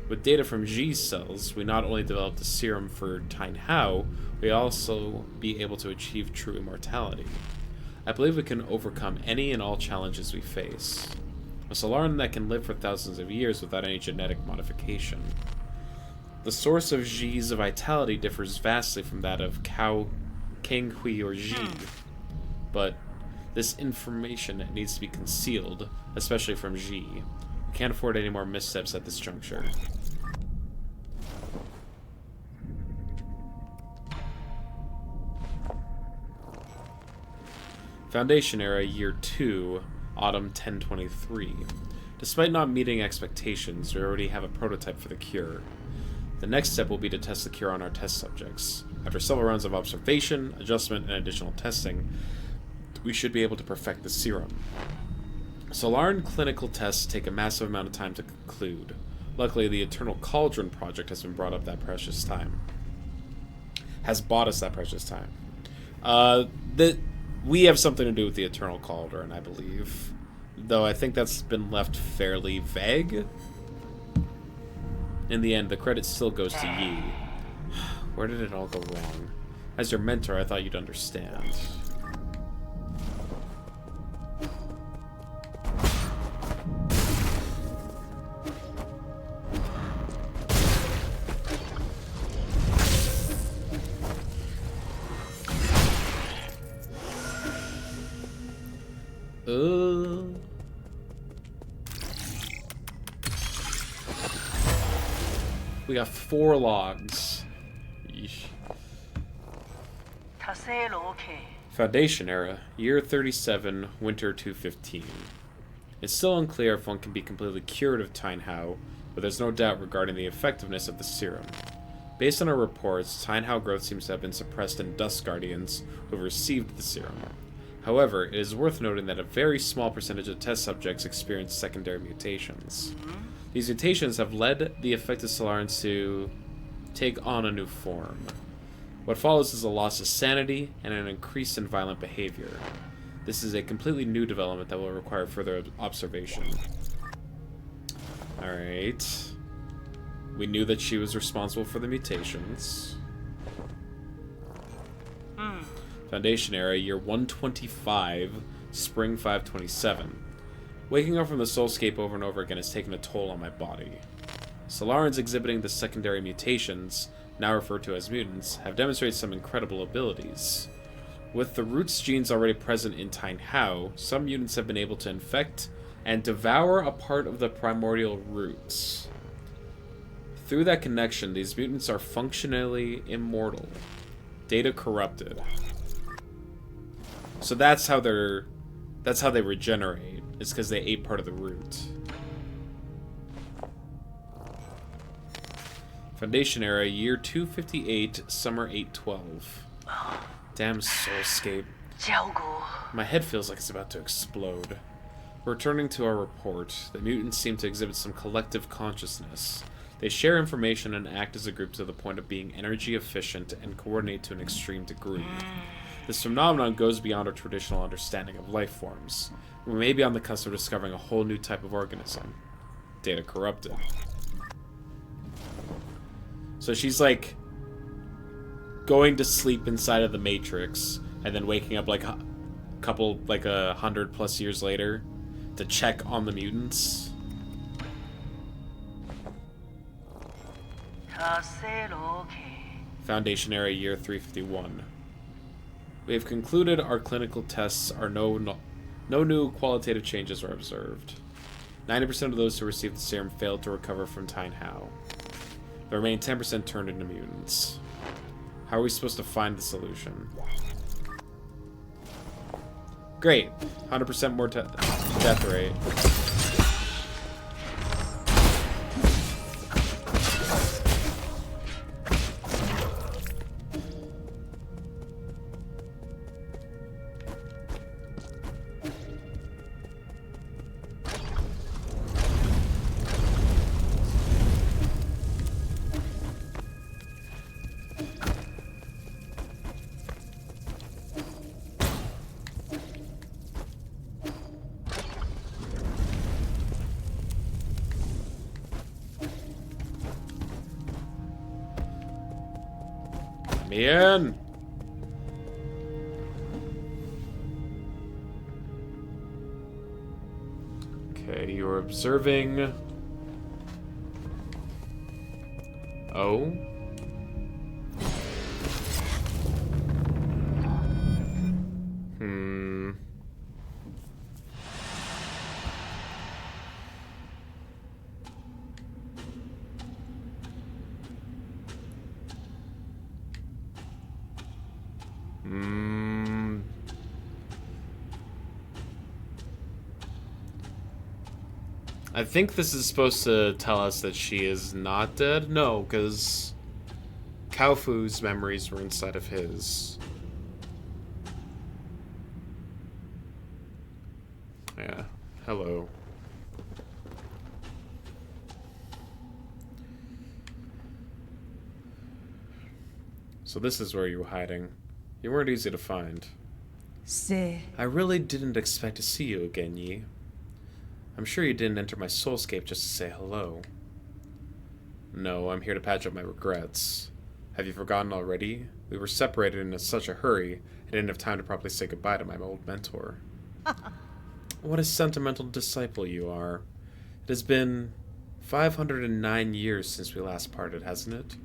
With data from G's cells, we not only developed a serum for Tyne Hao, we also be able to achieve true immortality. I believe we can overcome any and all challenges we face. A Solarian that can live for thousands of years without any genetic modification. The source of G's vitality differs vastly from that of Kang Hui or G, but this information needs to be concealed, especially from G. We can't afford any more missteps at this juncture. Foundation era, year 2, autumn 1023. Despite not meeting expectations, we already have a prototype for the cure. The next step will be to test the cure on our test subjects. After several rounds of observation, adjustment, and additional testing, we should be able to perfect the serum. Solaran clinical tests take a massive amount of time to conclude. Luckily, the Eternal Cauldron project has been brought up that precious time. Has bought us that precious time. We have something to do with the Eternal Cauldron, I believe. Though I think that's been left fairly vague. In the end, the credit still goes to Yi. Where did it all go wrong? As your mentor, I thought you'd understand. We got 4 logs. Yeesh. Foundation era, year 37, winter 215. It's still unclear if one can be completely cured of Tyne Hao, but there's no doubt regarding the effectiveness of the serum. Based on our reports, Tyne Hao growth seems to have been suppressed in Dust Guardians who have received the serum. However, it is worth noting that a very small percentage of test subjects experience secondary mutations. These mutations have led the affected Solarans to take on a new form. What follows is a loss of sanity and an increase in violent behavior. This is a completely new development that will require further observation. Alright. We knew that she was responsible for the mutations. Foundation era, year 125, spring 527. Waking up from the soulscape over and over again has taken a toll on my body. Solarians exhibiting the secondary mutations, now referred to as mutants, have demonstrated some incredible abilities. With the roots genes already present in Tyne Hao, some mutants have been able to infect and devour a part of the primordial roots. Through that connection, these mutants are functionally immortal. Data corrupted. So that's how they regenerate. It's because they ate part of the root. Foundation era, year 258, summer 812. Damn soulscape. My head feels like it's about to explode. Returning to our report, the mutants seem to exhibit some collective consciousness. They share information and act as a group to the point of being energy efficient and coordinate to an extreme degree. This phenomenon goes beyond our traditional understanding of life forms. We may be on the cusp of discovering a whole new type of organism. Data corrupted. So she's like going to sleep inside of the Matrix and then waking up like a couple, like 100+ years later to check on the mutants. Foundation era, year 351. We have concluded our clinical tests are no new qualitative changes are observed. 90% of those who received the serum failed to recover from Tyne Hao. The remaining 10% turned into mutants. How are we supposed to find the solution? Great. 100% more death rate. Me in. Okay, you're observing. Oh. I think this is supposed to tell us that she is not dead. No, because Kaofu's memories were inside of his. Yeah. Hello. So this is where you were hiding. You weren't easy to find. I really didn't expect to see you again, Yi. I'm sure you didn't enter my soulscape just to say hello. No, I'm here to patch up my regrets. Have you forgotten already? We were separated in such a hurry, I didn't have time to properly say goodbye to my old mentor. What a sentimental disciple you are. It has been 509 years since we last parted, hasn't it?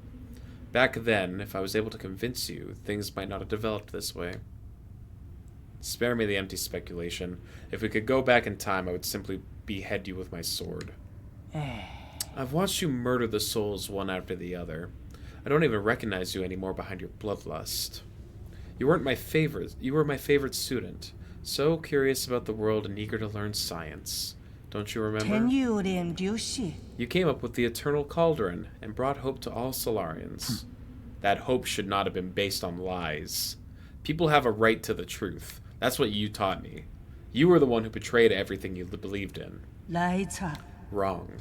Back then, if I was able to convince you, things might not have developed this way. Spare me the empty speculation. If we could go back in time, I would simply behead you with my sword. I've watched you murder the souls one after the other. I don't even recognize you anymore behind your bloodlust. You weren't my favorite. You were my favorite student. So curious about the world and eager to learn science. Don't you remember? You came up with the Eternal Cauldron and brought hope to all Solarians. That hope should not have been based on lies. People have a right to the truth. That's what you taught me. You were the one who betrayed everything you believed in. Wrong.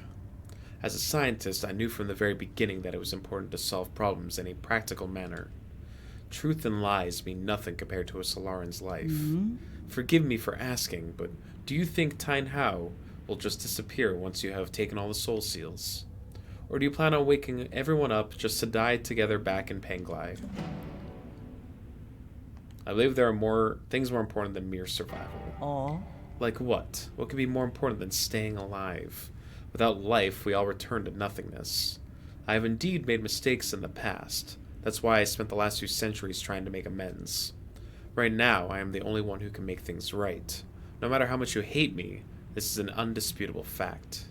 As a scientist, I knew from the very beginning that it was important to solve problems in a practical manner. Truth and lies mean nothing compared to a Solaran's life. Forgive me for asking, but do you think Tyne Hao will just disappear once you have taken all the soul seals? Or do you plan on waking everyone up just to die together back in Penglai? I believe there are things more important than mere survival. Oh. Like what? What could be more important than staying alive? Without life, we all return to nothingness. I have indeed made mistakes in the past. That's why I spent the last 2 centuries trying to make amends. Right now, I am the only one who can make things right. No matter how much you hate me, this is an undisputable fact.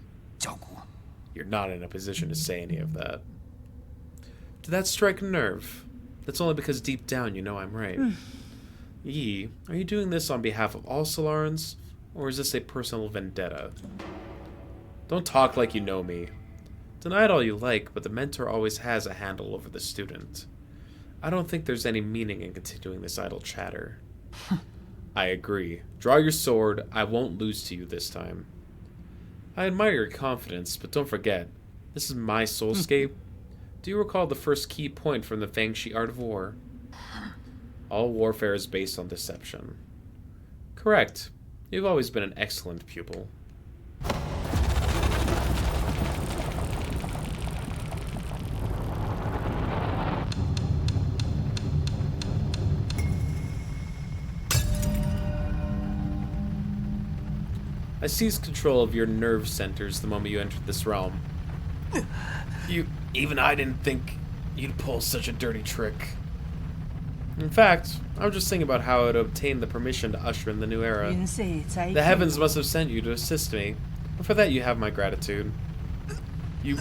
You're not in a position to say any of that. Did that strike a nerve? That's only because deep down you know I'm right. Yi, are you doing this on behalf of all Solarans, or is this a personal vendetta? Don't talk like you know me. Deny it all you like, but the mentor always has a handle over the student. I don't think there's any meaning in continuing this idle chatter. I agree. Draw your sword. I won't lose to you this time. I admire your confidence, but don't forget, this is my soulscape. Do you recall the first key point from the Fangshi Art of War? All warfare is based on deception. Correct. You've always been an excellent pupil. I seized control of your nerve centers the moment you entered this realm. Even I didn't think you'd pull such a dirty trick. In fact, I was just thinking about how I'd obtain the permission to usher in the new era. The heavens must have sent you to assist me, and for that you have my gratitude. You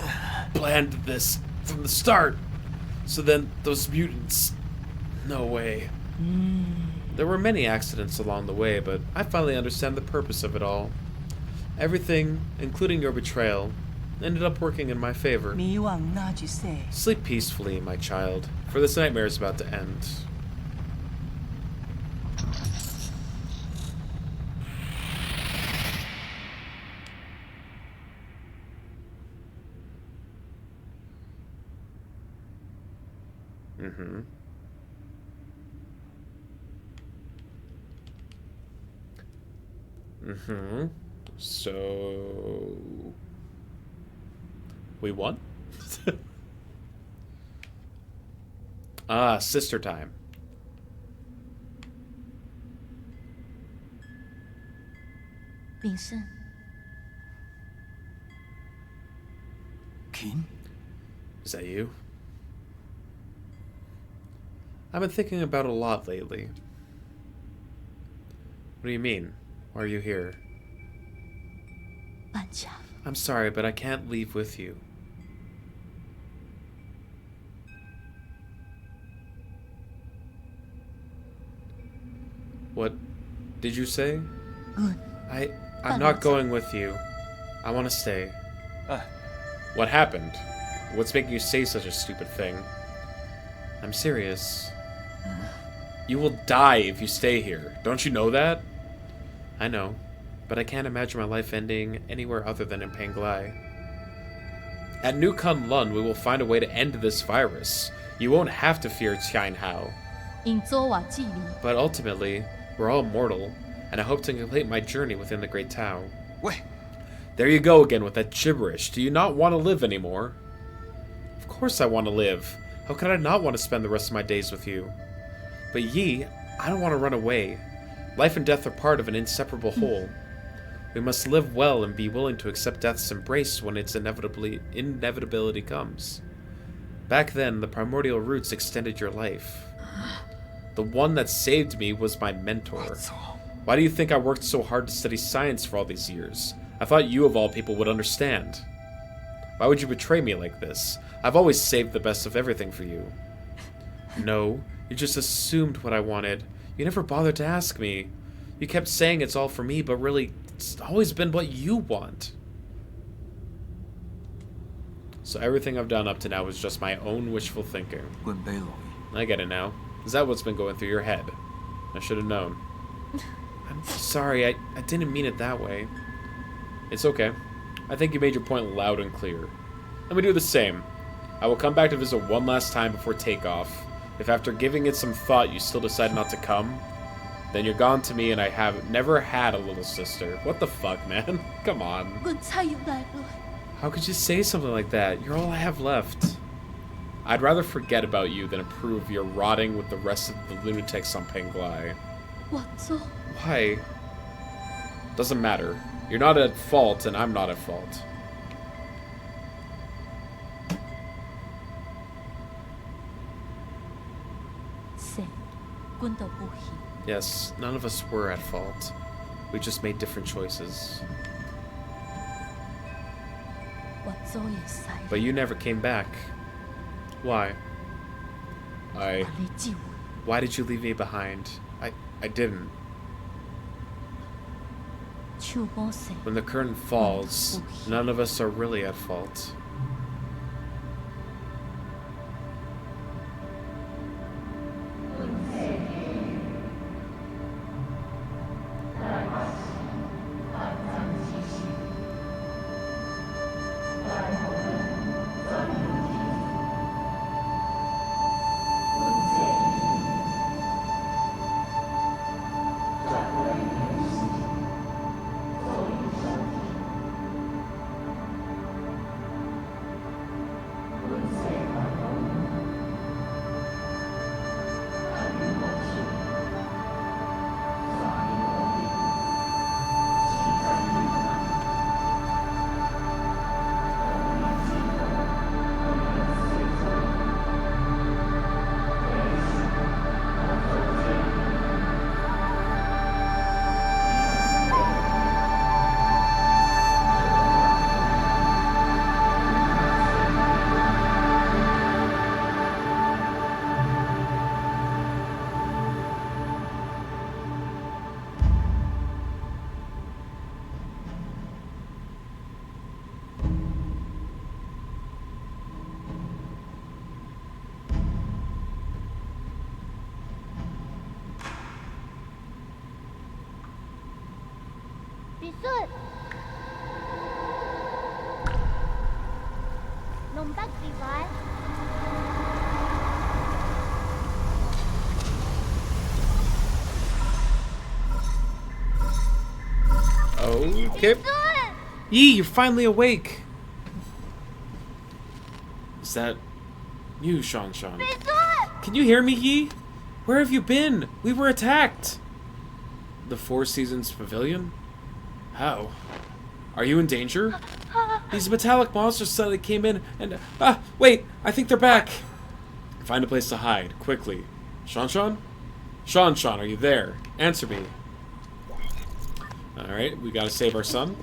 planned this from the start, so then those mutants... No way. There were many accidents along the way, but I finally understand the purpose of it all. Everything, including your betrayal, ended up working in my favor. Sleep peacefully, my child, for this nightmare is about to end. So... we won? Sister time. Qin? Is that you? I've been thinking about it a lot lately. What do you mean? Why are you here? I'm sorry, but I can't leave with you. What did you say? I'm not going with you. I want to stay. What happened? What's making you say such a stupid thing? I'm serious. You will die if you stay here. Don't you know that? I know, but I can't imagine my life ending anywhere other than in Penglai. At New Kun Lun, we will find a way to end this virus. You won't have to fear Tyne Hao. But ultimately, we're all mortal, and I hope to complete my journey within the Great Tao. Wait. There you go again with that gibberish. Do you not want to live anymore? Of course I want to live. How could I not want to spend the rest of my days with you? But Yi, I don't want to run away. Life and death are part of an inseparable whole. We must live well and be willing to accept death's embrace when its inevitability comes. Back then, the primordial roots extended your life. The one that saved me was my mentor. Why do you think I worked so hard to study science for all these years? I thought you of all people would understand. Why would you betray me like this? I've always saved the best of everything for you. No, you just assumed what I wanted. You never bothered to ask me. You kept saying it's all for me, but really, it's always been what you want. So everything I've done up to now was just my own wishful thinking. I get it now. Is that what's been going through your head? I should have known. I'm sorry, I didn't mean it that way. It's okay. I think you made your point loud and clear. Let me do the same. I will come back to visit one last time before takeoff. If after giving it some thought you still decide not to come, then you're gone to me and I have never had a little sister. What the fuck, man? Come on. 我猜要來了。 How could you say something like that? You're all I have left. I'd rather forget about you than approve you're rotting with the rest of the lunatics on Penglai. 我做 Why? Doesn't matter. You're not at fault and I'm not at fault. sẽ quân đầu bù hì. Yes, none of us were at fault. We just made different choices. 我做也sai了。 But you never came back. Why? 我你救我， Why did you leave me behind? I didn't. 手冇死。 When the curtain falls, none of us are really at fault. Okay. Yee, you're finally awake. Is that you, Shan? Can you hear me, Yee? Where have you been? We were attacked. The Four Seasons Pavilion? How? Are you in danger? These metallic monsters suddenly came in and... wait! I think they're back! Find a place to hide, quickly. Shan? Shan, are you there? Answer me. Alright, we gotta save our son.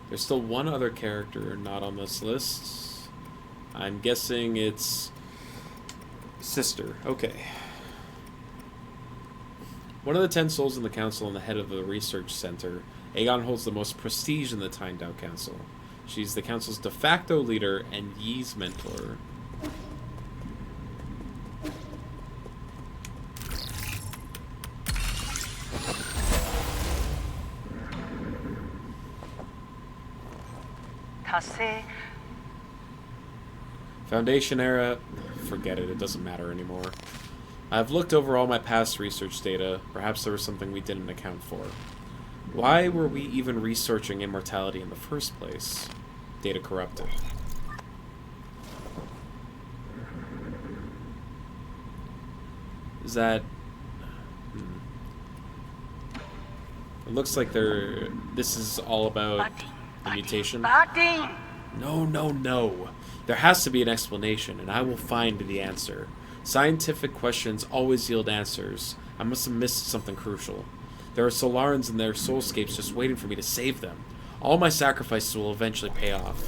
There's still one other character not on this list. I'm guessing it's... Sister. Okay. One of the 10 souls in the council and the head of the research center, Aegon holds the most prestige in the Tyndale Council. She's the council's de facto leader and Yee's mentor. Foundation era, forget it, it doesn't matter anymore. I've looked over all my past research data. Perhaps there was something we didn't account for. Why were we even researching immortality in the first place? Data corrupted. Is that... It looks like this is all about the mutation. No. There has to be an explanation, and I will find the answer. Scientific questions always yield answers. I must have missed something crucial. There are Solarans and their soulscapes just waiting for me to save them. All my sacrifices will eventually pay off.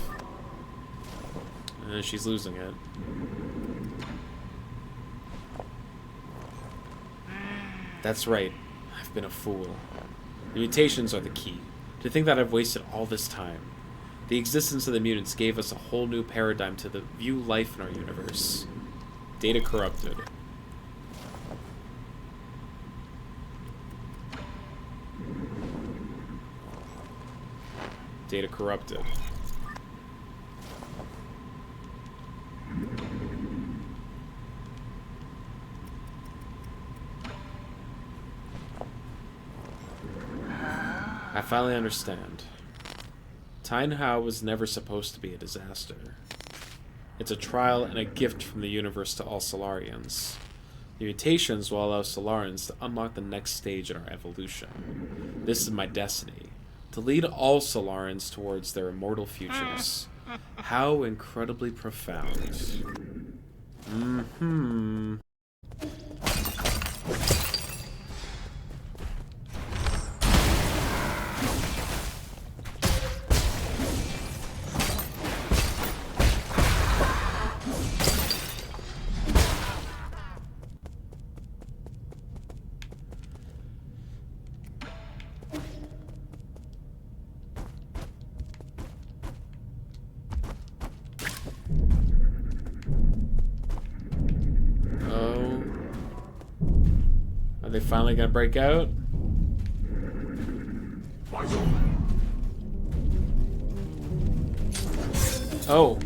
She's losing it. That's right. I've been a fool. The mutations are the key. To think that I've wasted all this time. The existence of the mutants gave us a whole new paradigm to view life in our universe. Data corrupted. Data corrupted. I finally understand. Tynhao was never supposed to be a disaster. It's a trial and a gift from the universe to all Solarians. The mutations will allow Solarians to unlock the next stage in our evolution. This is my destiny, to lead all Solarians towards their immortal futures. How incredibly profound. Mm-hmm. Are they finally gonna break out? Oh.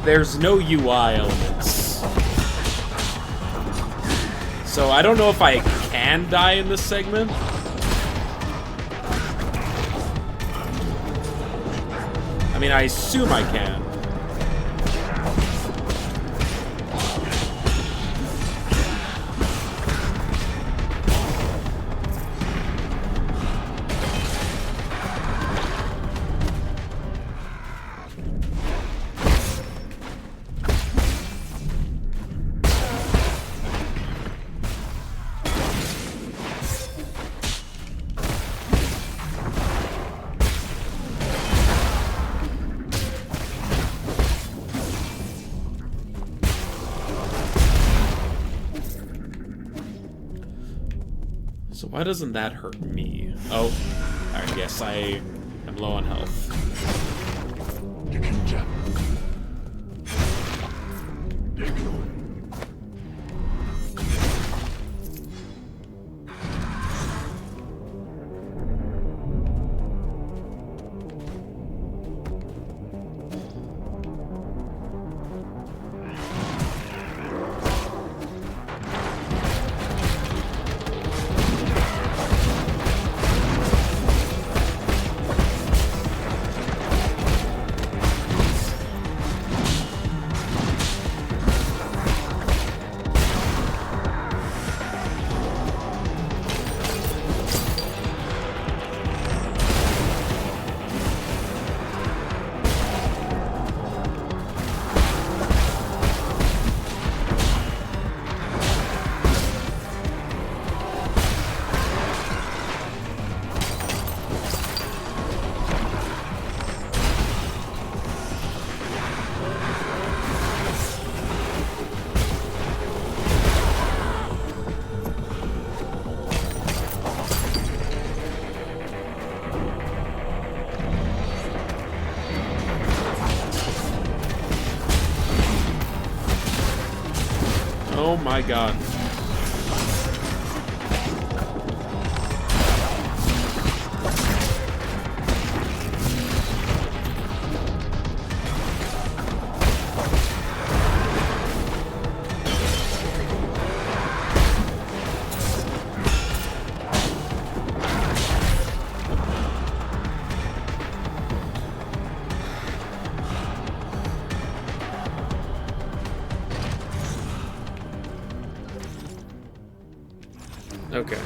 There's no UI elements. So I don't know if I can die in this segment. I mean, I assume I can. So why doesn't that hurt me? Oh, I guess I am low on health. Oh my god. Okay.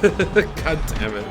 God damn it.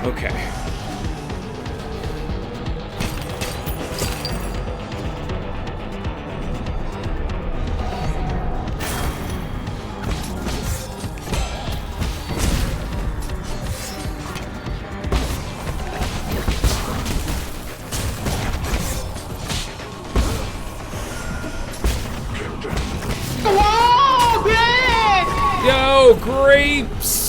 Okay. Yo, grapes!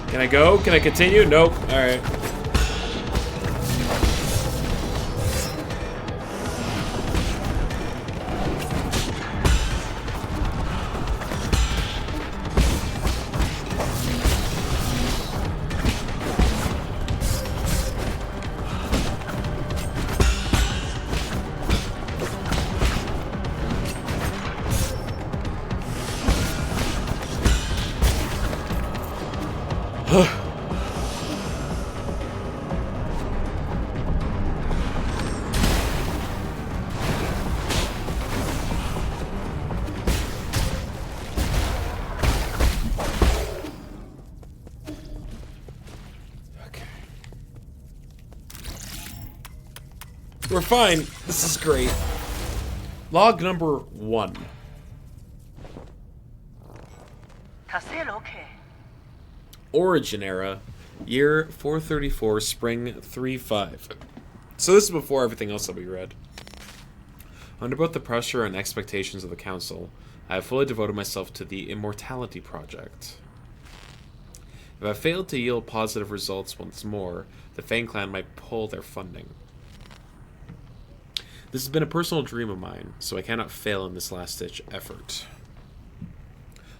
Can I go? Can I continue? Nope. Alright. We're fine. This is great. Log number 1. Origin era, year 434, spring 35. So this is before everything else that we read. Under both the pressure and expectations of the council, I have fully devoted myself to the Immortality Project. If I fail to yield positive results once more, the Fang Clan might pull their funding. This has been a personal dream of mine, so I cannot fail in this last-ditch effort.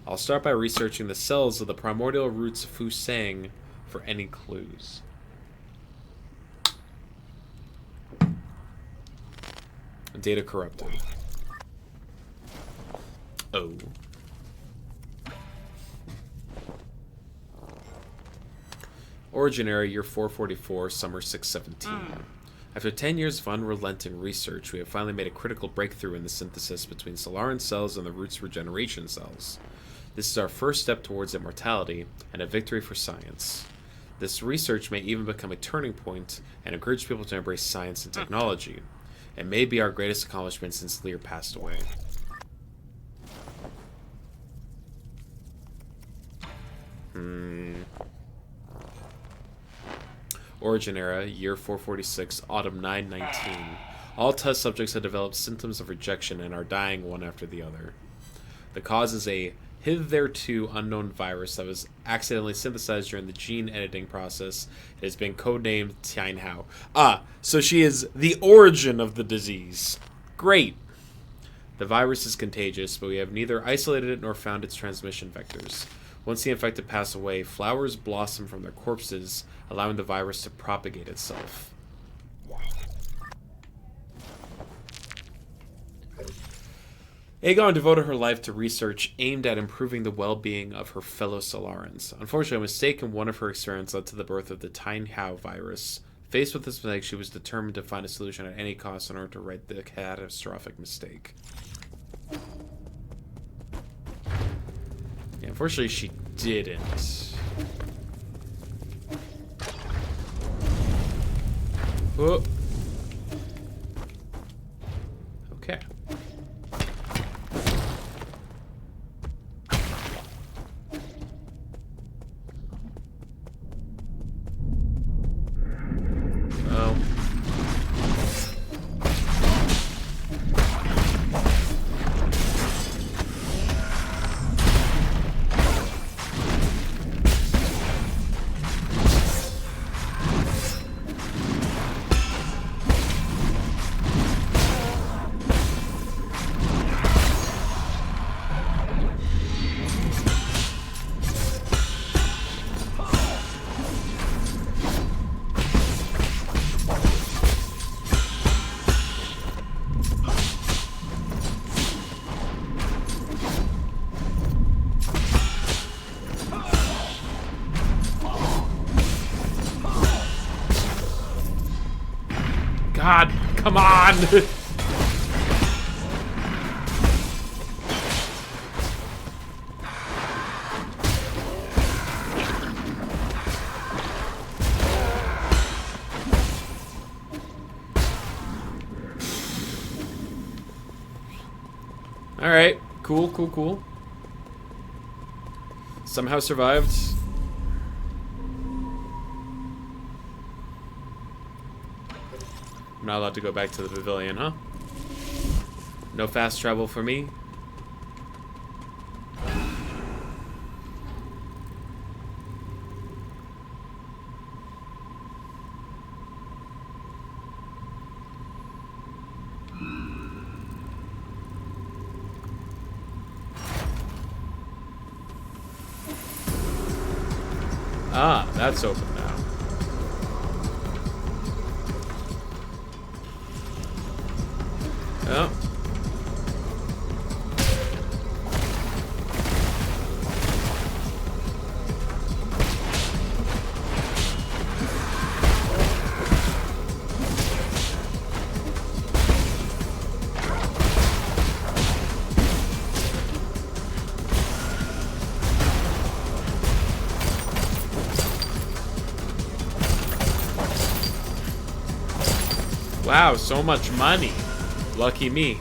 I'll start by researching the cells of the primordial roots of Fusang for any clues. Data corrupted. Oh. Origin Era, Year 444, Summer 617. After 10 years of unrelenting research, we have finally made a critical breakthrough in the synthesis between Solaran cells and the root's regeneration cells. This is our first step towards immortality, and a victory for science. This research may even become a turning point and encourage people to embrace science and technology. It may be our greatest accomplishment since Lear passed away. Origin Era, Year 446, Autumn 919. All test subjects have developed symptoms of rejection and are dying one after the other. The cause is a hitherto unknown virus that was accidentally synthesized during the gene editing process. It has been codenamed Tianhao. Ah, so she is the origin of the disease. Great. The virus is contagious, but we have neither isolated it nor found its transmission vectors. Once the infected pass away, flowers blossom from their corpses, allowing the virus to propagate itself. Aegon devoted her life to research aimed at improving the well-being of her fellow Solarans. Unfortunately, a mistake in one of her experiments led to the birth of the Tianhao virus. Faced with this mistake, she was determined to find a solution at any cost in order to right the catastrophic mistake. Yeah, unfortunately, she didn't. Whoa. Okay. God, come on! Alright, cool. Somehow survived. I'm not allowed to go back to the pavilion, huh? No fast travel for me? Ah, that's open now. Oh. Wow, so much money. Lucky me.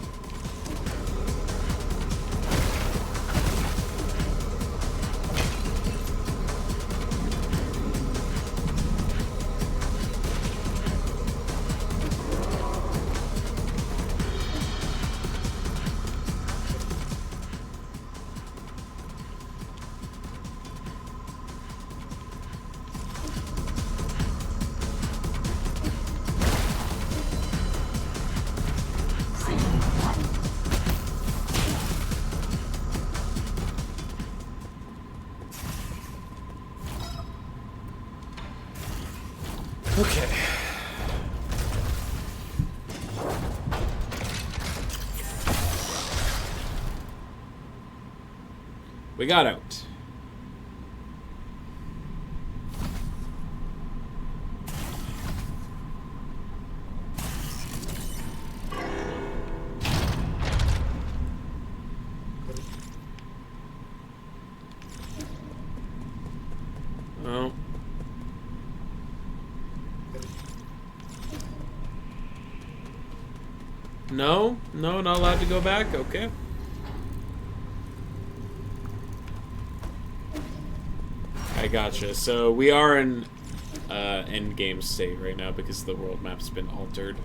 Okay. We got out. Oh. No, not allowed to go back. Okay. I gotcha. So we are in end game state right now because the world map's been altered.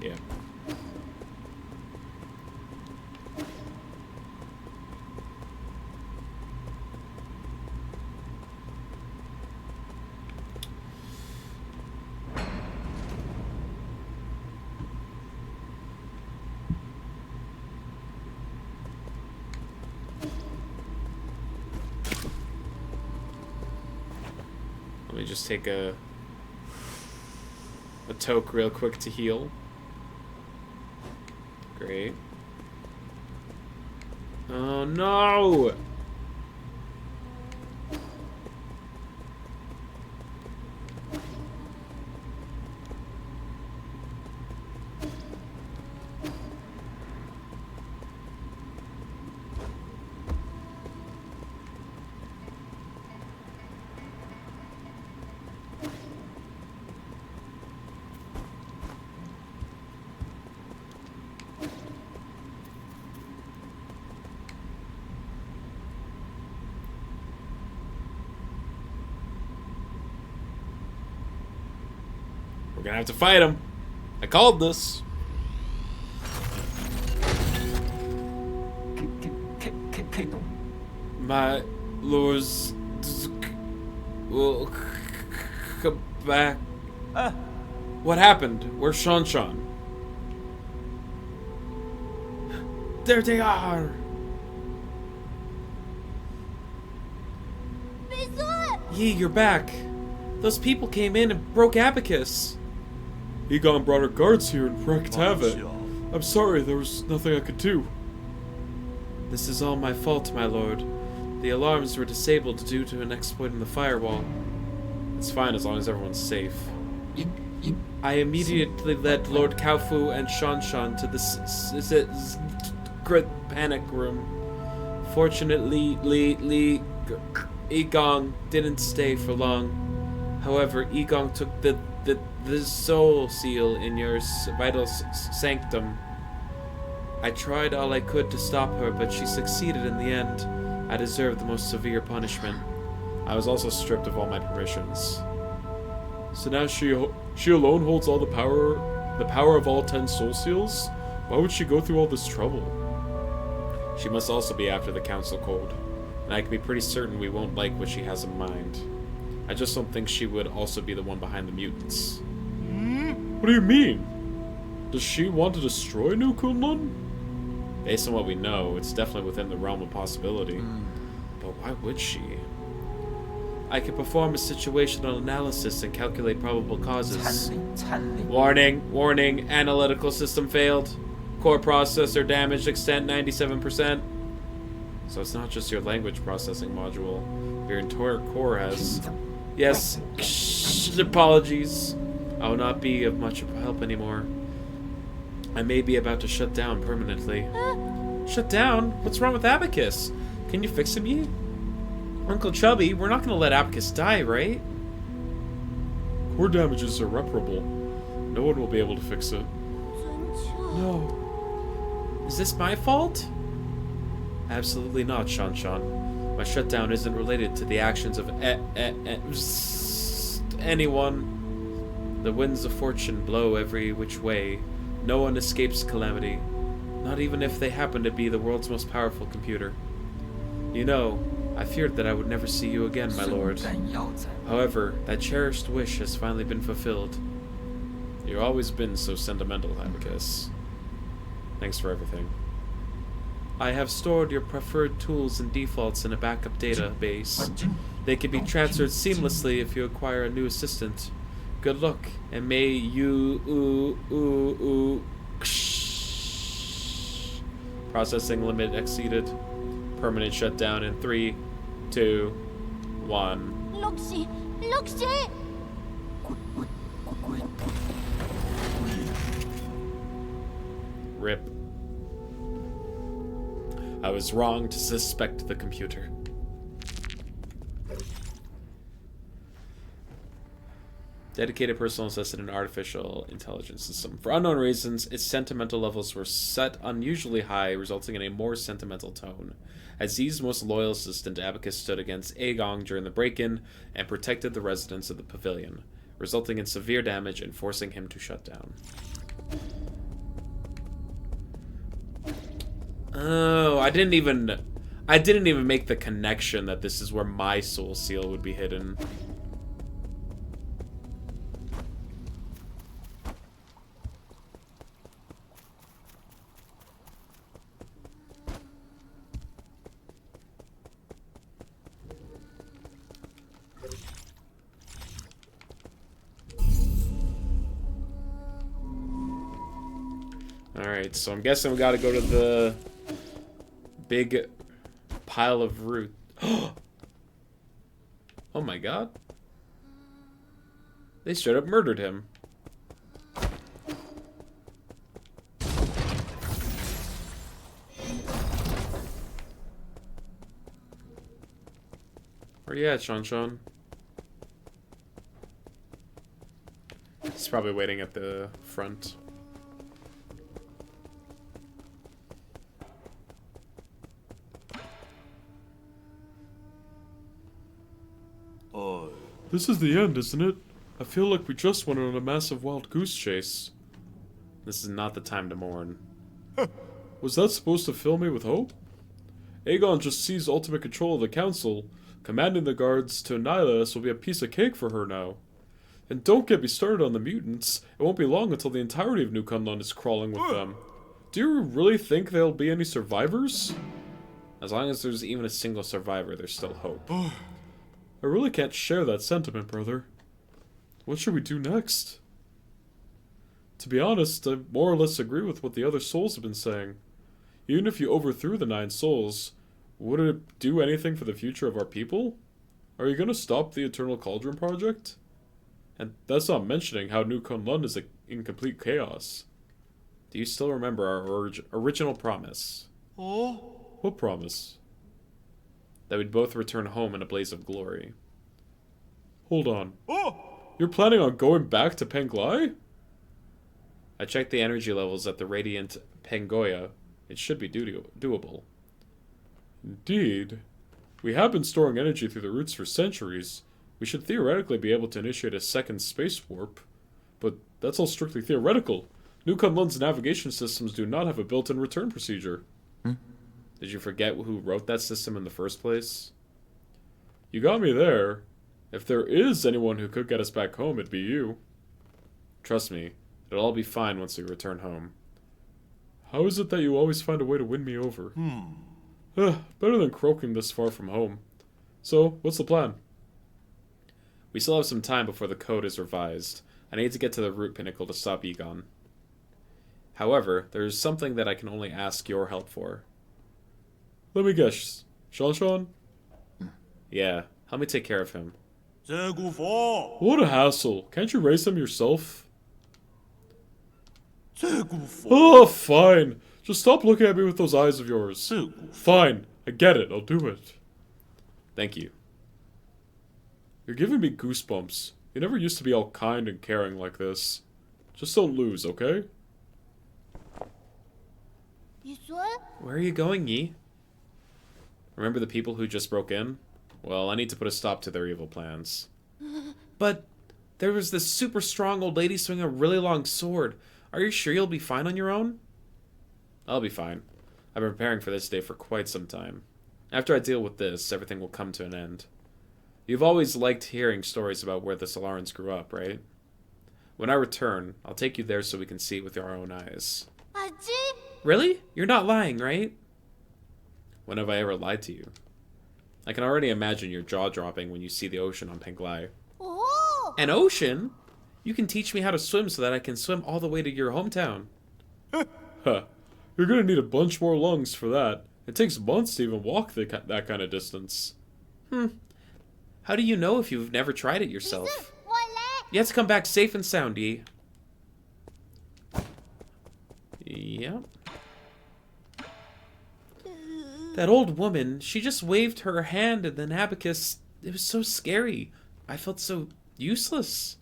Yeah. Let me just take a toke real quick to heal. Great. Oh no! We're gonna have to fight him. I called this. My lords will come back. What happened? Where's Shanshan? There they are. Yi, you're back. Those people came in and broke Abacus. Egon brought her guards here and wreaked havoc. I'm sorry, there was nothing I could do. This is all my fault, my lord. The alarms were disabled due to an exploit in the firewall. It's fine as long as everyone's safe. I immediately led Lord Kaufu and Shanshan to the panic room. Fortunately, Egon didn't stay for long. However, Egon took the soul seal in your vital sanctum. I tried all I could to stop her, but she succeeded in the end. I deserved the most severe punishment. I was also stripped of all my permissions. So now she alone holds all the power of all 10 soul seals? Why would she go through all this trouble? She must also be after the council code, and I can be pretty certain we won't like what she has in mind. I just don't think she would also be the one behind the mutants. What do you mean? Does she want to destroy New Kunlun? Based on what we know, it's definitely within the realm of possibility. But why would she? I can perform a situational analysis and calculate probable causes. Warning, analytical system failed. Core processor damaged, extent 97%. So it's not just your language processing module. Your entire core has... Yes, apologies. I will not be of much help anymore. I may be about to shut down permanently. Shut down? What's wrong with Abacus? Can you fix him, Yi? Uncle Chubby, we're not gonna let Abacus die, right? Core damage is irreparable. No one will be able to fix it. No. Is this my fault? Absolutely not, Shanshan. My shutdown isn't related to the actions of anyone. The winds of fortune blow every which way. No one escapes calamity, not even if they happen to be the world's most powerful computer. You know, I feared that I would never see you again, my lord. However, that cherished wish has finally been fulfilled. You've always been so sentimental, Abacus. Thanks for everything. I have stored your preferred tools and defaults in a backup database. They can be transferred seamlessly if you acquire a new assistant. Good luck, and may you Processing limit exceeded. Permanent shutdown in 3, 2, 1. 록시, 록시! RIP. I was wrong to suspect the computer. Dedicated personal assistant and artificial intelligence system. For unknown reasons, its sentimental levels were set unusually high, resulting in a more sentimental tone. Aziz's most loyal assistant, Abacus, stood against Aegon during the break-in and protected the residents of the pavilion, resulting in severe damage and forcing him to shut down. Oh, I didn't even make the connection that this is where my soul seal would be hidden. Alright, so I'm guessing we gotta go to the big pile of root. Oh my god. They straight up murdered him. Where you at, Sean? He's probably waiting at the front. This is the end, isn't it? I feel like we just went on a massive wild goose chase. This is not the time to mourn. Was that supposed to fill me with hope? Aegon just seized ultimate control of the council. Commanding the guards to annihilate us will be a piece of cake for her now. And don't get me started on the mutants. It won't be long until the entirety of New Kunlun is crawling with them. Do you really think there'll be any survivors? As long as there's even a single survivor, there's still hope. I really can't share that sentiment, brother. What should we do next? To be honest, I more or less agree with what the other souls have been saying. Even if you overthrew the 9 souls, would it do anything for the future of our people? Are you going to stop the Eternal Cauldron project? And that's not mentioning how New Kunlun is in complete chaos. Do you still remember our original promise? What promise? That we'd both return home in a blaze of glory. Hold on. You're planning on going back to Penglai? I checked the energy levels at the Radiant Pangoya. It should be doable. Indeed. We have been storing energy through the roots for centuries. We should theoretically be able to initiate a second space warp. But that's all strictly theoretical. New Kunlun's navigation systems do not have a built-in return procedure. Did you forget who wrote that system in the first place? You got me there. If there is anyone who could get us back home, it'd be you. Trust me, it'll all be fine once we return home. How is it that you always find a way to win me over? Better than croaking this far from home. So, what's the plan? We still have some time before the code is revised. I need to get to the root pinnacle to stop Aegon. However, there is something that I can only ask your help for. Let me guess. Sean? Yeah, help me take care of him. What a hassle. Can't you raise him yourself? Oh, fine. Just stop looking at me with those eyes of yours. Fine. I get it. I'll do it. Thank you. You're giving me goosebumps. You never used to be all kind and caring like this. Just don't lose, okay? Where are you going, Yi? Remember the people who just broke in? Well, I need to put a stop to their evil plans. But there was this super strong old lady swinging a really long sword. Are you sure you'll be fine on your own? I'll be fine. I've been preparing for this day for quite some time. After I deal with this, everything will come to an end. You've always liked hearing stories about where the Solarans grew up, right? When I return, I'll take you there so we can see it with our own eyes. Really? You're not lying, right? When have I ever lied to you? I can already imagine your jaw dropping when you see the ocean on Penglai. Oh! An ocean? You can teach me how to swim so that I can swim all the way to your hometown. Huh. You're gonna need a bunch more lungs for that. It takes months to even walk that kind of distance. How do you know if you've never tried it yourself? You have to come back safe and sound, Yi. Yep. That old woman, she just waved her hand and then Abacus. It was so scary. I felt so useless.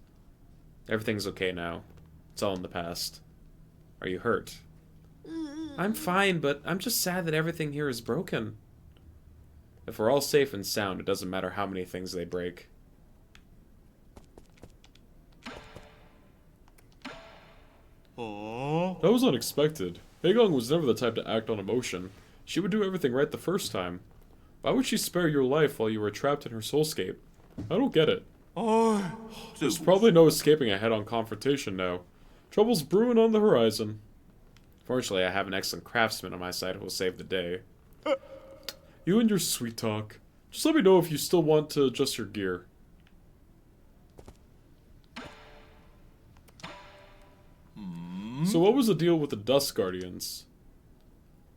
Everything's okay now. It's all in the past. Are you hurt? I'm fine, but I'm just sad that everything here is broken. If we're all safe and sound, it doesn't matter how many things they break. That was unexpected. Aegon was never the type to act on emotion. She would do everything right the first time. Why would she spare your life while you were trapped in her soulscape? I don't get it. There's probably no escaping a head-on confrontation now. Trouble's brewing on the horizon. Fortunately, I have an excellent craftsman on my side who will save the day. You and your sweet talk. Just let me know if you still want to adjust your gear. So what was the deal with the Dust Guardians?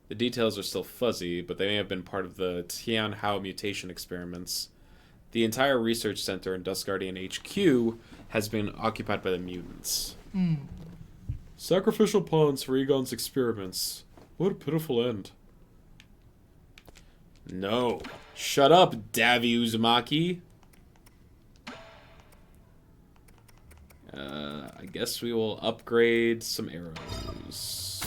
The details are still fuzzy, but they may have been part of the Tian Hao mutation experiments. The entire research center in Dust Guardian HQ has been occupied by the mutants. Sacrificial pawns for Aegon's experiments. What a pitiful end. No. Shut up, Davi Uzumaki. I guess we will upgrade some arrows.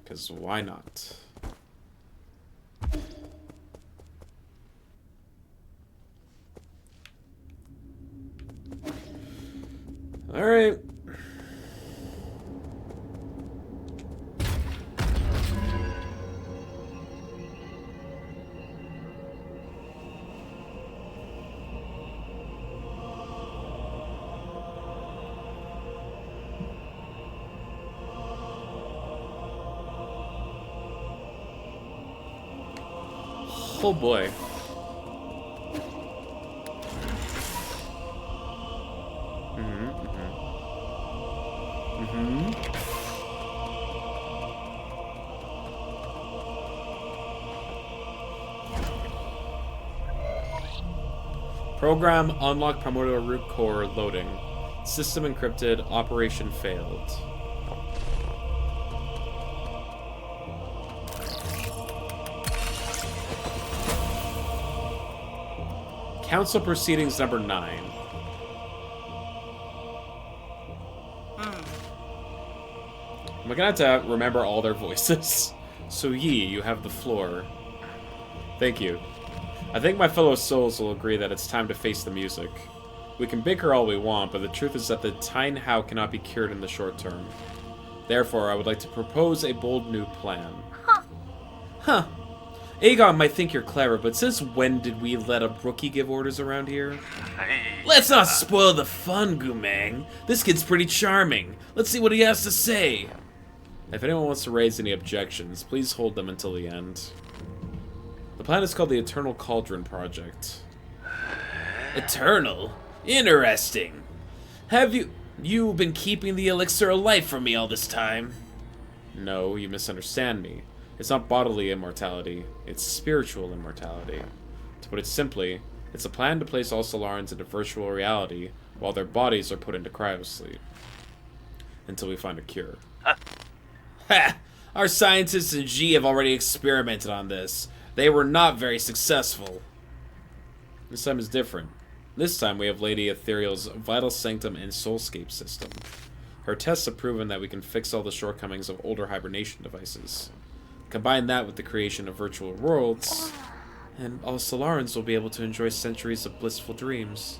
Because why not? Alright. Oh boy. Program unlock primordial root core loading. System encrypted. Operation failed. Council proceedings number 9. I'm gonna have to remember all their voices. So Yi, you have the floor. Thank you. I think my fellow souls will agree that it's time to face the music. We can bicker all we want, but the truth is that the Tian Hao cannot be cured in the short term. Therefore, I would like to propose a bold new plan. Huh. Aegon might think you're clever, but since when did we let a rookie give orders around here? Let's not spoil the fun, Gumang. This kid's pretty charming. Let's see what he has to say. If anyone wants to raise any objections, please hold them until the end. The plan is called the Eternal Cauldron Project. Eternal? Interesting. Have you been keeping the elixir alive for me all this time? No, you misunderstand me. It's not bodily immortality, it's spiritual immortality. To put it simply, it's a plan to place all Solarans into virtual reality while their bodies are put into cryosleep. Until we find a cure. Ha! Our scientists in G have already experimented on this. They were not very successful. This time is different. This time we have Lady Ethereal's Vital Sanctum and Soulscape system. Her tests have proven that we can fix all the shortcomings of older hibernation devices. Combine that with the creation of virtual worlds, and all Solarans will be able to enjoy centuries of blissful dreams.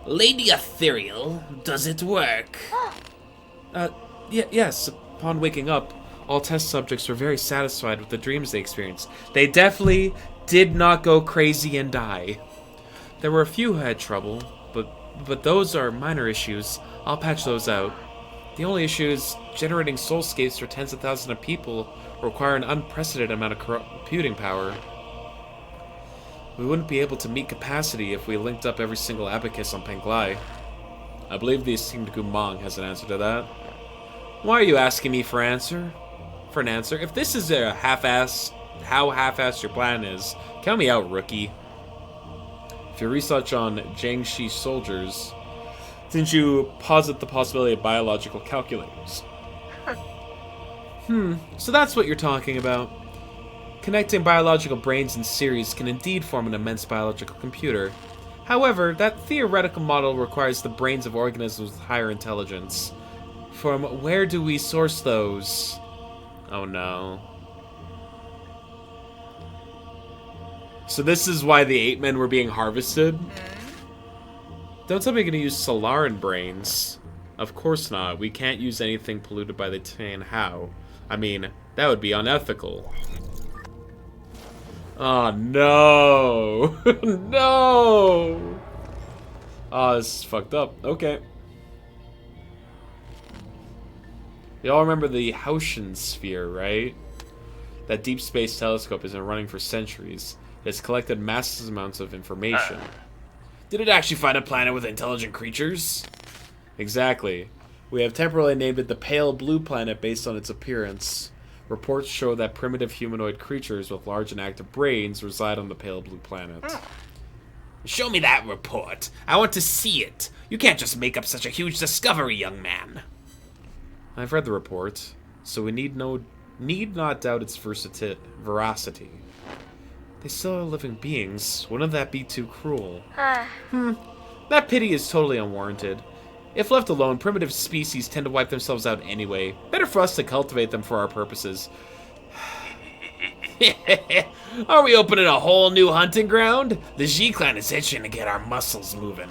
Lady Ethereal, does it work? Yes. Upon waking up, all test subjects were very satisfied with the dreams they experienced. They definitely did not go crazy and die. There were a few who had trouble, but but those are minor issues. I'll patch those out. The only issue is generating soulscapes for tens of thousands of people require an unprecedented amount of computing power. We wouldn't be able to meet capacity if we linked up every single abacus on Penglai. I believe the esteemed Gumang has an answer to that. Why are you asking me for an answer? If this is a half-ass, how half-assed your plan is, count me out, rookie. If you research on Jiangxi soldiers, didn't you posit the possibility of biological calculators? So that's what you're talking about. Connecting biological brains in series can indeed form an immense biological computer. However, that theoretical model requires the brains of organisms with higher intelligence. From where do we source those? Oh no. So this is why the 8 men were being harvested? Don't tell me you're gonna use Solaran brains. Of course not. We can't use anything polluted by the Tian Hao. I mean, that would be unethical. Oh no! No! Oh, this is fucked up. Okay. You all remember the Haotian sphere, right? That deep space telescope has been running for centuries. It's collected massive amounts of information. Did it actually find a planet with intelligent creatures? Exactly. We have temporarily named it the Pale Blue Planet based on its appearance. Reports show that primitive humanoid creatures with large and active brains reside on the Pale Blue Planet. Show me that report. I want to see it. You can't just make up such a huge discovery, young man. I've read the report, so we need not doubt its veracity. They still are living beings. Wouldn't that be too cruel? That pity is totally unwarranted. If left alone, primitive species tend to wipe themselves out anyway. Better for us to cultivate them for our purposes. Are we opening a whole new hunting ground? The G-Clan is itching to get our muscles moving.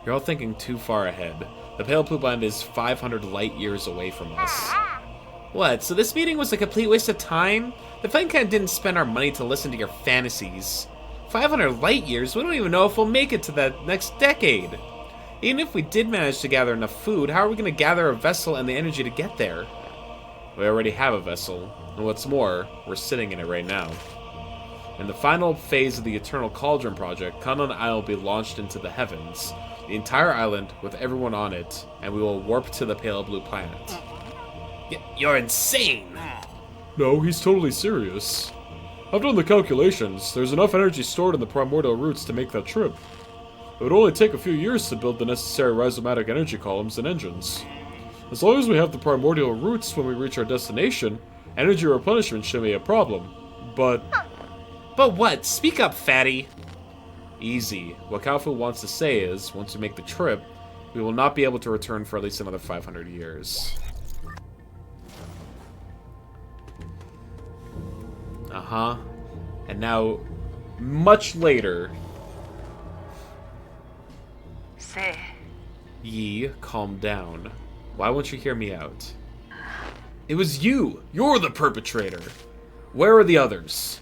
You're all thinking too far ahead. The Pale Blue Planet is 500 light years away from us. What, so this meeting was a complete waste of time? The Fencan didn't spend our money to listen to your fantasies. 500 light years? We don't even know if we'll make it to that next decade. Even if we did manage to gather enough food, how are we going to gather a vessel and the energy to get there? We already have a vessel, and what's more, we're sitting in it right now. In the final phase of the Eternal Cauldron project, Kanon Isle will be launched into the heavens, the entire island with everyone on it, and we will warp to the Pale Blue Planet. You're insane! No, he's totally serious. I've done the calculations. There's enough energy stored in the primordial roots to make that trip. It would only take a few years to build the necessary rhizomatic energy columns and engines. As long as we have the primordial roots when we reach our destination, energy replenishment shouldn't be a problem. But what? Speak up, fatty! Easy. What Kaofu wants to say is, once we make the trip, we will not be able to return for at least another 500 years. Uh-huh. And now, much later... Say. Yi, calm down. Why won't you hear me out? It was you! You're the perpetrator! Where are the others?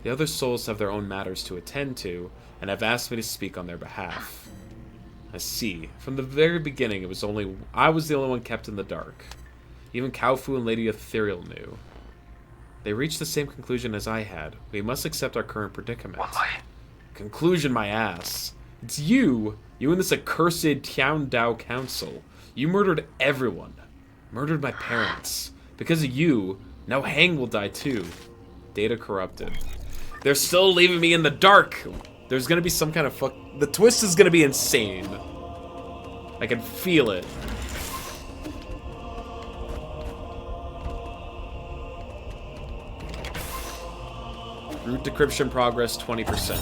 The other souls have their own matters to attend to, and have asked me to speak on their behalf. I see. From the very beginning, I was the only one kept in the dark. Even Kaofu and Lady Ethereal knew. They reached the same conclusion as I had. We must accept our current predicament. Conclusion, my ass. It's you and this accursed Tian Dao Council. You murdered everyone. Murdered my parents. Because of you, now Hang will die too. Data corrupted. They're still leaving me in the dark. There's gonna be some kind of the twist is gonna be insane. I can feel it. Root decryption progress 20%.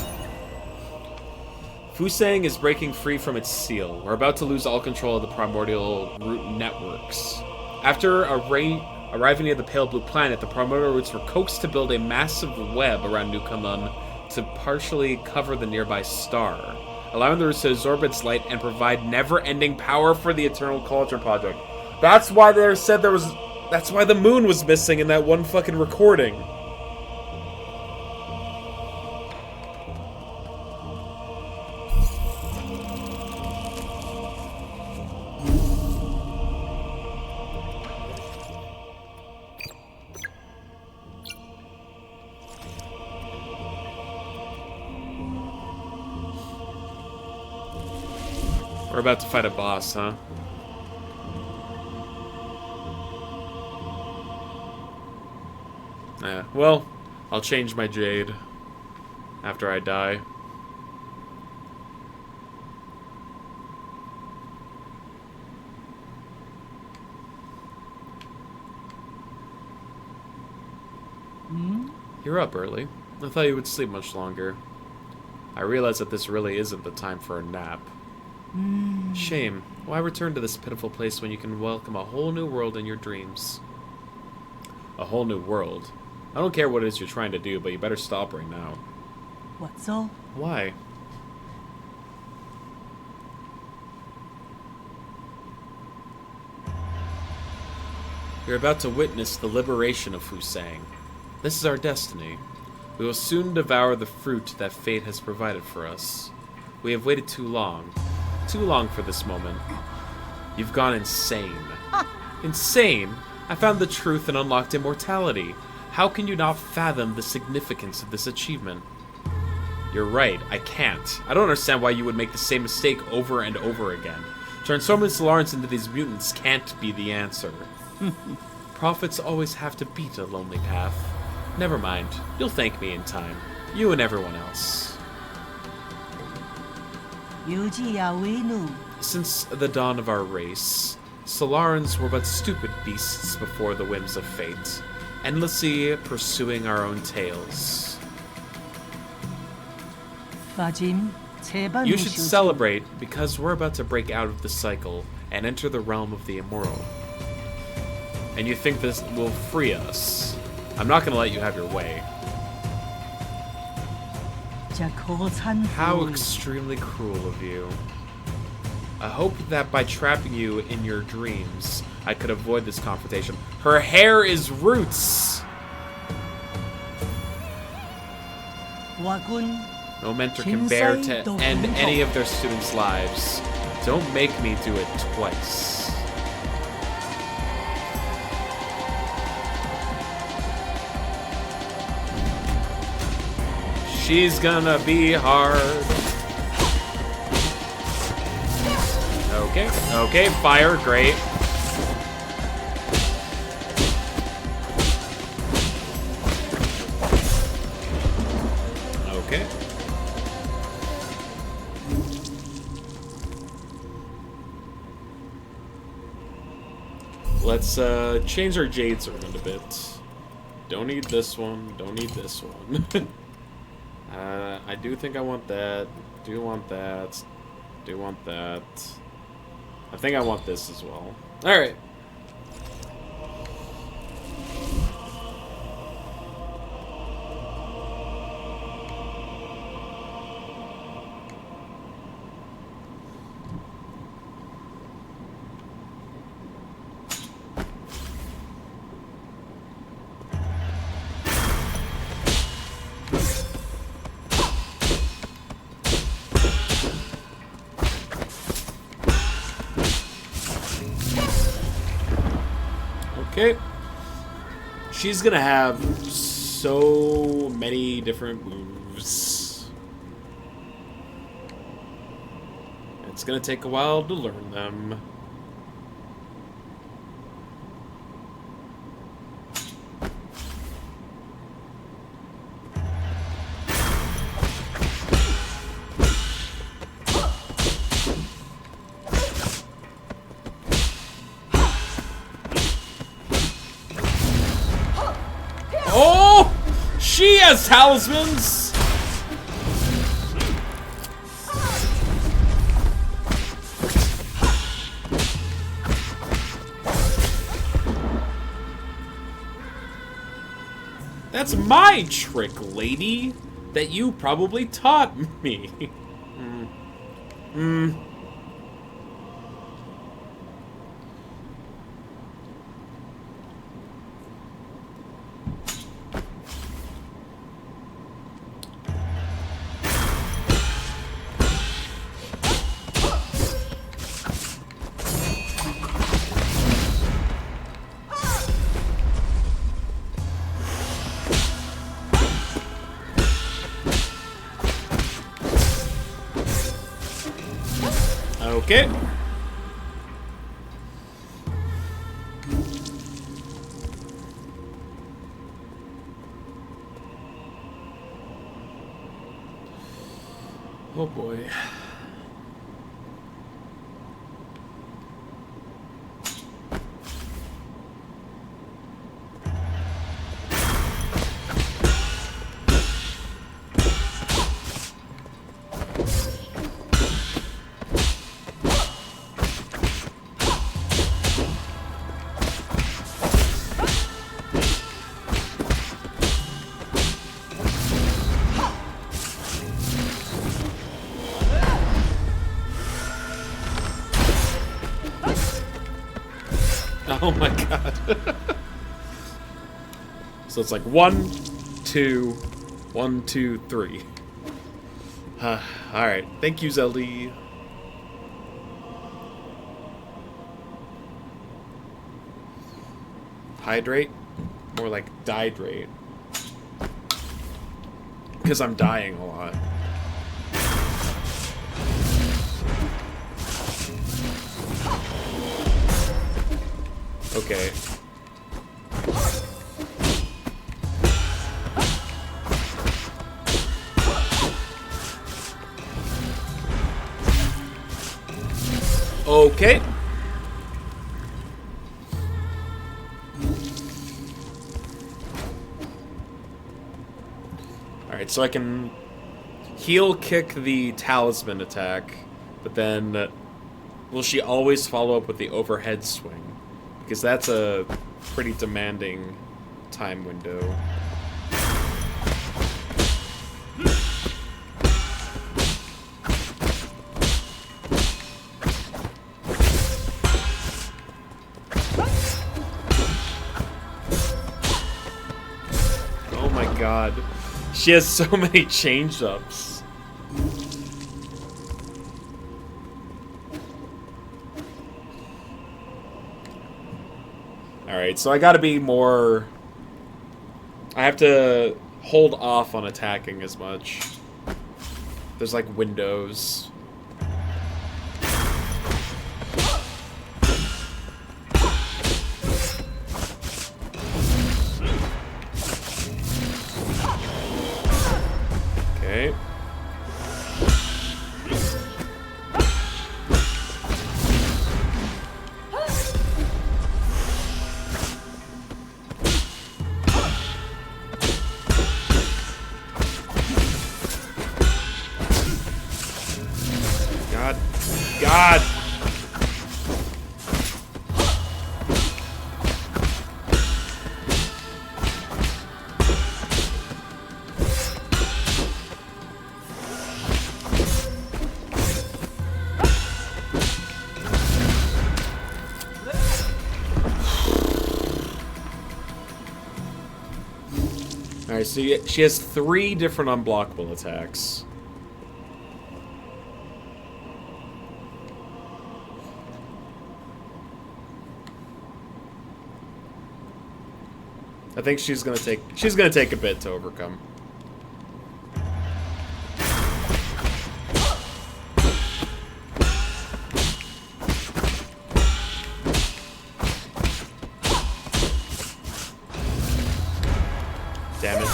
Fusang is breaking free from its seal. We're about to lose all control of the primordial root networks. After arriving near the Pale Blue Planet, the primordial roots were coaxed to build a massive web around New Kanon to partially cover the nearby star, allowing the roots to absorb its light and provide never-ending power for the Eternal Cauldron project. That's why they said that's why the moon was missing in that one fucking recording. We're about to fight a boss, huh? Yeah, well, I'll change my jade after I die. You're up early. I thought you would sleep much longer. I realize that this really isn't the time for a nap. Shame. Why return to this pitiful place when you can welcome a whole new world in your dreams? A whole new world? I don't care what it is you're trying to do, but you better stop right now. What's all? Why? You're about to witness the liberation of Fusang. This is our destiny. We will soon devour the fruit that fate has provided for us. We have waited too long for this moment. You've gone insane. Insane? I found the truth and unlocked immortality. How can you not fathom the significance of this achievement? You're right, I can't. I don't understand why you would make the same mistake over and over again. Transforming Solarans into these mutants can't be the answer. Prophets always have to beat a lonely path. Never mind, you'll thank me in time. You and everyone else. Since the dawn of our race, Solarans were but stupid beasts before the whims of fate, endlessly pursuing our own tails. You should celebrate, because we're about to break out of the cycle and enter the realm of the immortal. And you think this will free us? I'm not gonna let you have your way. How extremely cruel of you. I hope that by trapping you in your dreams, I could avoid this confrontation. Her hair is roots! No mentor can bear to end any of their students' lives. Don't make me do it twice. She's gonna be hard. Okay, fire, great. Okay. Let's change our jades around a bit. Don't need this one, don't need this one. I do think I want that. Do want that. Do want that. I think I want this as well. Alright. Okay. She's gonna have so many different moves. It's gonna take a while to learn them. Oh! She has talismans! That's my trick, lady, that you probably taught me. Okay. Oh boy. Oh my god. So it's like 1, 2, 1, 2, 3. Alright. Thank you, Zeldy. Hydrate? More like dihydrate. Because I'm dying a lot. Okay. Okay. Alright, so I can heal kick the talisman attack, but then will she always follow up with the overhead swing? Because that's a pretty demanding time window. Oh my god. She has so many change-ups. Alright, so I gotta be more... I have to hold off on attacking as much. There's like windows. Okay. God. God! Alright, so she has 3 different unblockable attacks. I think she's gonna take a bit to overcome. Damn it.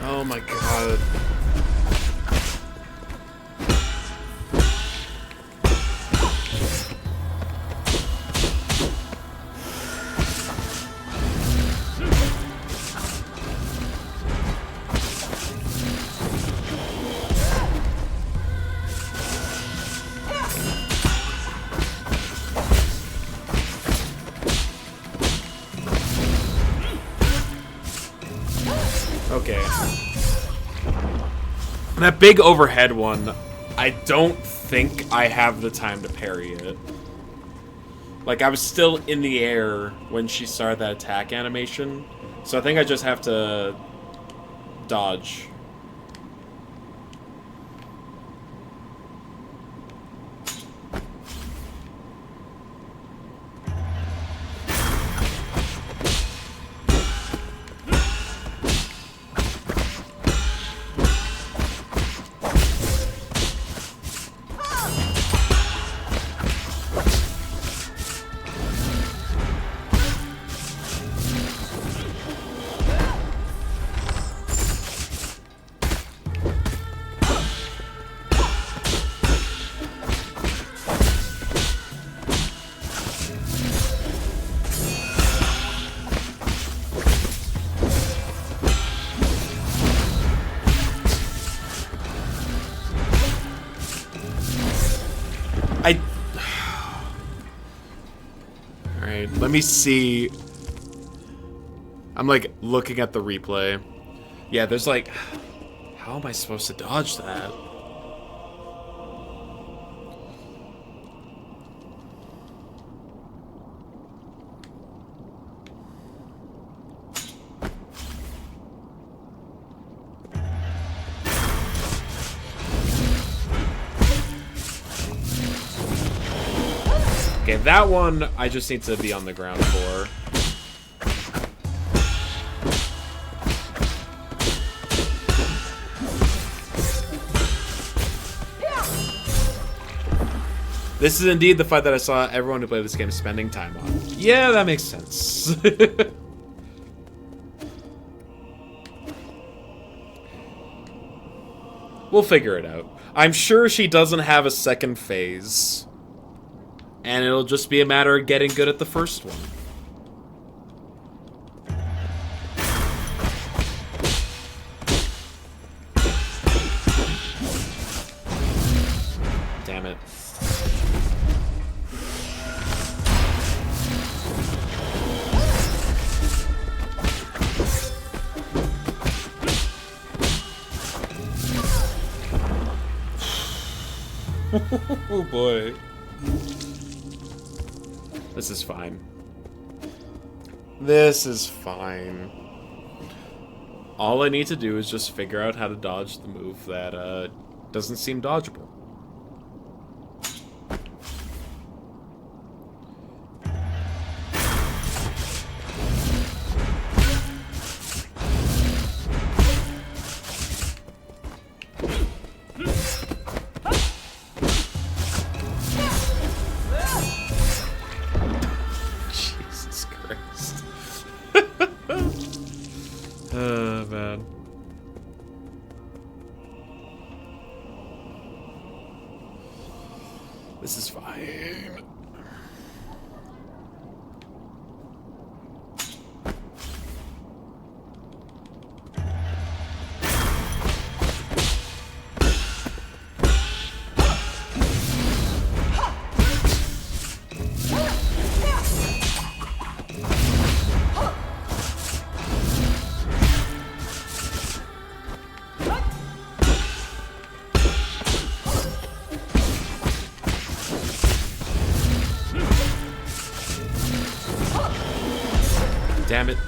Oh my god. Okay. That big overhead one, I don't think I have the time to parry it. Like, I was still in the air when she started that attack animation, so I think I just have to dodge. point. Let me see. I'm like looking at the replay. Yeah, there's like, how am I supposed to dodge that? Okay, that one I just need to be on the ground for. This is indeed the fight that I saw everyone who played this game spending time on. Yeah, that makes sense. We'll figure it out. I'm sure she doesn't have a second phase. And it'll just be a matter of getting good at the first one. Damn it. Oh boy. This is fine. This is fine. All I need to do is just figure out how to dodge the move that doesn't seem dodgeable. Man. This is fine. Damn it.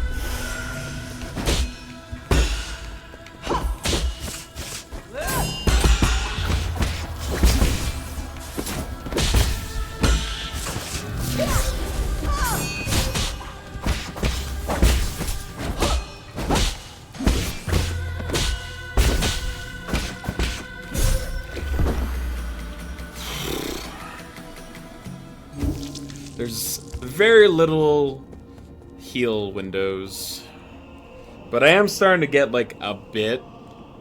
There's very little heal windows, but I am starting to get like a bit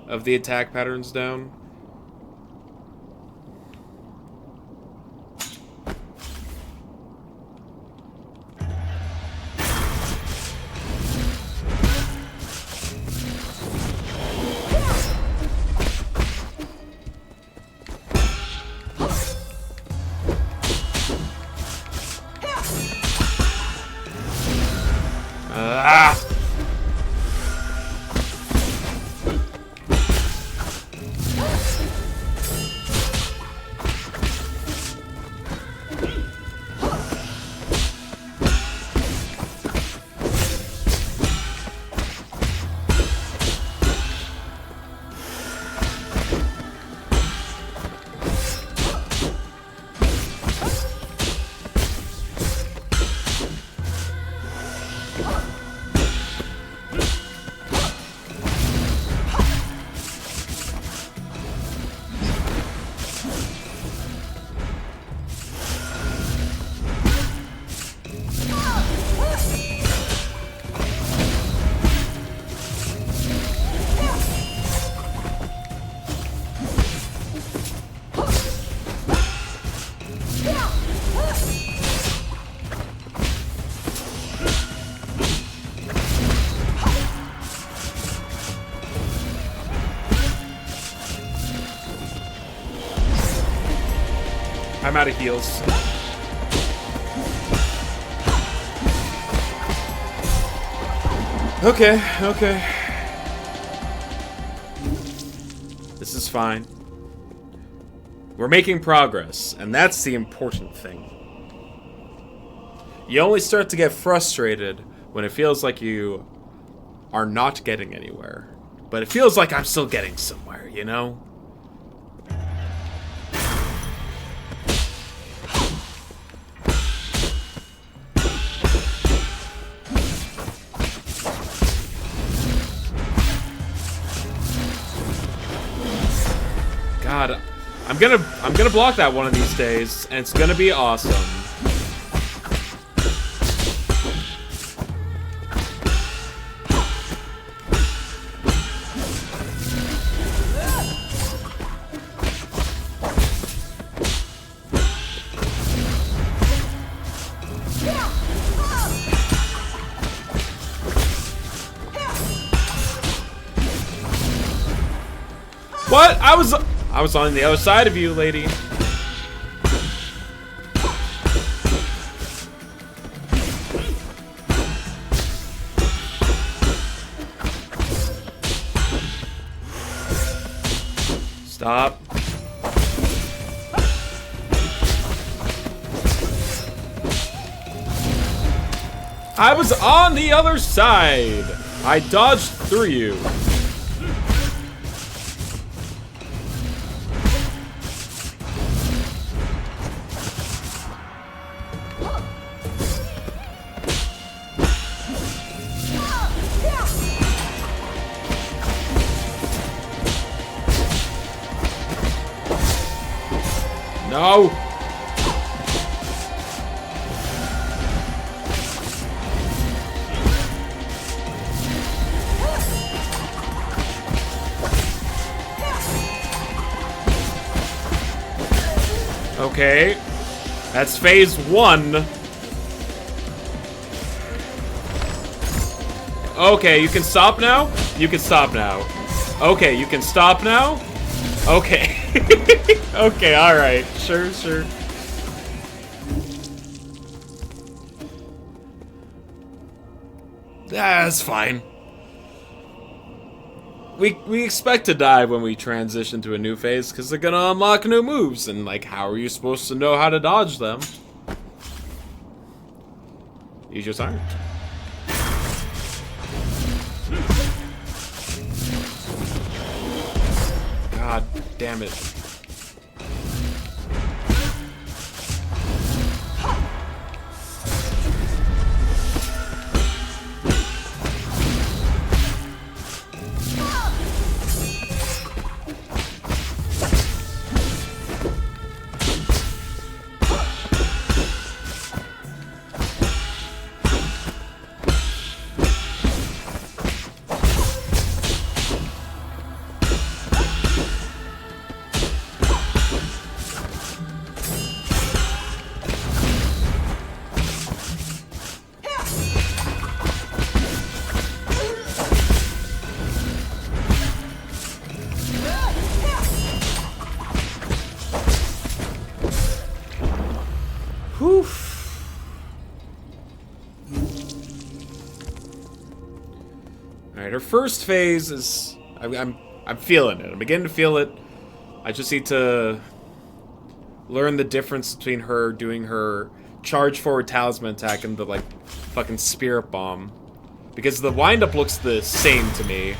of the attack patterns down. I'm out of heals. Okay, okay. This is fine. We're making progress, and that's the important thing. You only start to get frustrated when it feels like you are not getting anywhere. But it feels like I'm still getting somewhere, you know? God, I'm gonna block that one of these days, and it's gonna be awesome. What? I was on the other side of you, lady. Stop. I was on the other side. I dodged through you. No! Okay. That's phase 1. Okay, you can stop now? You can stop now. Okay, you can stop now? Okay. Okay, alright. Sure, sure. That's fine. We expect to die when we transition to a new phase, because they're gonna unlock new moves, and, like, how are you supposed to know how to dodge them? You just aren't. God damn it. Alright, her first phase is... I'm feeling it. I'm beginning to feel it. I just need to learn the difference between her doing her charge forward talisman attack and the, like, fucking spirit bomb. Because the wind-up looks the same to me.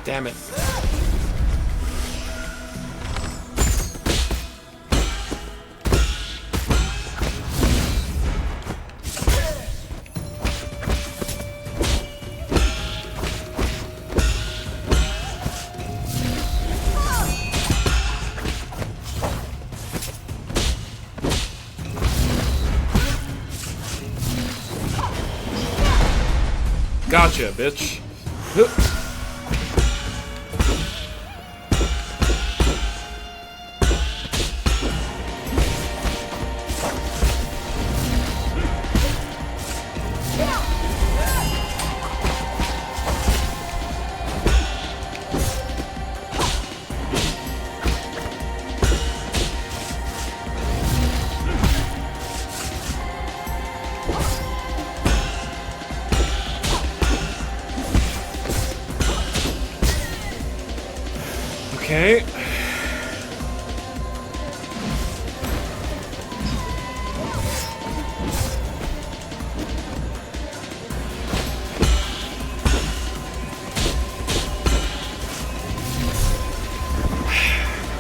Damn it. gotcha, bitch. Okay.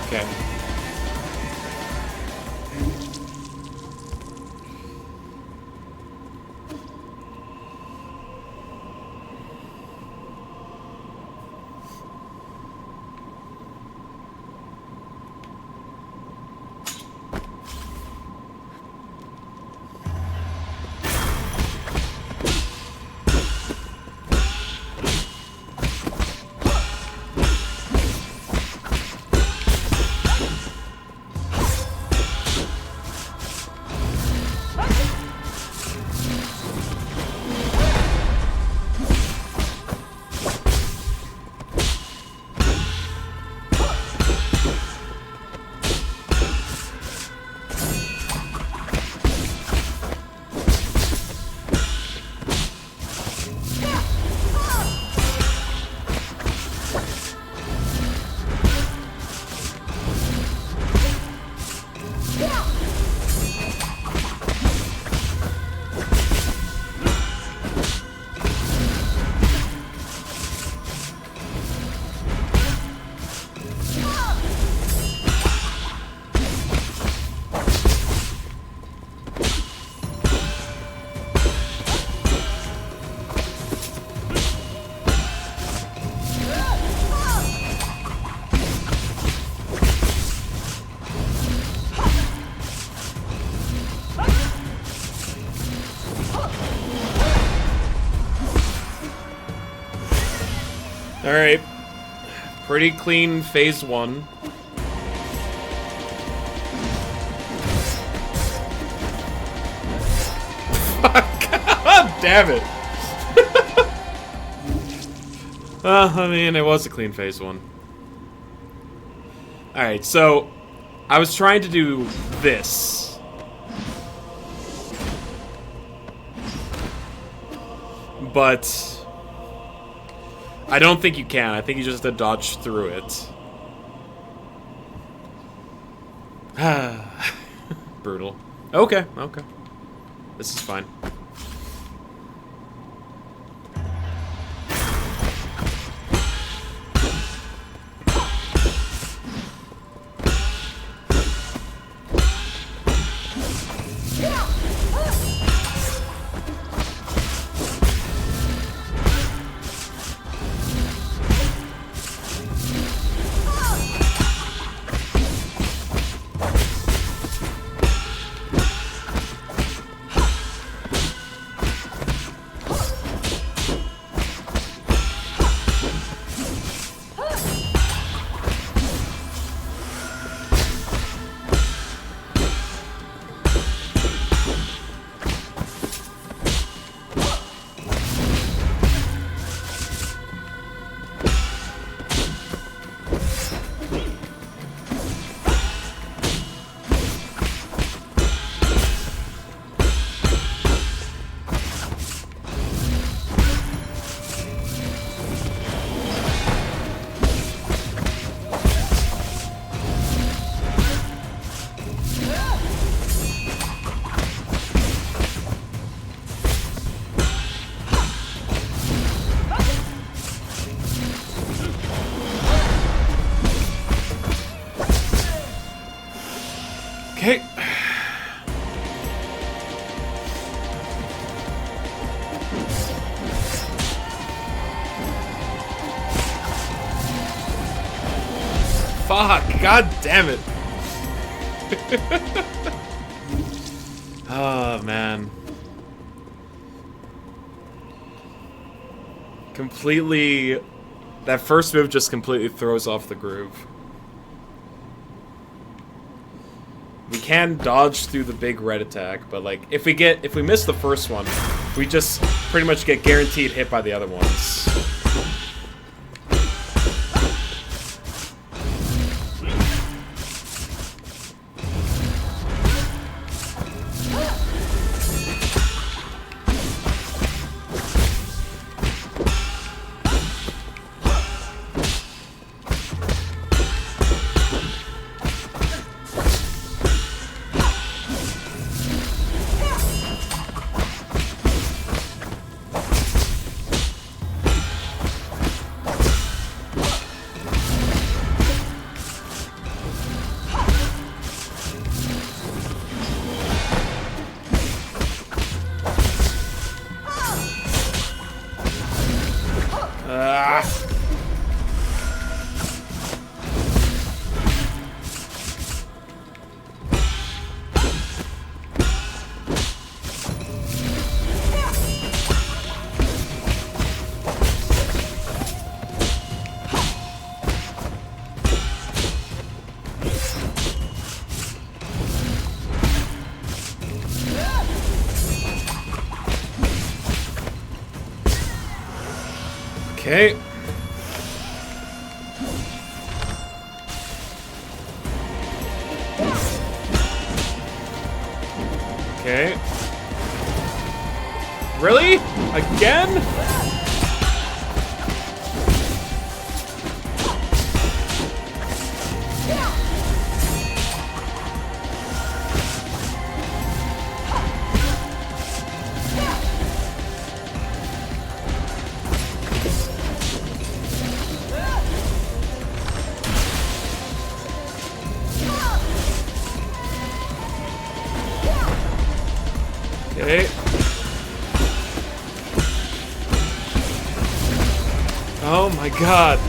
Okay. Alright. Pretty clean phase 1. God damn it. I mean, it was a clean phase 1. Alright, so I was trying to do this. But I don't think you can. I think you just have to dodge through it. Brutal. Okay, okay. This is fine. Okay. Fuck, god damn it. Oh, man. completely... That first move just completely throws off the groove. We can dodge through the big red attack, but like, if we miss the first one, we just pretty much get guaranteed hit by the other ones. Okay. Okay. Really? Again? Okay. Oh my god.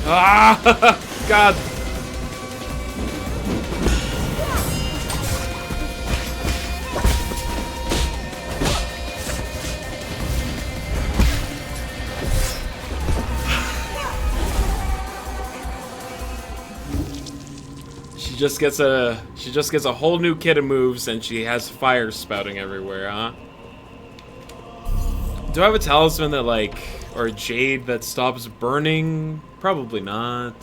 Ah! God. She just gets a whole new kit of moves and she has fire spouting everywhere, huh? Do I have a talisman that like, or a jade that stops burning? Probably not.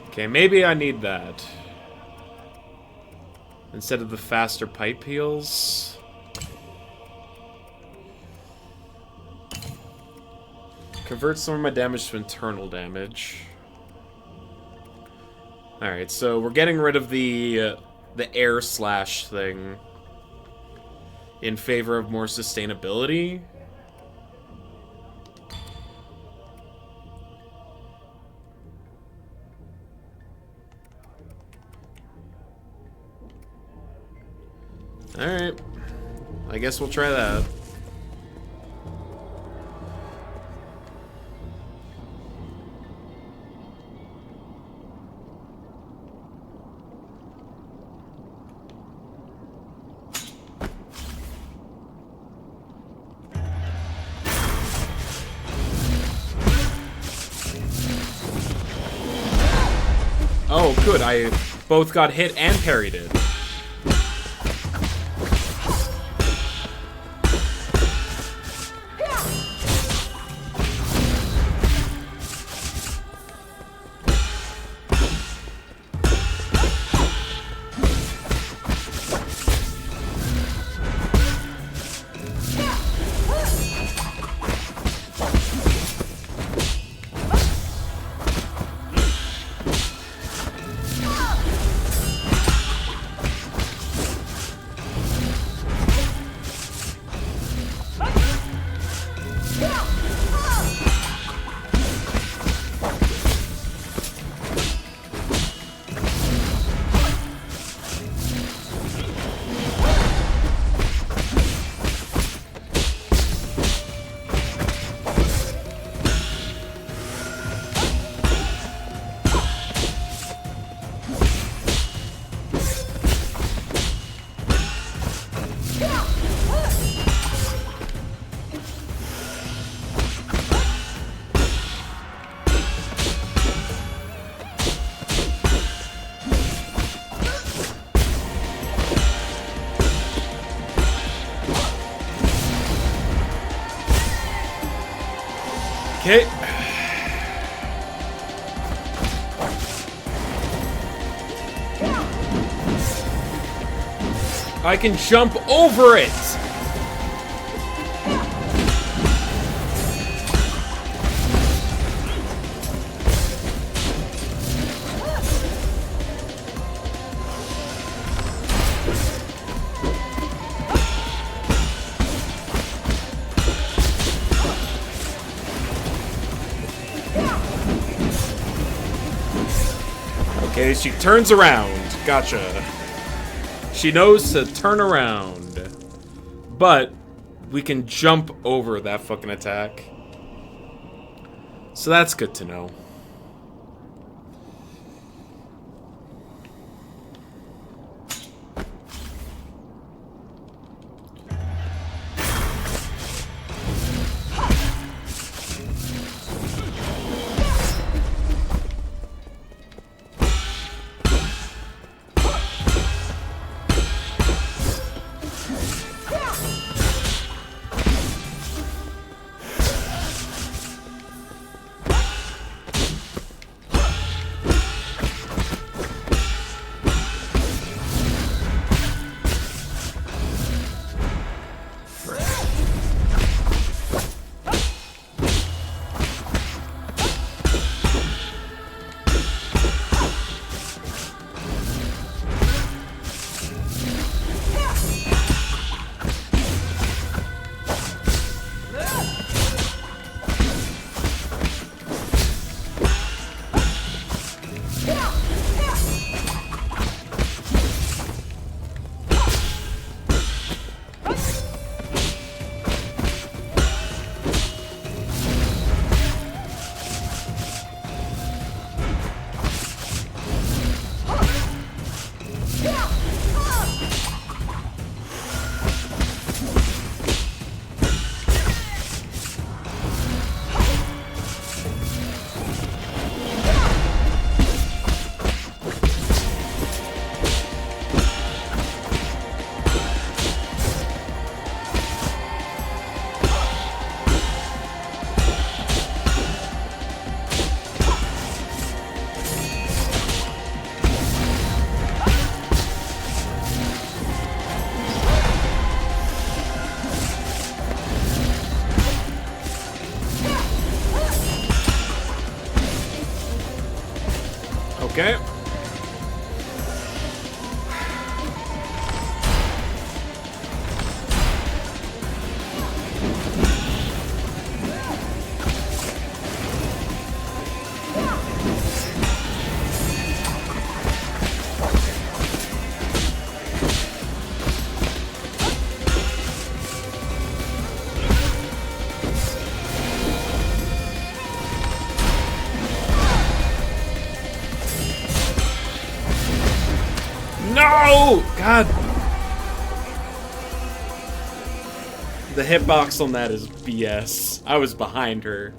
Okay, maybe I need that. Instead of the faster pipe heals. Convert some of my damage to internal damage. Alright, so we're getting rid of the air slash thing in favor of more sustainability. Alright. I guess we'll try that. Oh, good. I both got hit and parried it. Okay. I can jump over it! Okay, she turns around. Gotcha. She knows to turn around. But we can jump over that fucking attack. So that's good to know. Okay. No! God. The hitbox on that is BS. I was behind her.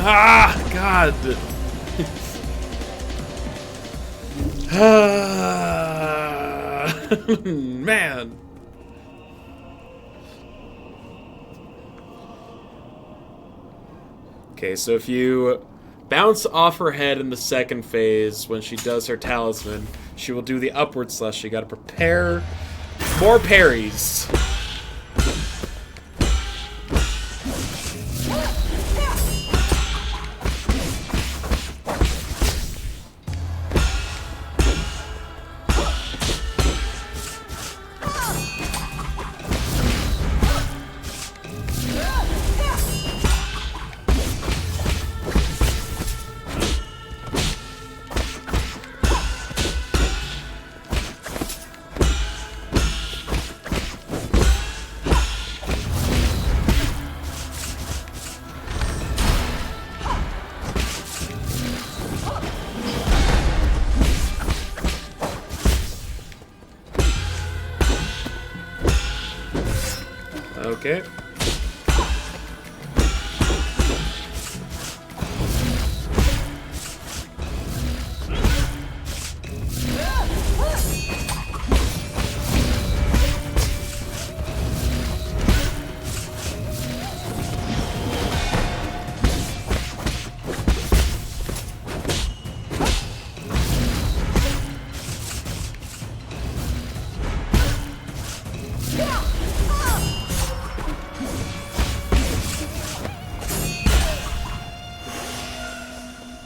Ah, God. Man. Okay, so if you bounce off her head in the second phase when she does her talisman, she will do the upward slash. You gotta prepare more parries. Okay.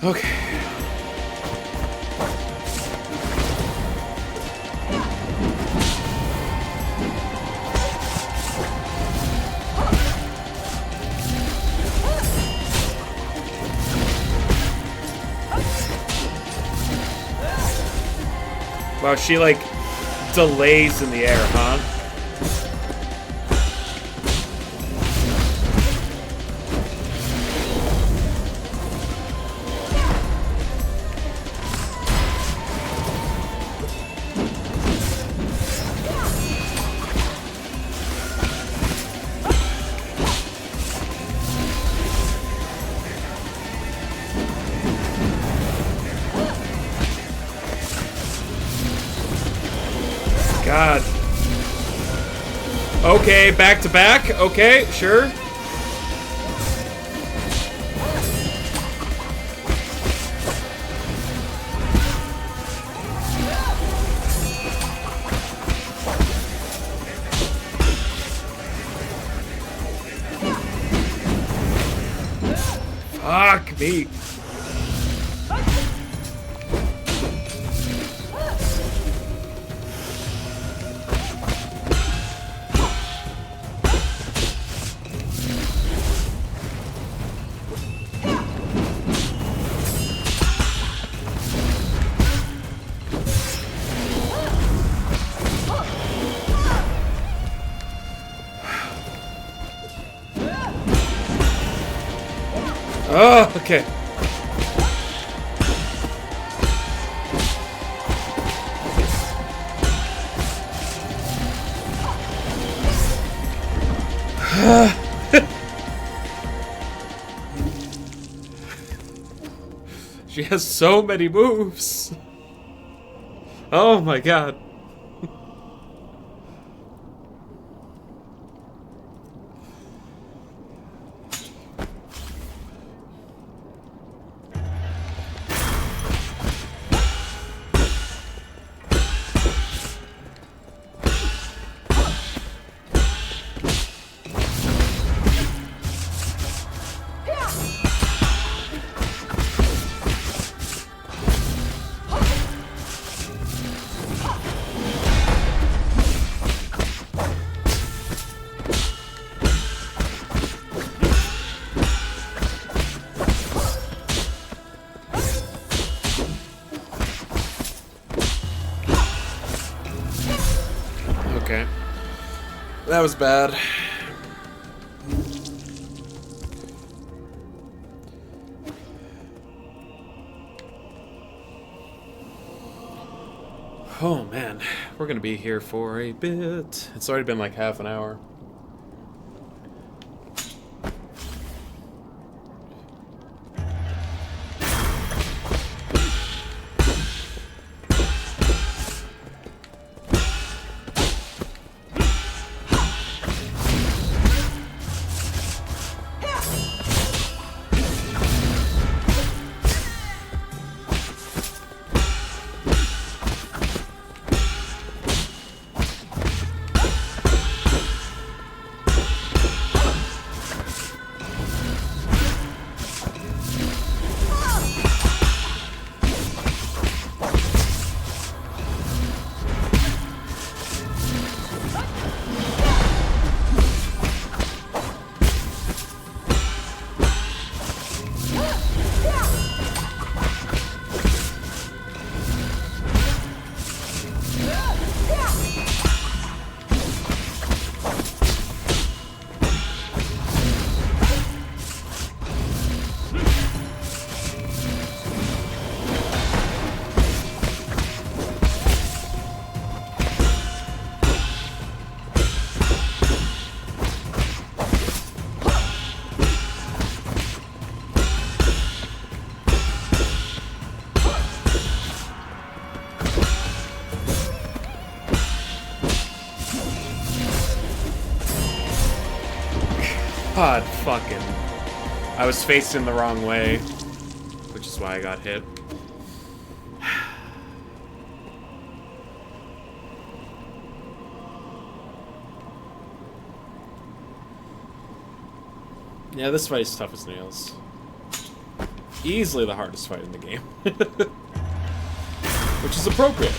Okay. Wow, she like delays in the air, huh? God. Okay, back to back. Okay, sure. Fuck me. Oh, okay. She has so many moves. Oh my god. Okay. That was bad. Oh man, we're gonna be here for a bit. It's already been like half an hour. God, fucking. I was facing the wrong way, which is why I got hit. Yeah, this fight is tough as nails. Easily the hardest fight in the game. Which is appropriate.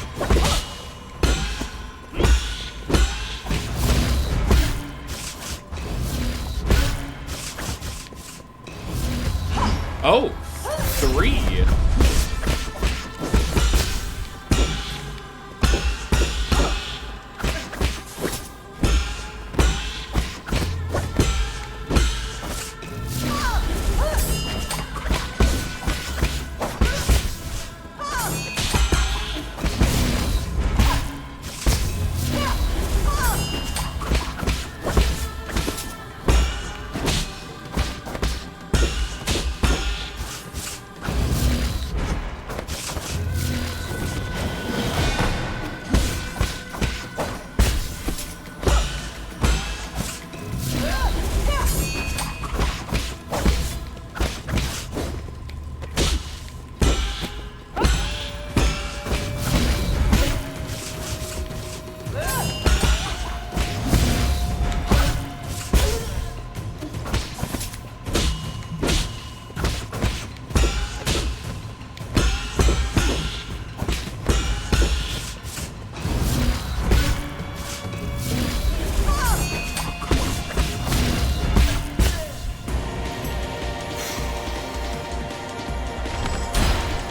Oh, 3.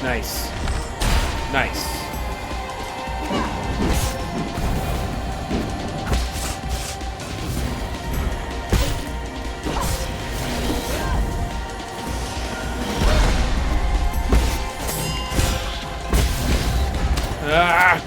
Nice. Nice. Ah!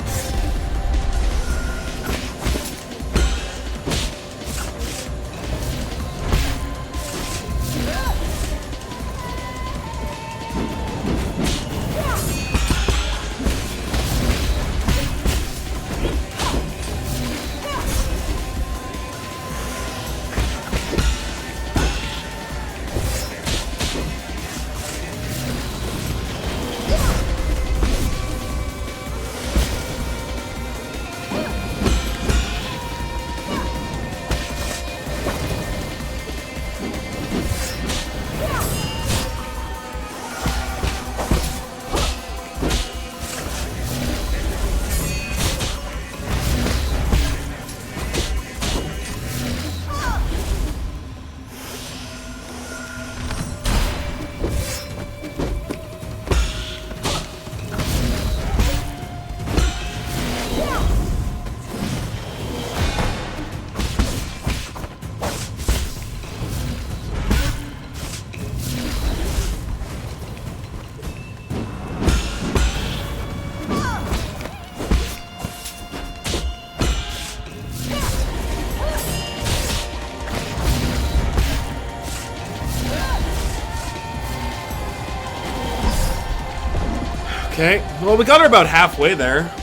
Okay, well, we got her about halfway there.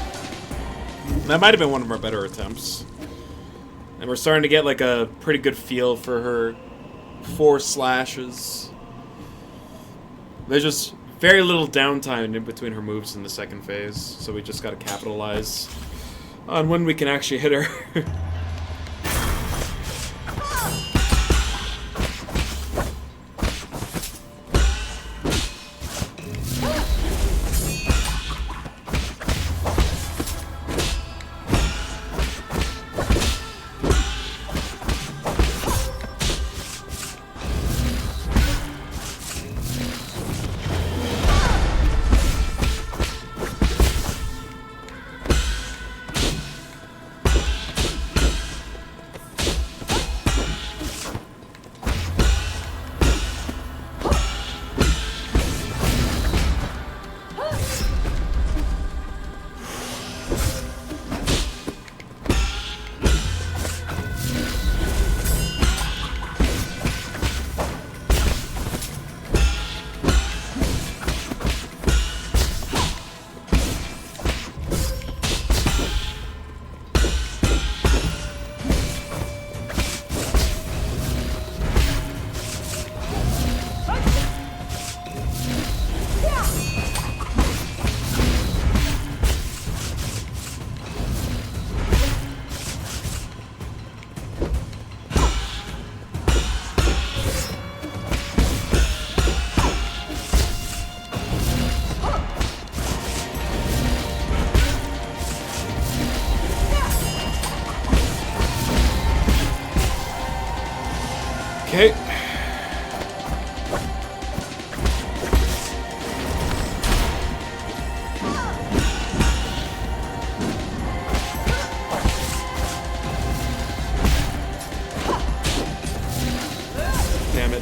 That might have been one of our better attempts. And we're starting to get like a pretty good feel for her 4 slashes. There's just very little downtime in between her moves in the second phase, so we just gotta capitalize on when we can actually hit her. Okay. Damn it.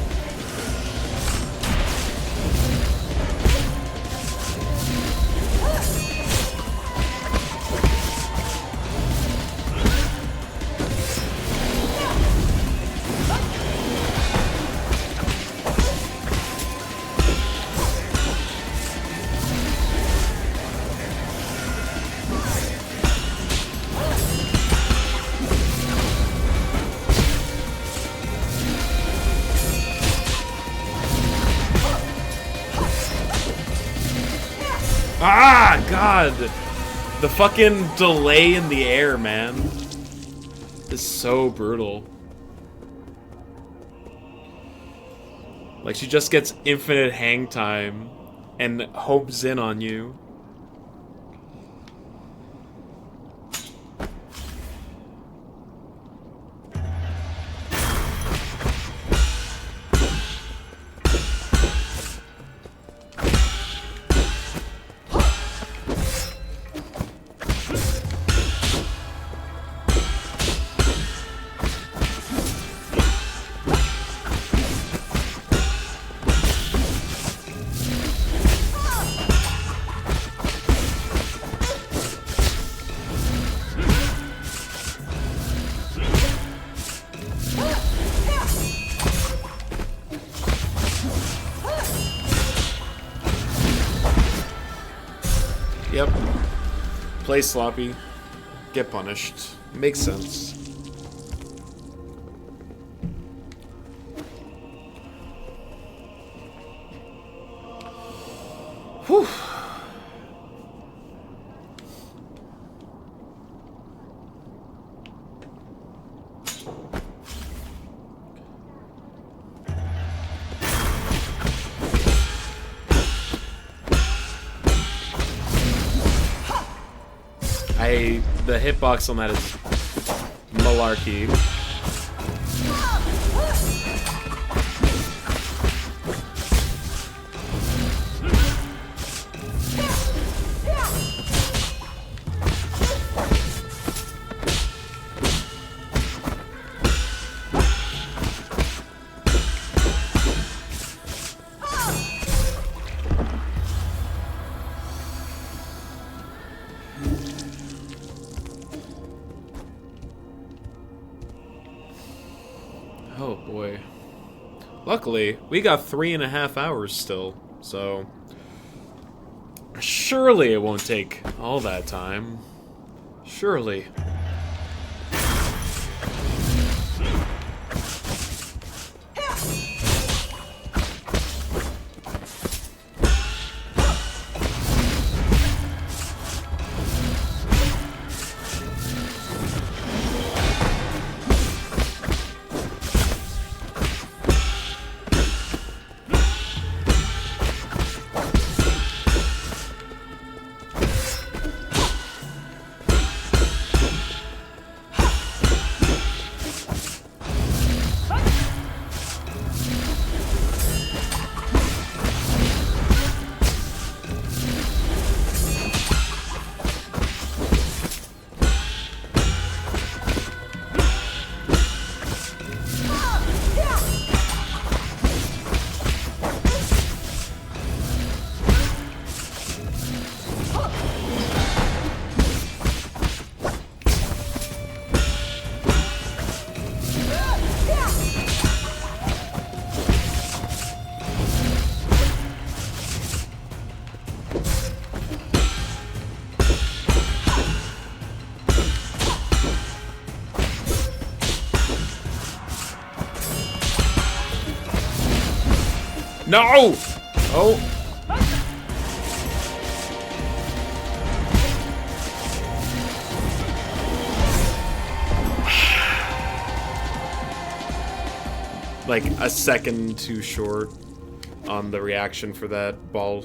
Ah, God. The fucking delay in the air, man. Is so brutal. Like, she just gets infinite hang time and homes in on you. Yep. Play sloppy. Get punished. Makes sense. Whew. The hitbox on that is malarkey. Oh boy. Luckily, we got 3.5 hours still, so surely it won't take all that time. Surely. No! Oh. Like a second too short on the reaction for that ball.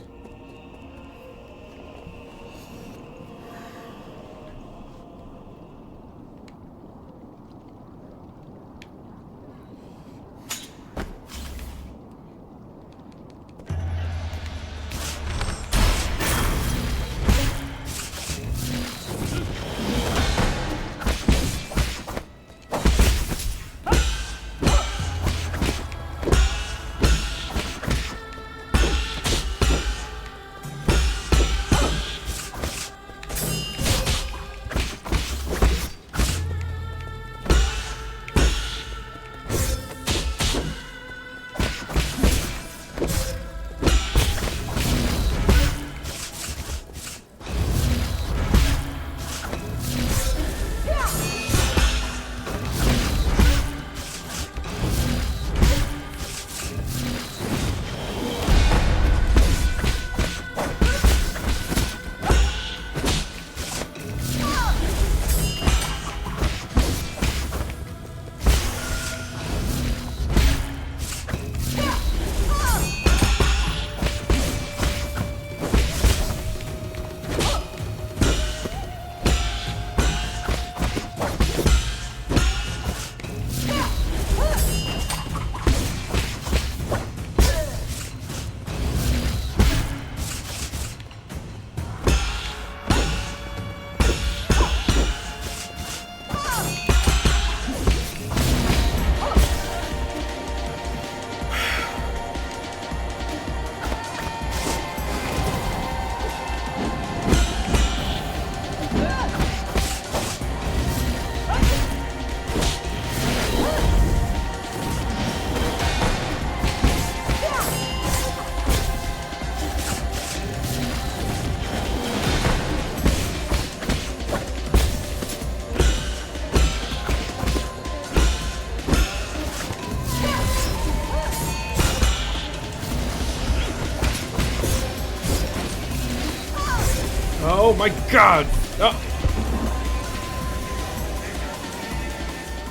Oh my god!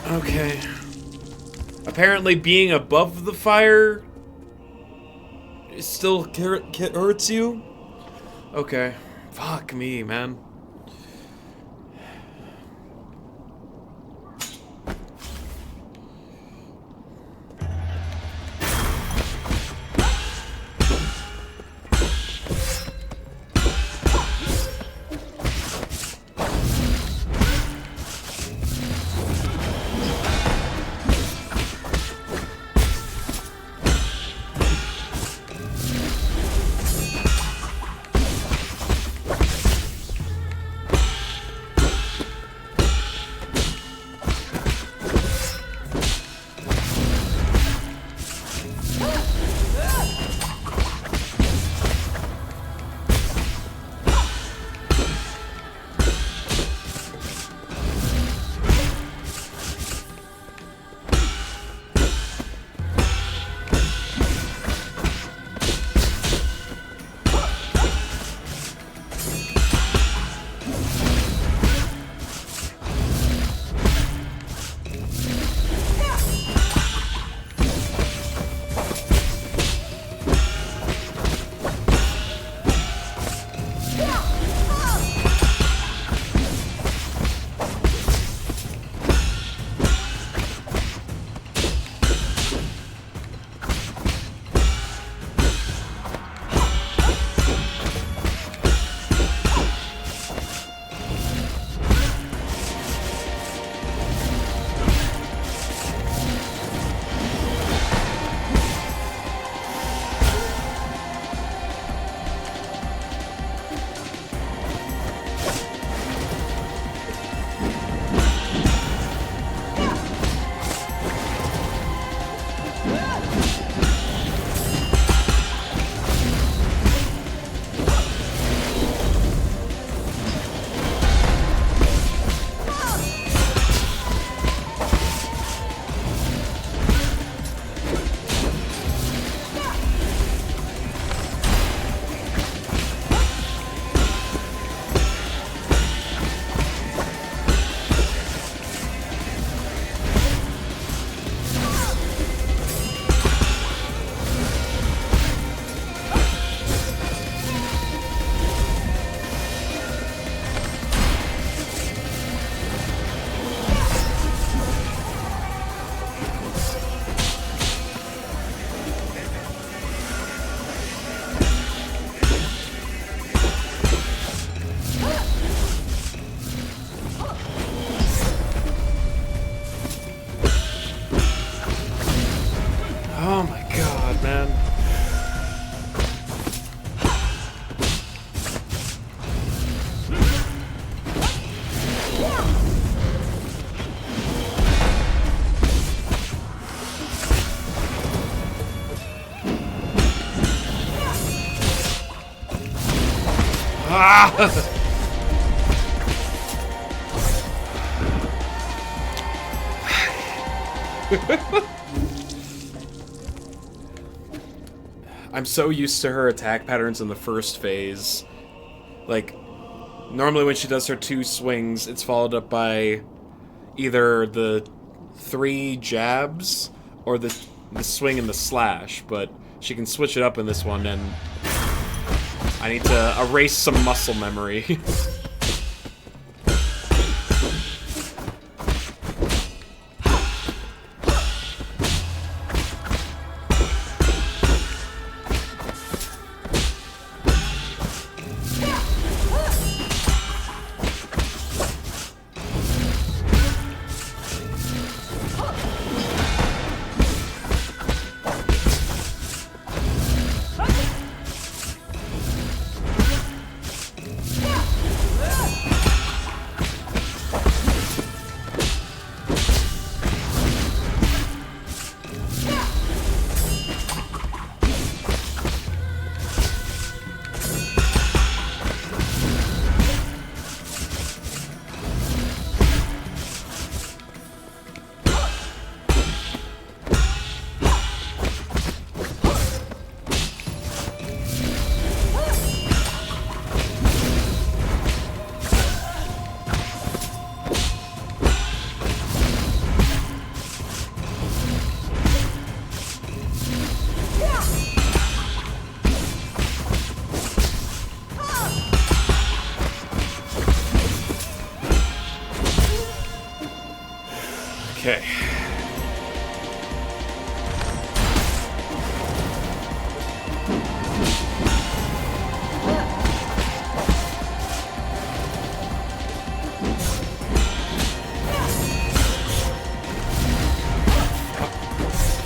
Okay. Apparently being above the fire still hurts you? Okay. Fuck me, man. Oh my god, man. Ah! I'm so used to her attack patterns in the first phase. Like, normally when she does her 2 swings, it's followed up by either the 3 jabs or the swing and the slash, but she can switch it up in this one, and I need to erase some muscle memory.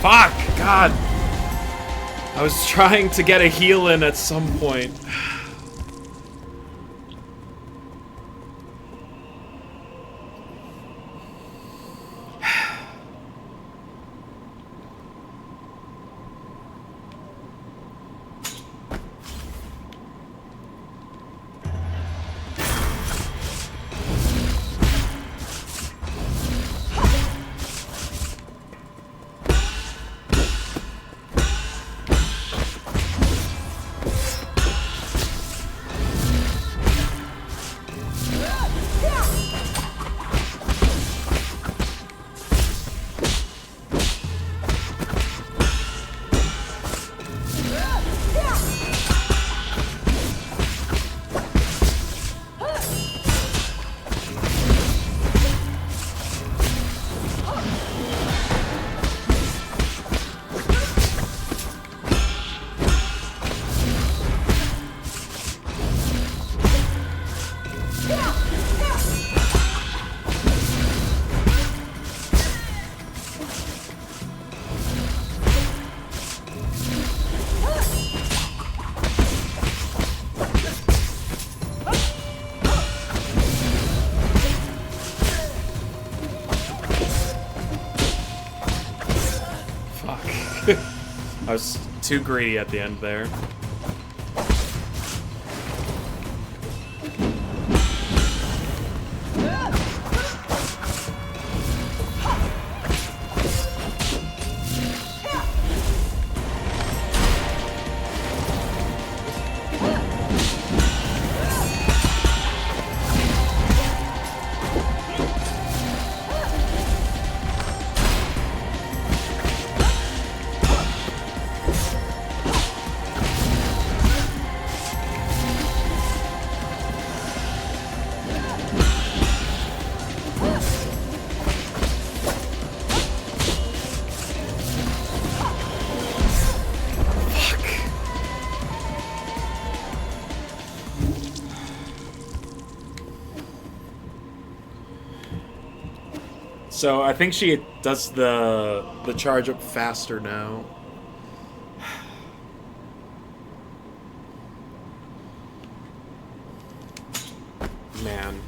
Fuck! God! I was trying to get a heal in at some point. I was too greedy at the end there. So I think she does the charge up faster now. Man.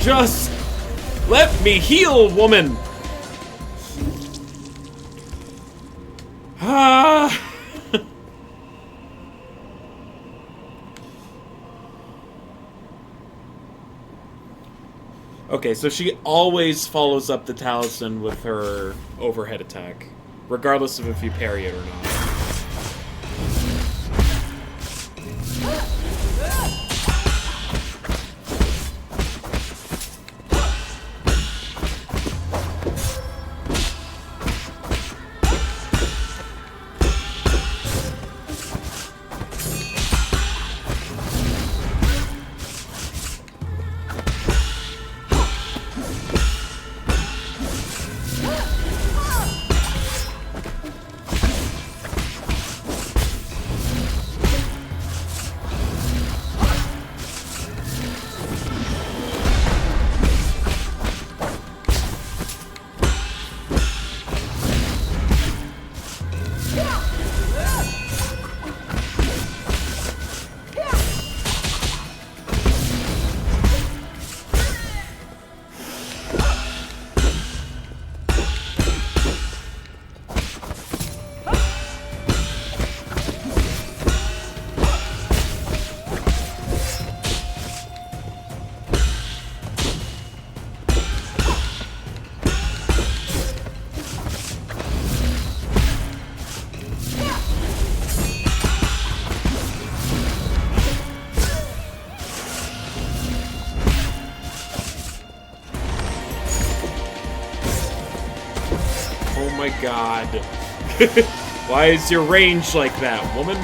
Just let me heal, woman! Ah. Okay, so she always follows up the talisman with her overhead attack, regardless of if you parry it or not. my god. Why is your range like that, woman?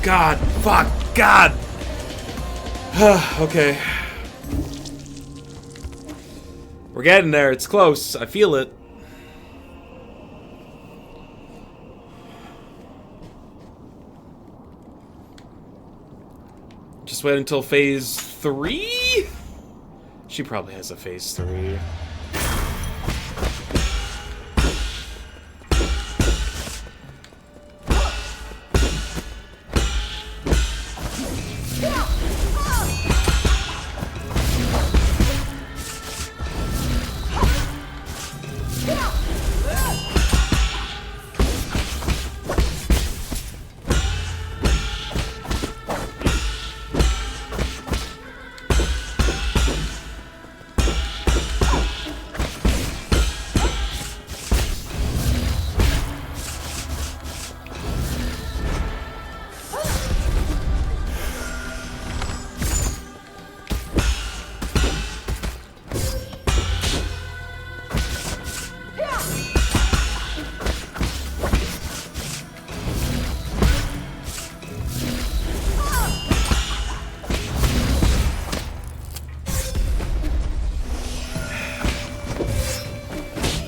God, fuck, God! Okay. We're getting there, it's close, I feel it. Just wait until phase 3? She probably has a phase 3.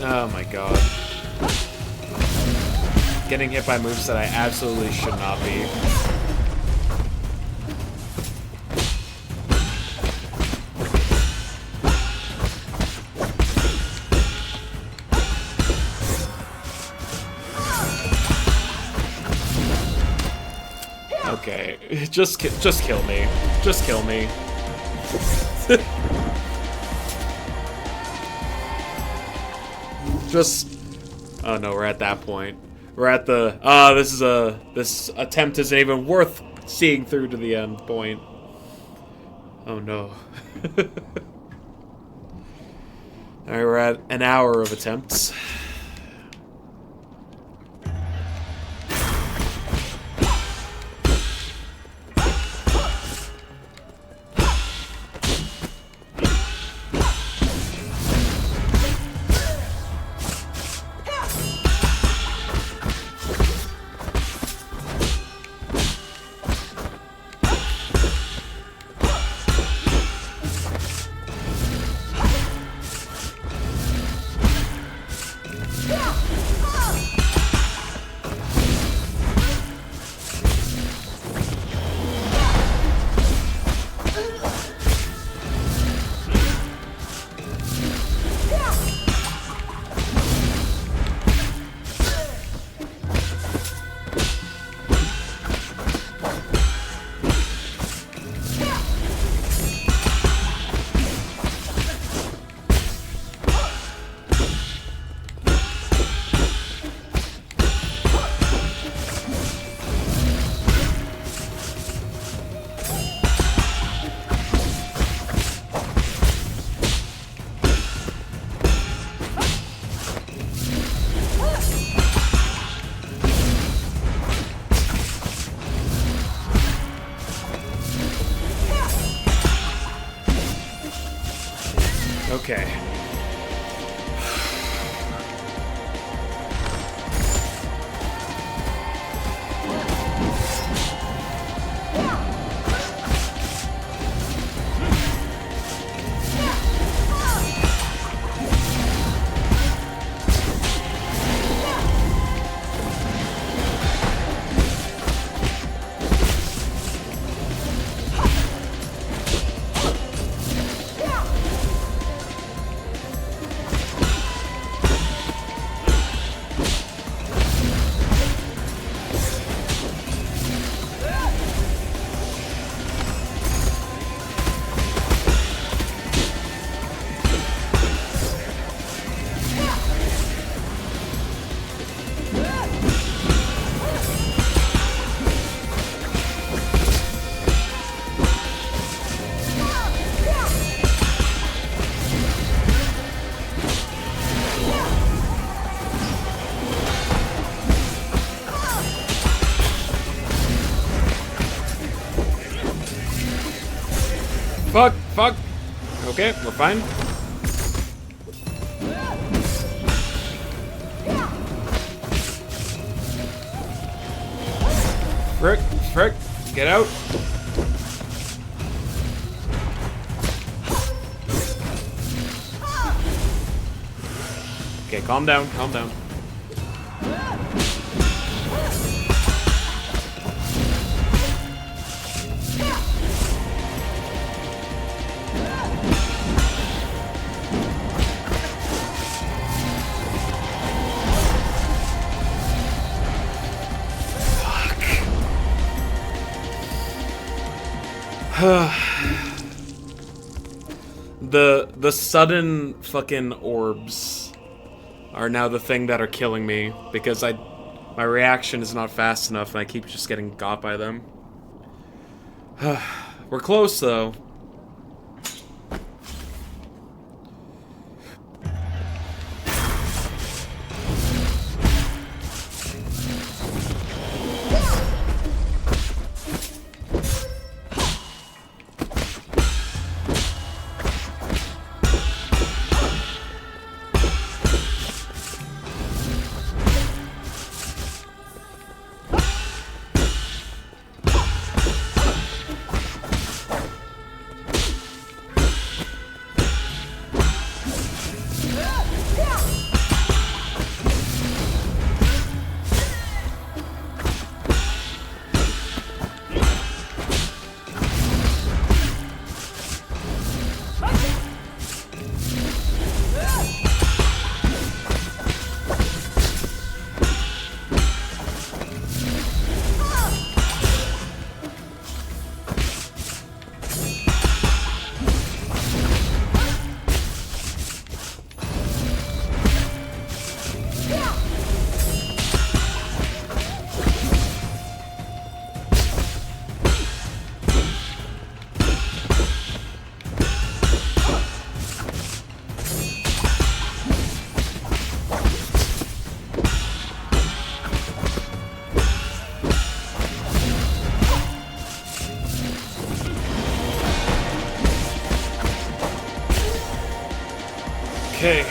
Oh my god. Getting hit by moves that I absolutely should not be. Okay, just kill me. Just kill me. Oh no, we're at that point. We're at the this attempt isn't even worth seeing through to the end point. Oh no. Alright, we're at an hour of attempts. Okay. Fuck, fuck. Okay, we're fine. Frick, frick, get out. Okay, calm down, calm down. The sudden fucking orbs are now the thing that are killing me because my reaction is not fast enough and I keep just getting got by them. We're close though. Okay.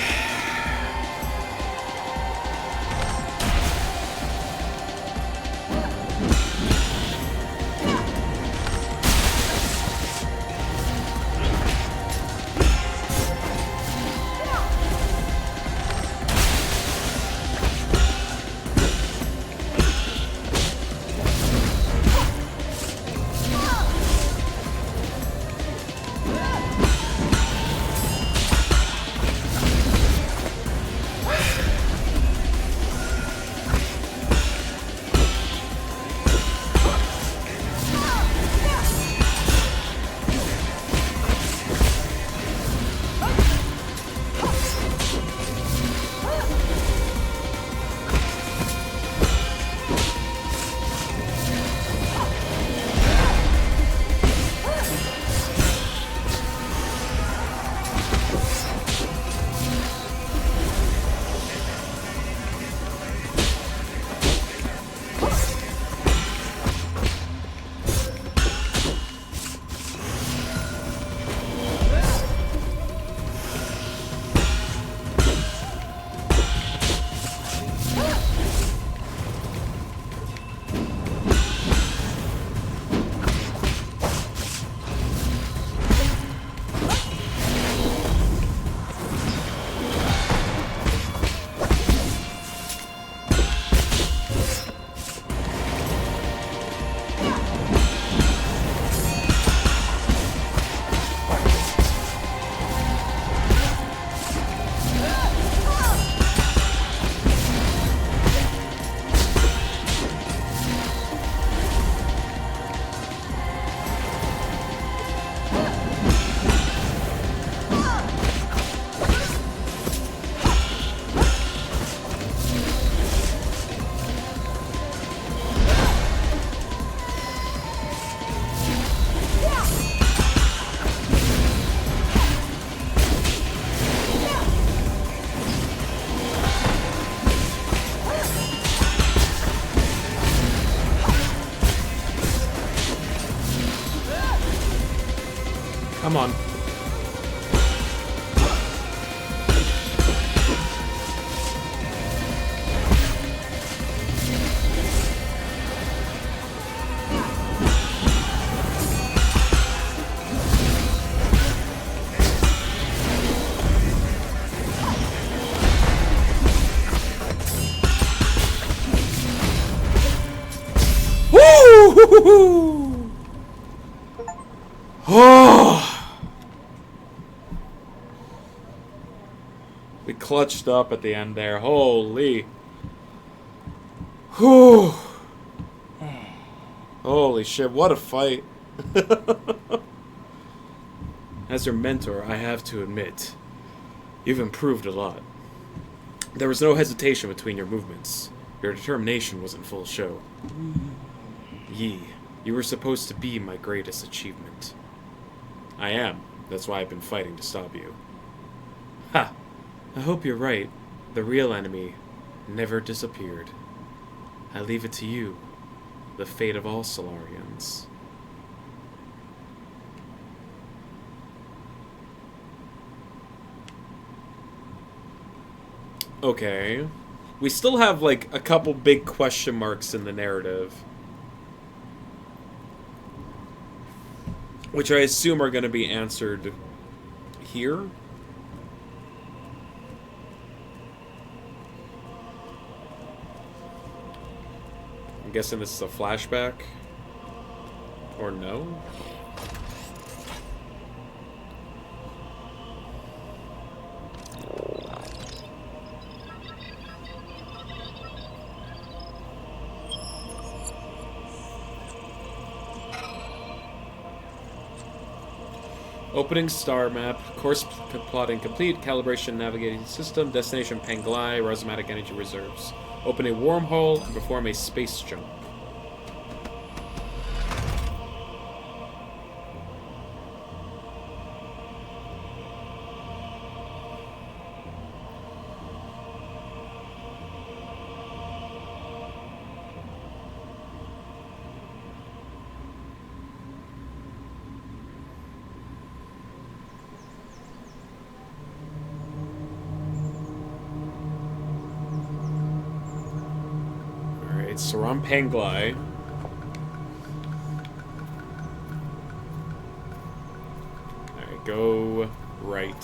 Come on. Woo! Oh! We clutched up at the end there. Holy. Whew. Holy shit, what a fight. As your mentor, I have to admit, you've improved a lot. There was no hesitation between your movements. Your determination was in full show. Yi, you were supposed to be my greatest achievement. I am. That's why I've been fighting to stop you. Ha! I hope you're right. The real enemy never disappeared. I leave it to you, the fate of all Solarians. Okay. We still have, like, a couple big question marks in the narrative. Which I assume are going to be answered here. I'm guessing this is a flashback. Or no? Opening star map, course plotting complete, calibration navigating system, destination Penglai, rhizomatic energy reserves. Open a wormhole and perform a space jump. So we're on Penglai. Alright, go right.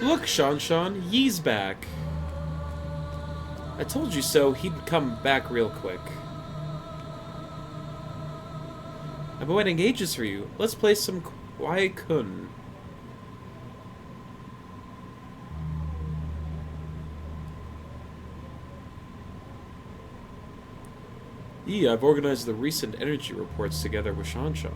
Look, Shanshan, Yi's back. I told you so, he'd come back real quick. I've been waiting ages for you. Let's play some Kwai Kun. Yi, I've organized the recent energy reports together with Shanshan.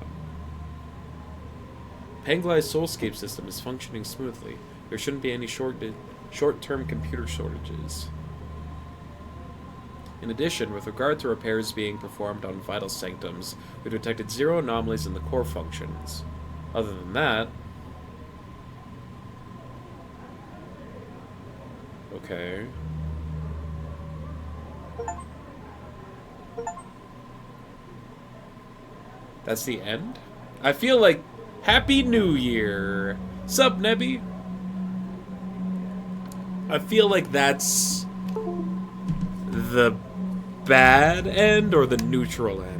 Penglai's soulscape system is functioning smoothly. There shouldn't be any short-term computer shortages. In addition, with regard to repairs being performed on vital sanctums, we detected 0 anomalies in the core functions. Other than that... Okay. That's the end? I feel like Happy New Year. Sup, Nebby? I feel like that's the bad end or the neutral end.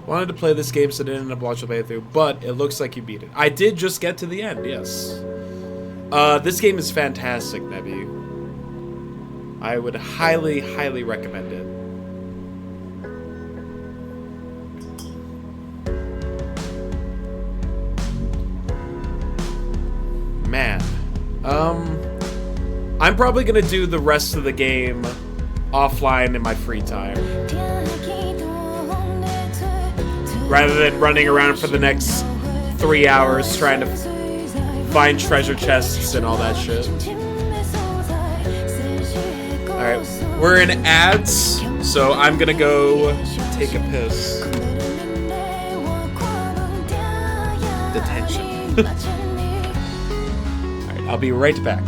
Wanted to play this game so I didn't end up watching the playthrough, but it looks like you beat it. I did just get to the end, yes. This game is fantastic, Nebby. I would highly, highly recommend it. Man. I'm probably gonna do the rest of the game offline in my free time, rather than running around for the next 3 hours trying to find treasure chests and all that shit. Alright, we're in ads, so I'm gonna go take a piss. Detention. Alright, I'll be right back.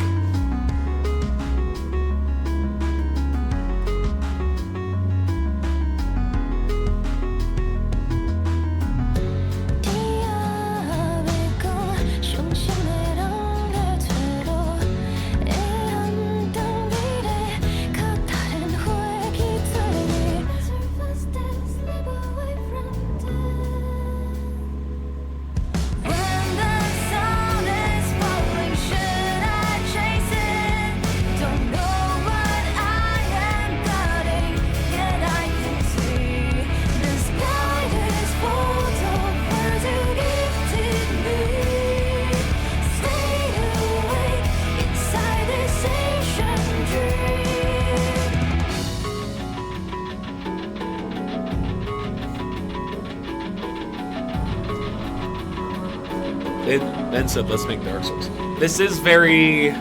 It then said, let's make Dark Souls. This is very,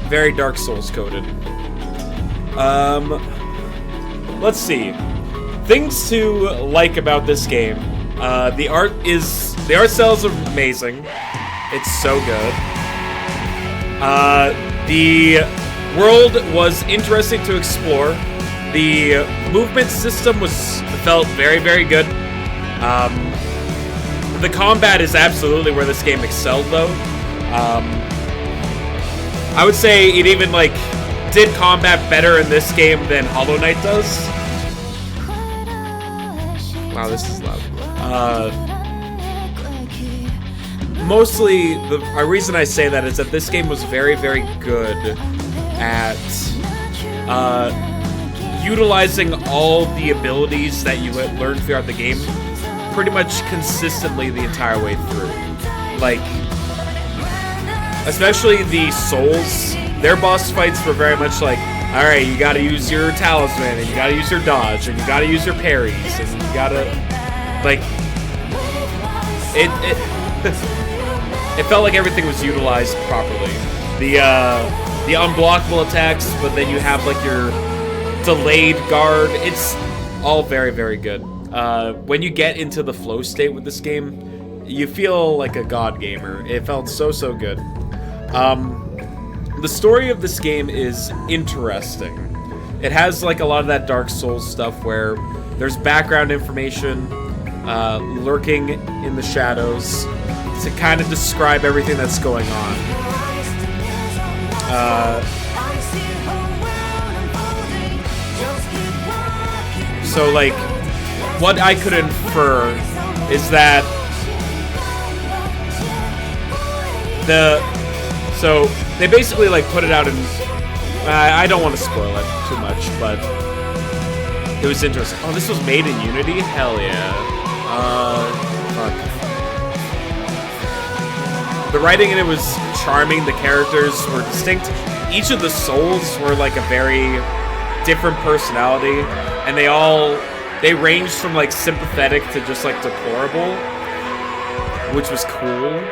very Dark Souls coded. Let's see. Things to like about this game. The art styles are amazing. It's so good. The world was interesting to explore. The movement system felt very, very good. The combat is absolutely where this game excelled, though. I would say it even, did combat better in this game than Hollow Knight does. Wow, this is loud. Mostly, the reason I say that is that this game was very, very good at utilizing all the abilities that you learned throughout the game pretty much consistently the entire way through. Especially the Souls, their boss fights were very much alright, you gotta use your talisman, and you gotta use your dodge, and you gotta use your parries, and you gotta, it felt like everything was utilized properly. The unblockable attacks, but then you have, your delayed guard, it's all very, very good. When you get into the flow state with this game, you feel like a god gamer. It felt so, so good. The story of this game is interesting. It has a lot of that Dark Souls stuff where there's background information lurking in the shadows to kind of describe everything that's going on. So what I could infer is that so they basically put it out in, I don't want to spoil it too much, but it was interesting. Oh, this was made in Unity? Hell yeah. Fuck. The writing in it was charming, the characters were distinct. Each of the souls were a very different personality, and they ranged from sympathetic to just deplorable. which was cool.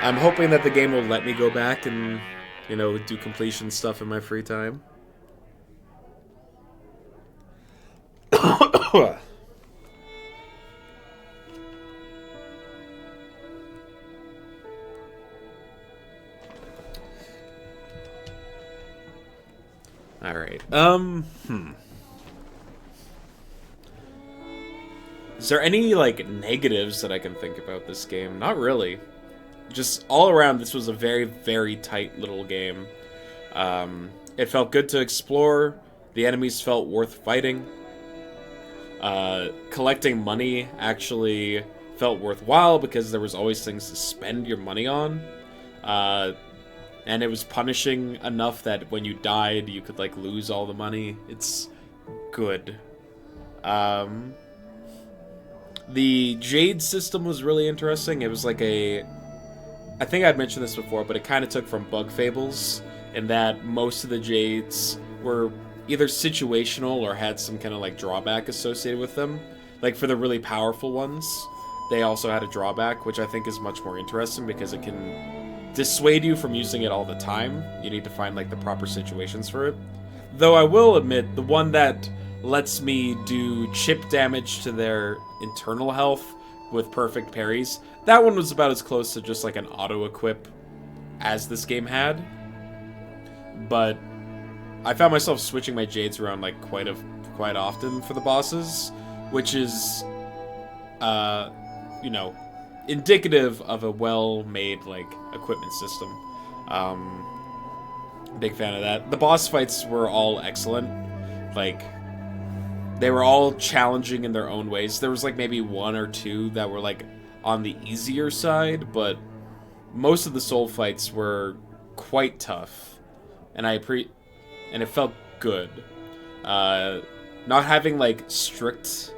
I'm hoping that the game will let me go back and, you know, do completion stuff in my free time. Alright, Is there any, like, negatives that I can think about this game? Not really. Just all around, this was a very, very tight little game. It felt good to explore. The enemies felt worth fighting. Collecting money actually felt worthwhile because there was always things to spend your money on. And it was punishing enough that when you died, you could, like, lose all the money. It's good. The Jade system was really interesting. It was like a... I think I'd mentioned this before, but it kind of took from Bug Fables in that most of the Jades were either situational or had some kind of, like, drawback associated with them. Like, for the really powerful ones, they also had a drawback, which I think is much more interesting because it can dissuade you from using it all the time. You need to find, like, the proper situations for it. Though I will admit, the one that lets me do chip damage to their internal health with perfect parries, that one was about as close to just like an auto-equip as this game had. But I found myself switching my Jades around like quite often for the bosses, which is, you know, indicative of a well-made, like, equipment system. Big fan of that. The boss fights were all excellent. Like, they were all challenging in their own ways. There was, like, maybe one or two that were, like, on the easier side, but most of the soul fights were quite tough. And and it felt good. Not having, like, strict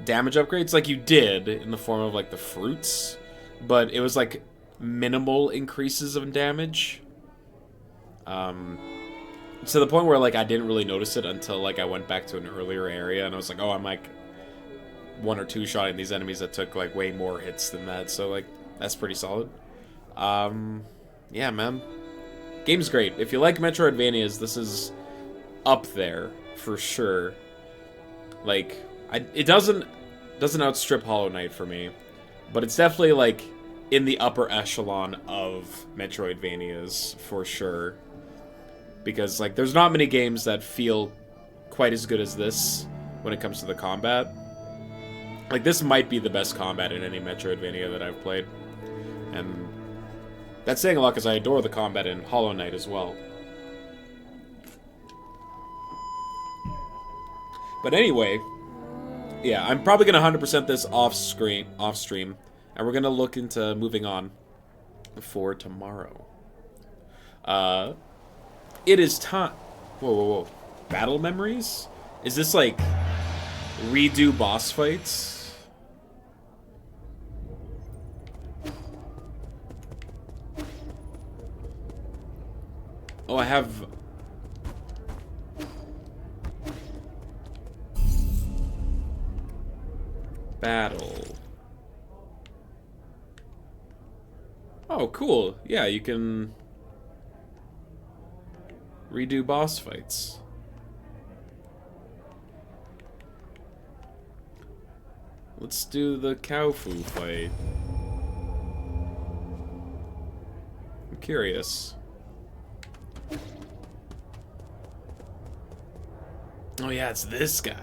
damage upgrades like you did in the form of, like, the fruits, but it was, like, minimal increases of damage. To the point where, like, I didn't really notice it until, like, I went back to an earlier area, and I was like, oh, I'm, like, one or two shotting these enemies that took, like, way more hits than that, so, like, that's pretty solid. Yeah, man. Game's great. If you like Metroidvanias, this is up there, for sure. Like, it doesn't outstrip Hollow Knight for me, but it's definitely, like, in the upper echelon of Metroidvanias, for sure. Because, like, there's not many games that feel quite as good as this when it comes to the combat. Like, this might be the best combat in any Metroidvania that I've played. And that's saying a lot because I adore the combat in Hollow Knight as well. But anyway, yeah, I'm probably going to 100% this off stream, and we're going to look into moving on for tomorrow. It is time... Whoa. Battle memories? Is this, like, redo boss fights? Oh, I have... Battle. Oh, cool. Yeah, you can... redo boss fights. Let's do the Koufu fight. I'm curious. Oh yeah, it's this guy.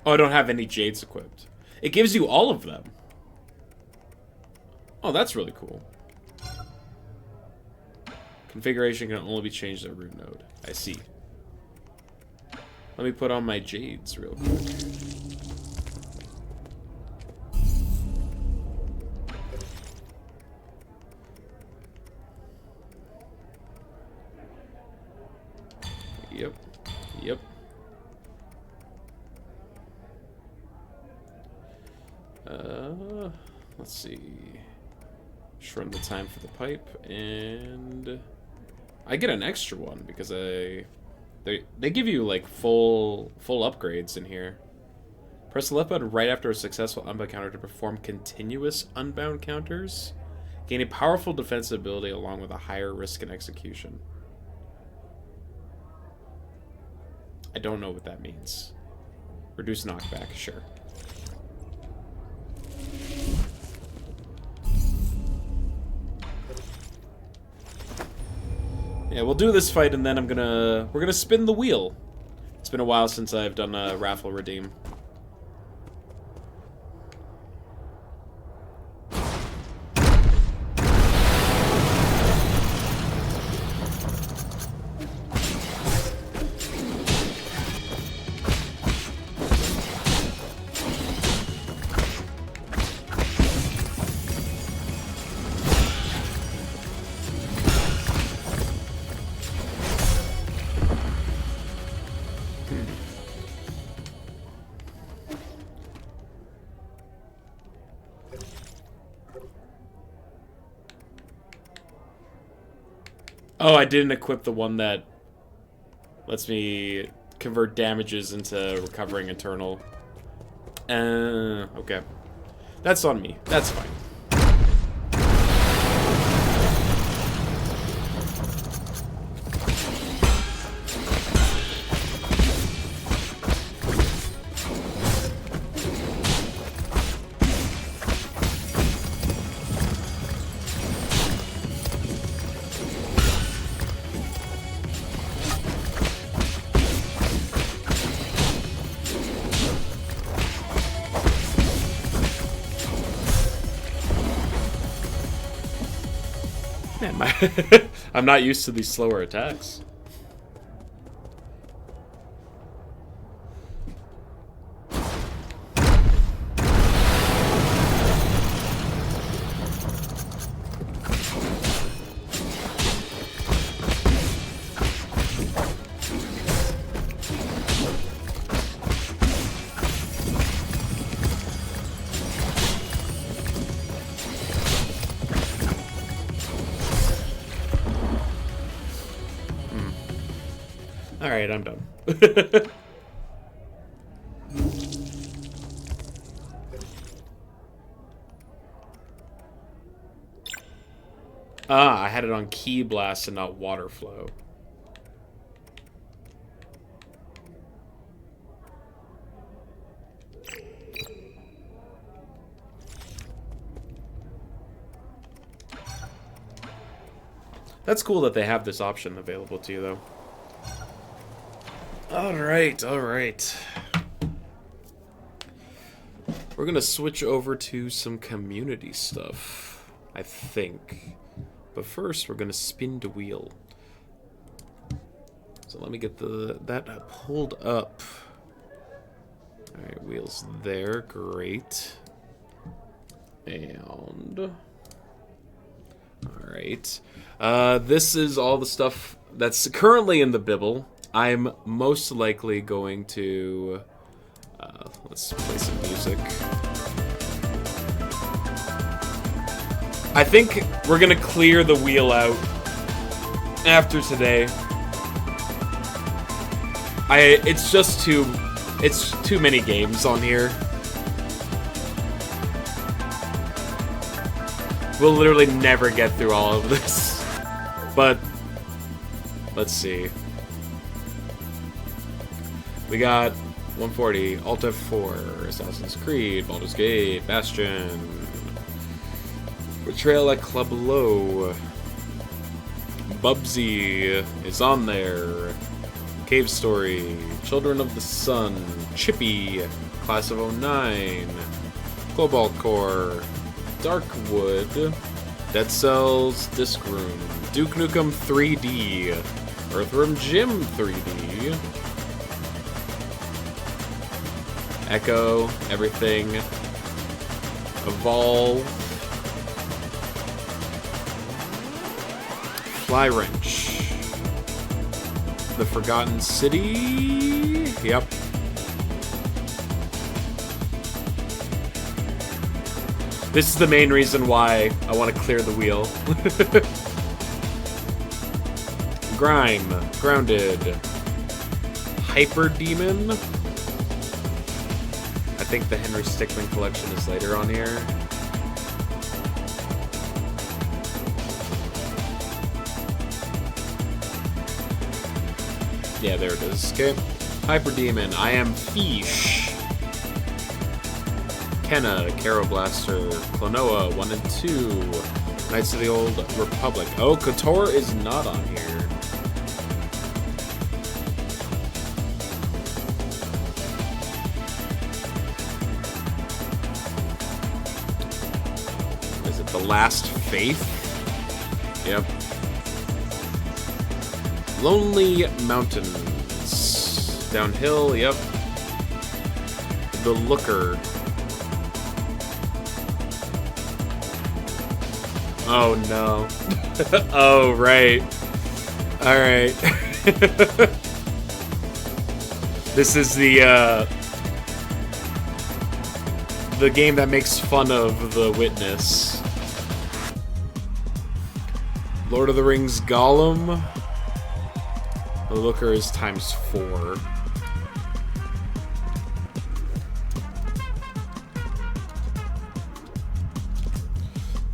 Oh, I don't have any jades equipped. It gives you all of them. Oh, that's really cool. Configuration can only be changed at root node. I see. Let me put on my jades real quick. Yep. Yep. Let's see. Shorten the time for the pipe, and I get an extra one because they give you like full upgrades in here. Press the left button right after a successful unbound counter to perform continuous unbound counters. Gain a powerful defensive ability along with a higher risk in execution. I don't know what that means. Reduce knockback, sure. Yeah, we'll do this fight and then we're gonna spin the wheel. It's been a while since I've done a raffle redeem. Oh, I didn't equip the one that lets me convert damages into recovering eternal. Okay. That's on me. That's fine. Man, I'm not used to these slower attacks. Alright, I'm done. I had it on Ki Blast and not Water Flow. That's cool that they have this option available to you, though. Alright, alright. We're gonna switch over to some community stuff, I think. But first, we're gonna spin the wheel. So let me get that pulled up. Alright, wheel's there, great. And... Alright. This is all the stuff that's currently in the Bibble. I'm most likely going to... let's play some music. I think we're gonna clear the wheel out after today. It's just too many games on here. We'll literally never get through all of this. But let's see. We got 140, Alt F4, Assassin's Creed, Baldur's Gate, Bastion, Betrayal at Club Low, Bubsy is on there, Cave Story, Children of the Sun, Chippy, Class of 09. Cobalt Core. Darkwood. Dead Cells. Disc Room. Duke Nukem 3D. Earthworm Jim 3D. Echo. Everything. Evolve. Fly Wrench. The Forgotten City. Yep. This is the main reason why I want to clear the wheel. Grime. Grounded. Hyper Demon. I think the Henry Stickmin collection is later on here. Yeah, there it is. Okay. Hyper Demon. I Am Fish. Kenna. Caro Blaster. Klonoa 1 and 2. Knights of the Old Republic. Oh, KOTOR is not on here. Is it The Last Faith? Yep. Lonely Mountains. Downhill, yep. The Looker. Oh no. Oh, right. Alright. This is the game that makes fun of The Witness. Lord of the Rings Gollum. The Looker is ×4.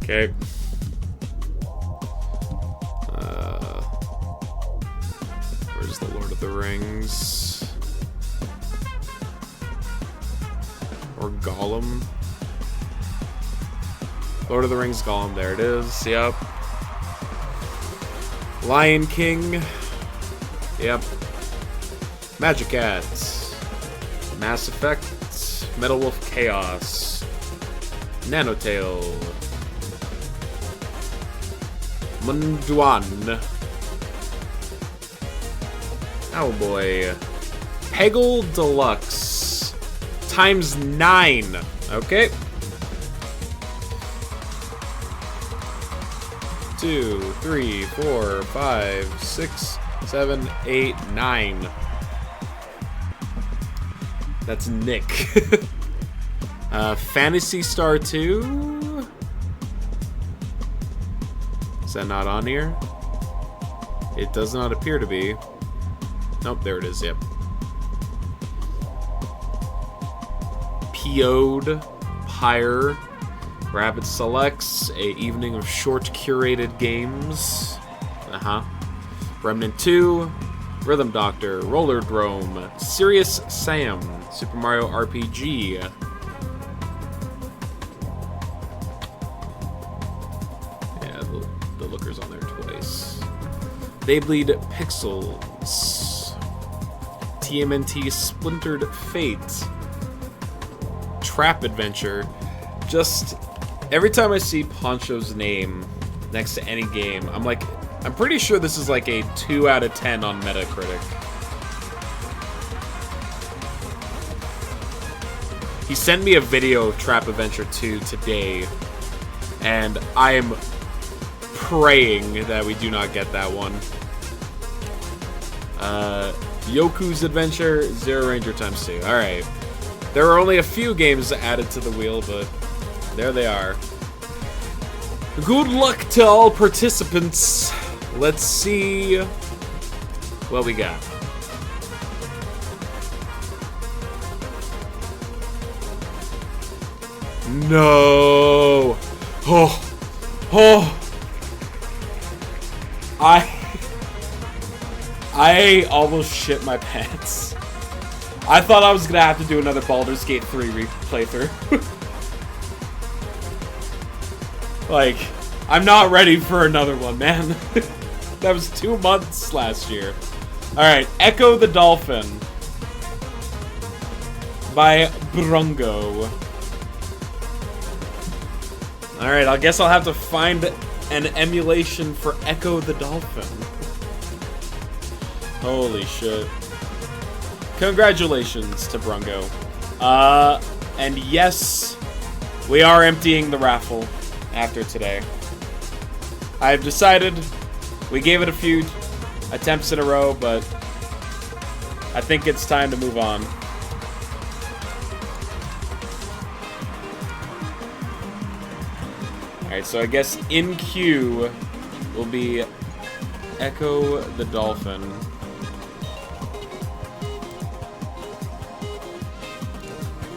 Okay. Where's the Lord of the Rings? Or Gollum? Lord of the Rings Gollum, there it is, yep. Lion King. Yep. Magic-At. Mass Effect. Metal Wolf Chaos. Nanotale. Munduan. Oh boy. Peggle Deluxe. ×9. Okay. 2, 3, 4, 5, 6, 7, 8, 9. That's Nick. Phantasy Star 2? Is that not on here? It does not appear to be. Nope, there it is, yep. PO'd, Pyre, Rabbit Selects, a evening of short curated games. Remnant 2, Rhythm Doctor, Roller Drome, Serious Sam, Super Mario RPG. Yeah, the Looker's on there twice. Beyblade Pixels, TMNT Splintered Fate, Trap Adventure. Just every time I see Poncho's name next to any game, I'm like, I'm pretty sure this is like a 2 out of 10 on Metacritic. He sent me a video of Trap Adventure 2 today, and I am praying that we do not get that one. Yoku's Adventure, Zero Ranger ×2. Alright. There are only a few games added to the wheel, but there they are. Good luck to all participants. Let's see what we got. No. Oh. I almost shit my pants. I thought I was gonna have to do another Baldur's Gate 3 playthrough. Like, I'm not ready for another one, man. That was 2 months last year. Alright, Echo the Dolphin. by Brungo. Alright, I guess I'll have to find an emulation for Echo the Dolphin. Holy shit. Congratulations to Brungo. And yes, we are emptying the raffle after today. I've decided we gave it a few attempts in a row, but I think it's time to move on. Alright, so I guess in queue will be Echo the Dolphin.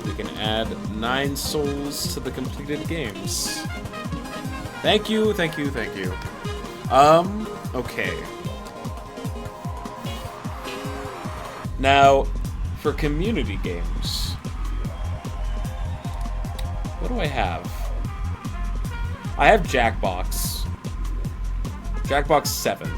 We can add 9 souls to the completed games. Thank you, thank you, thank you. Okay. Now, for community games, what do I have? I have Jackbox. Jackbox 7.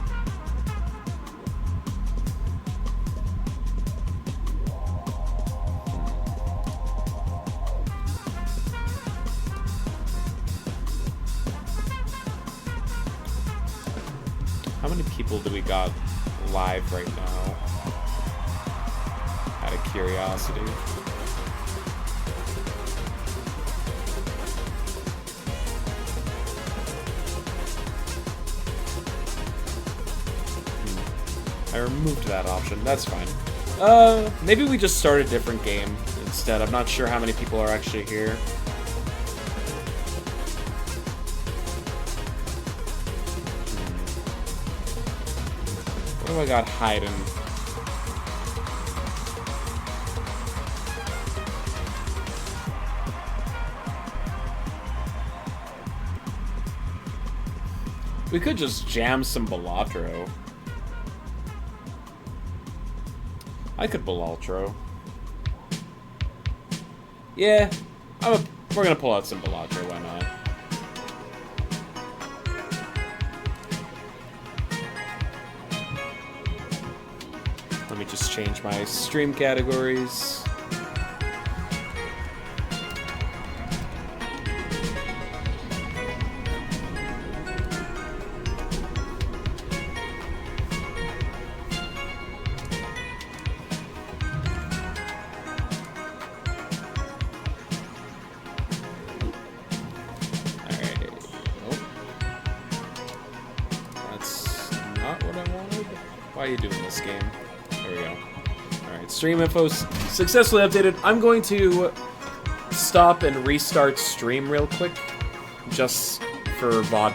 How many people do we got live right now? Out of curiosity. I removed that option. That's fine. Maybe we just start a different game instead. I'm not sure how many people are actually here. What do I got hiding? We could just jam some Balatro. I could Balatro. Yeah, we're gonna pull out some Balatro, why not? Let me just change my stream categories. Why are you doing this game? There we go. Alright, stream info successfully updated. I'm going to stop and restart stream real quick, just for VOD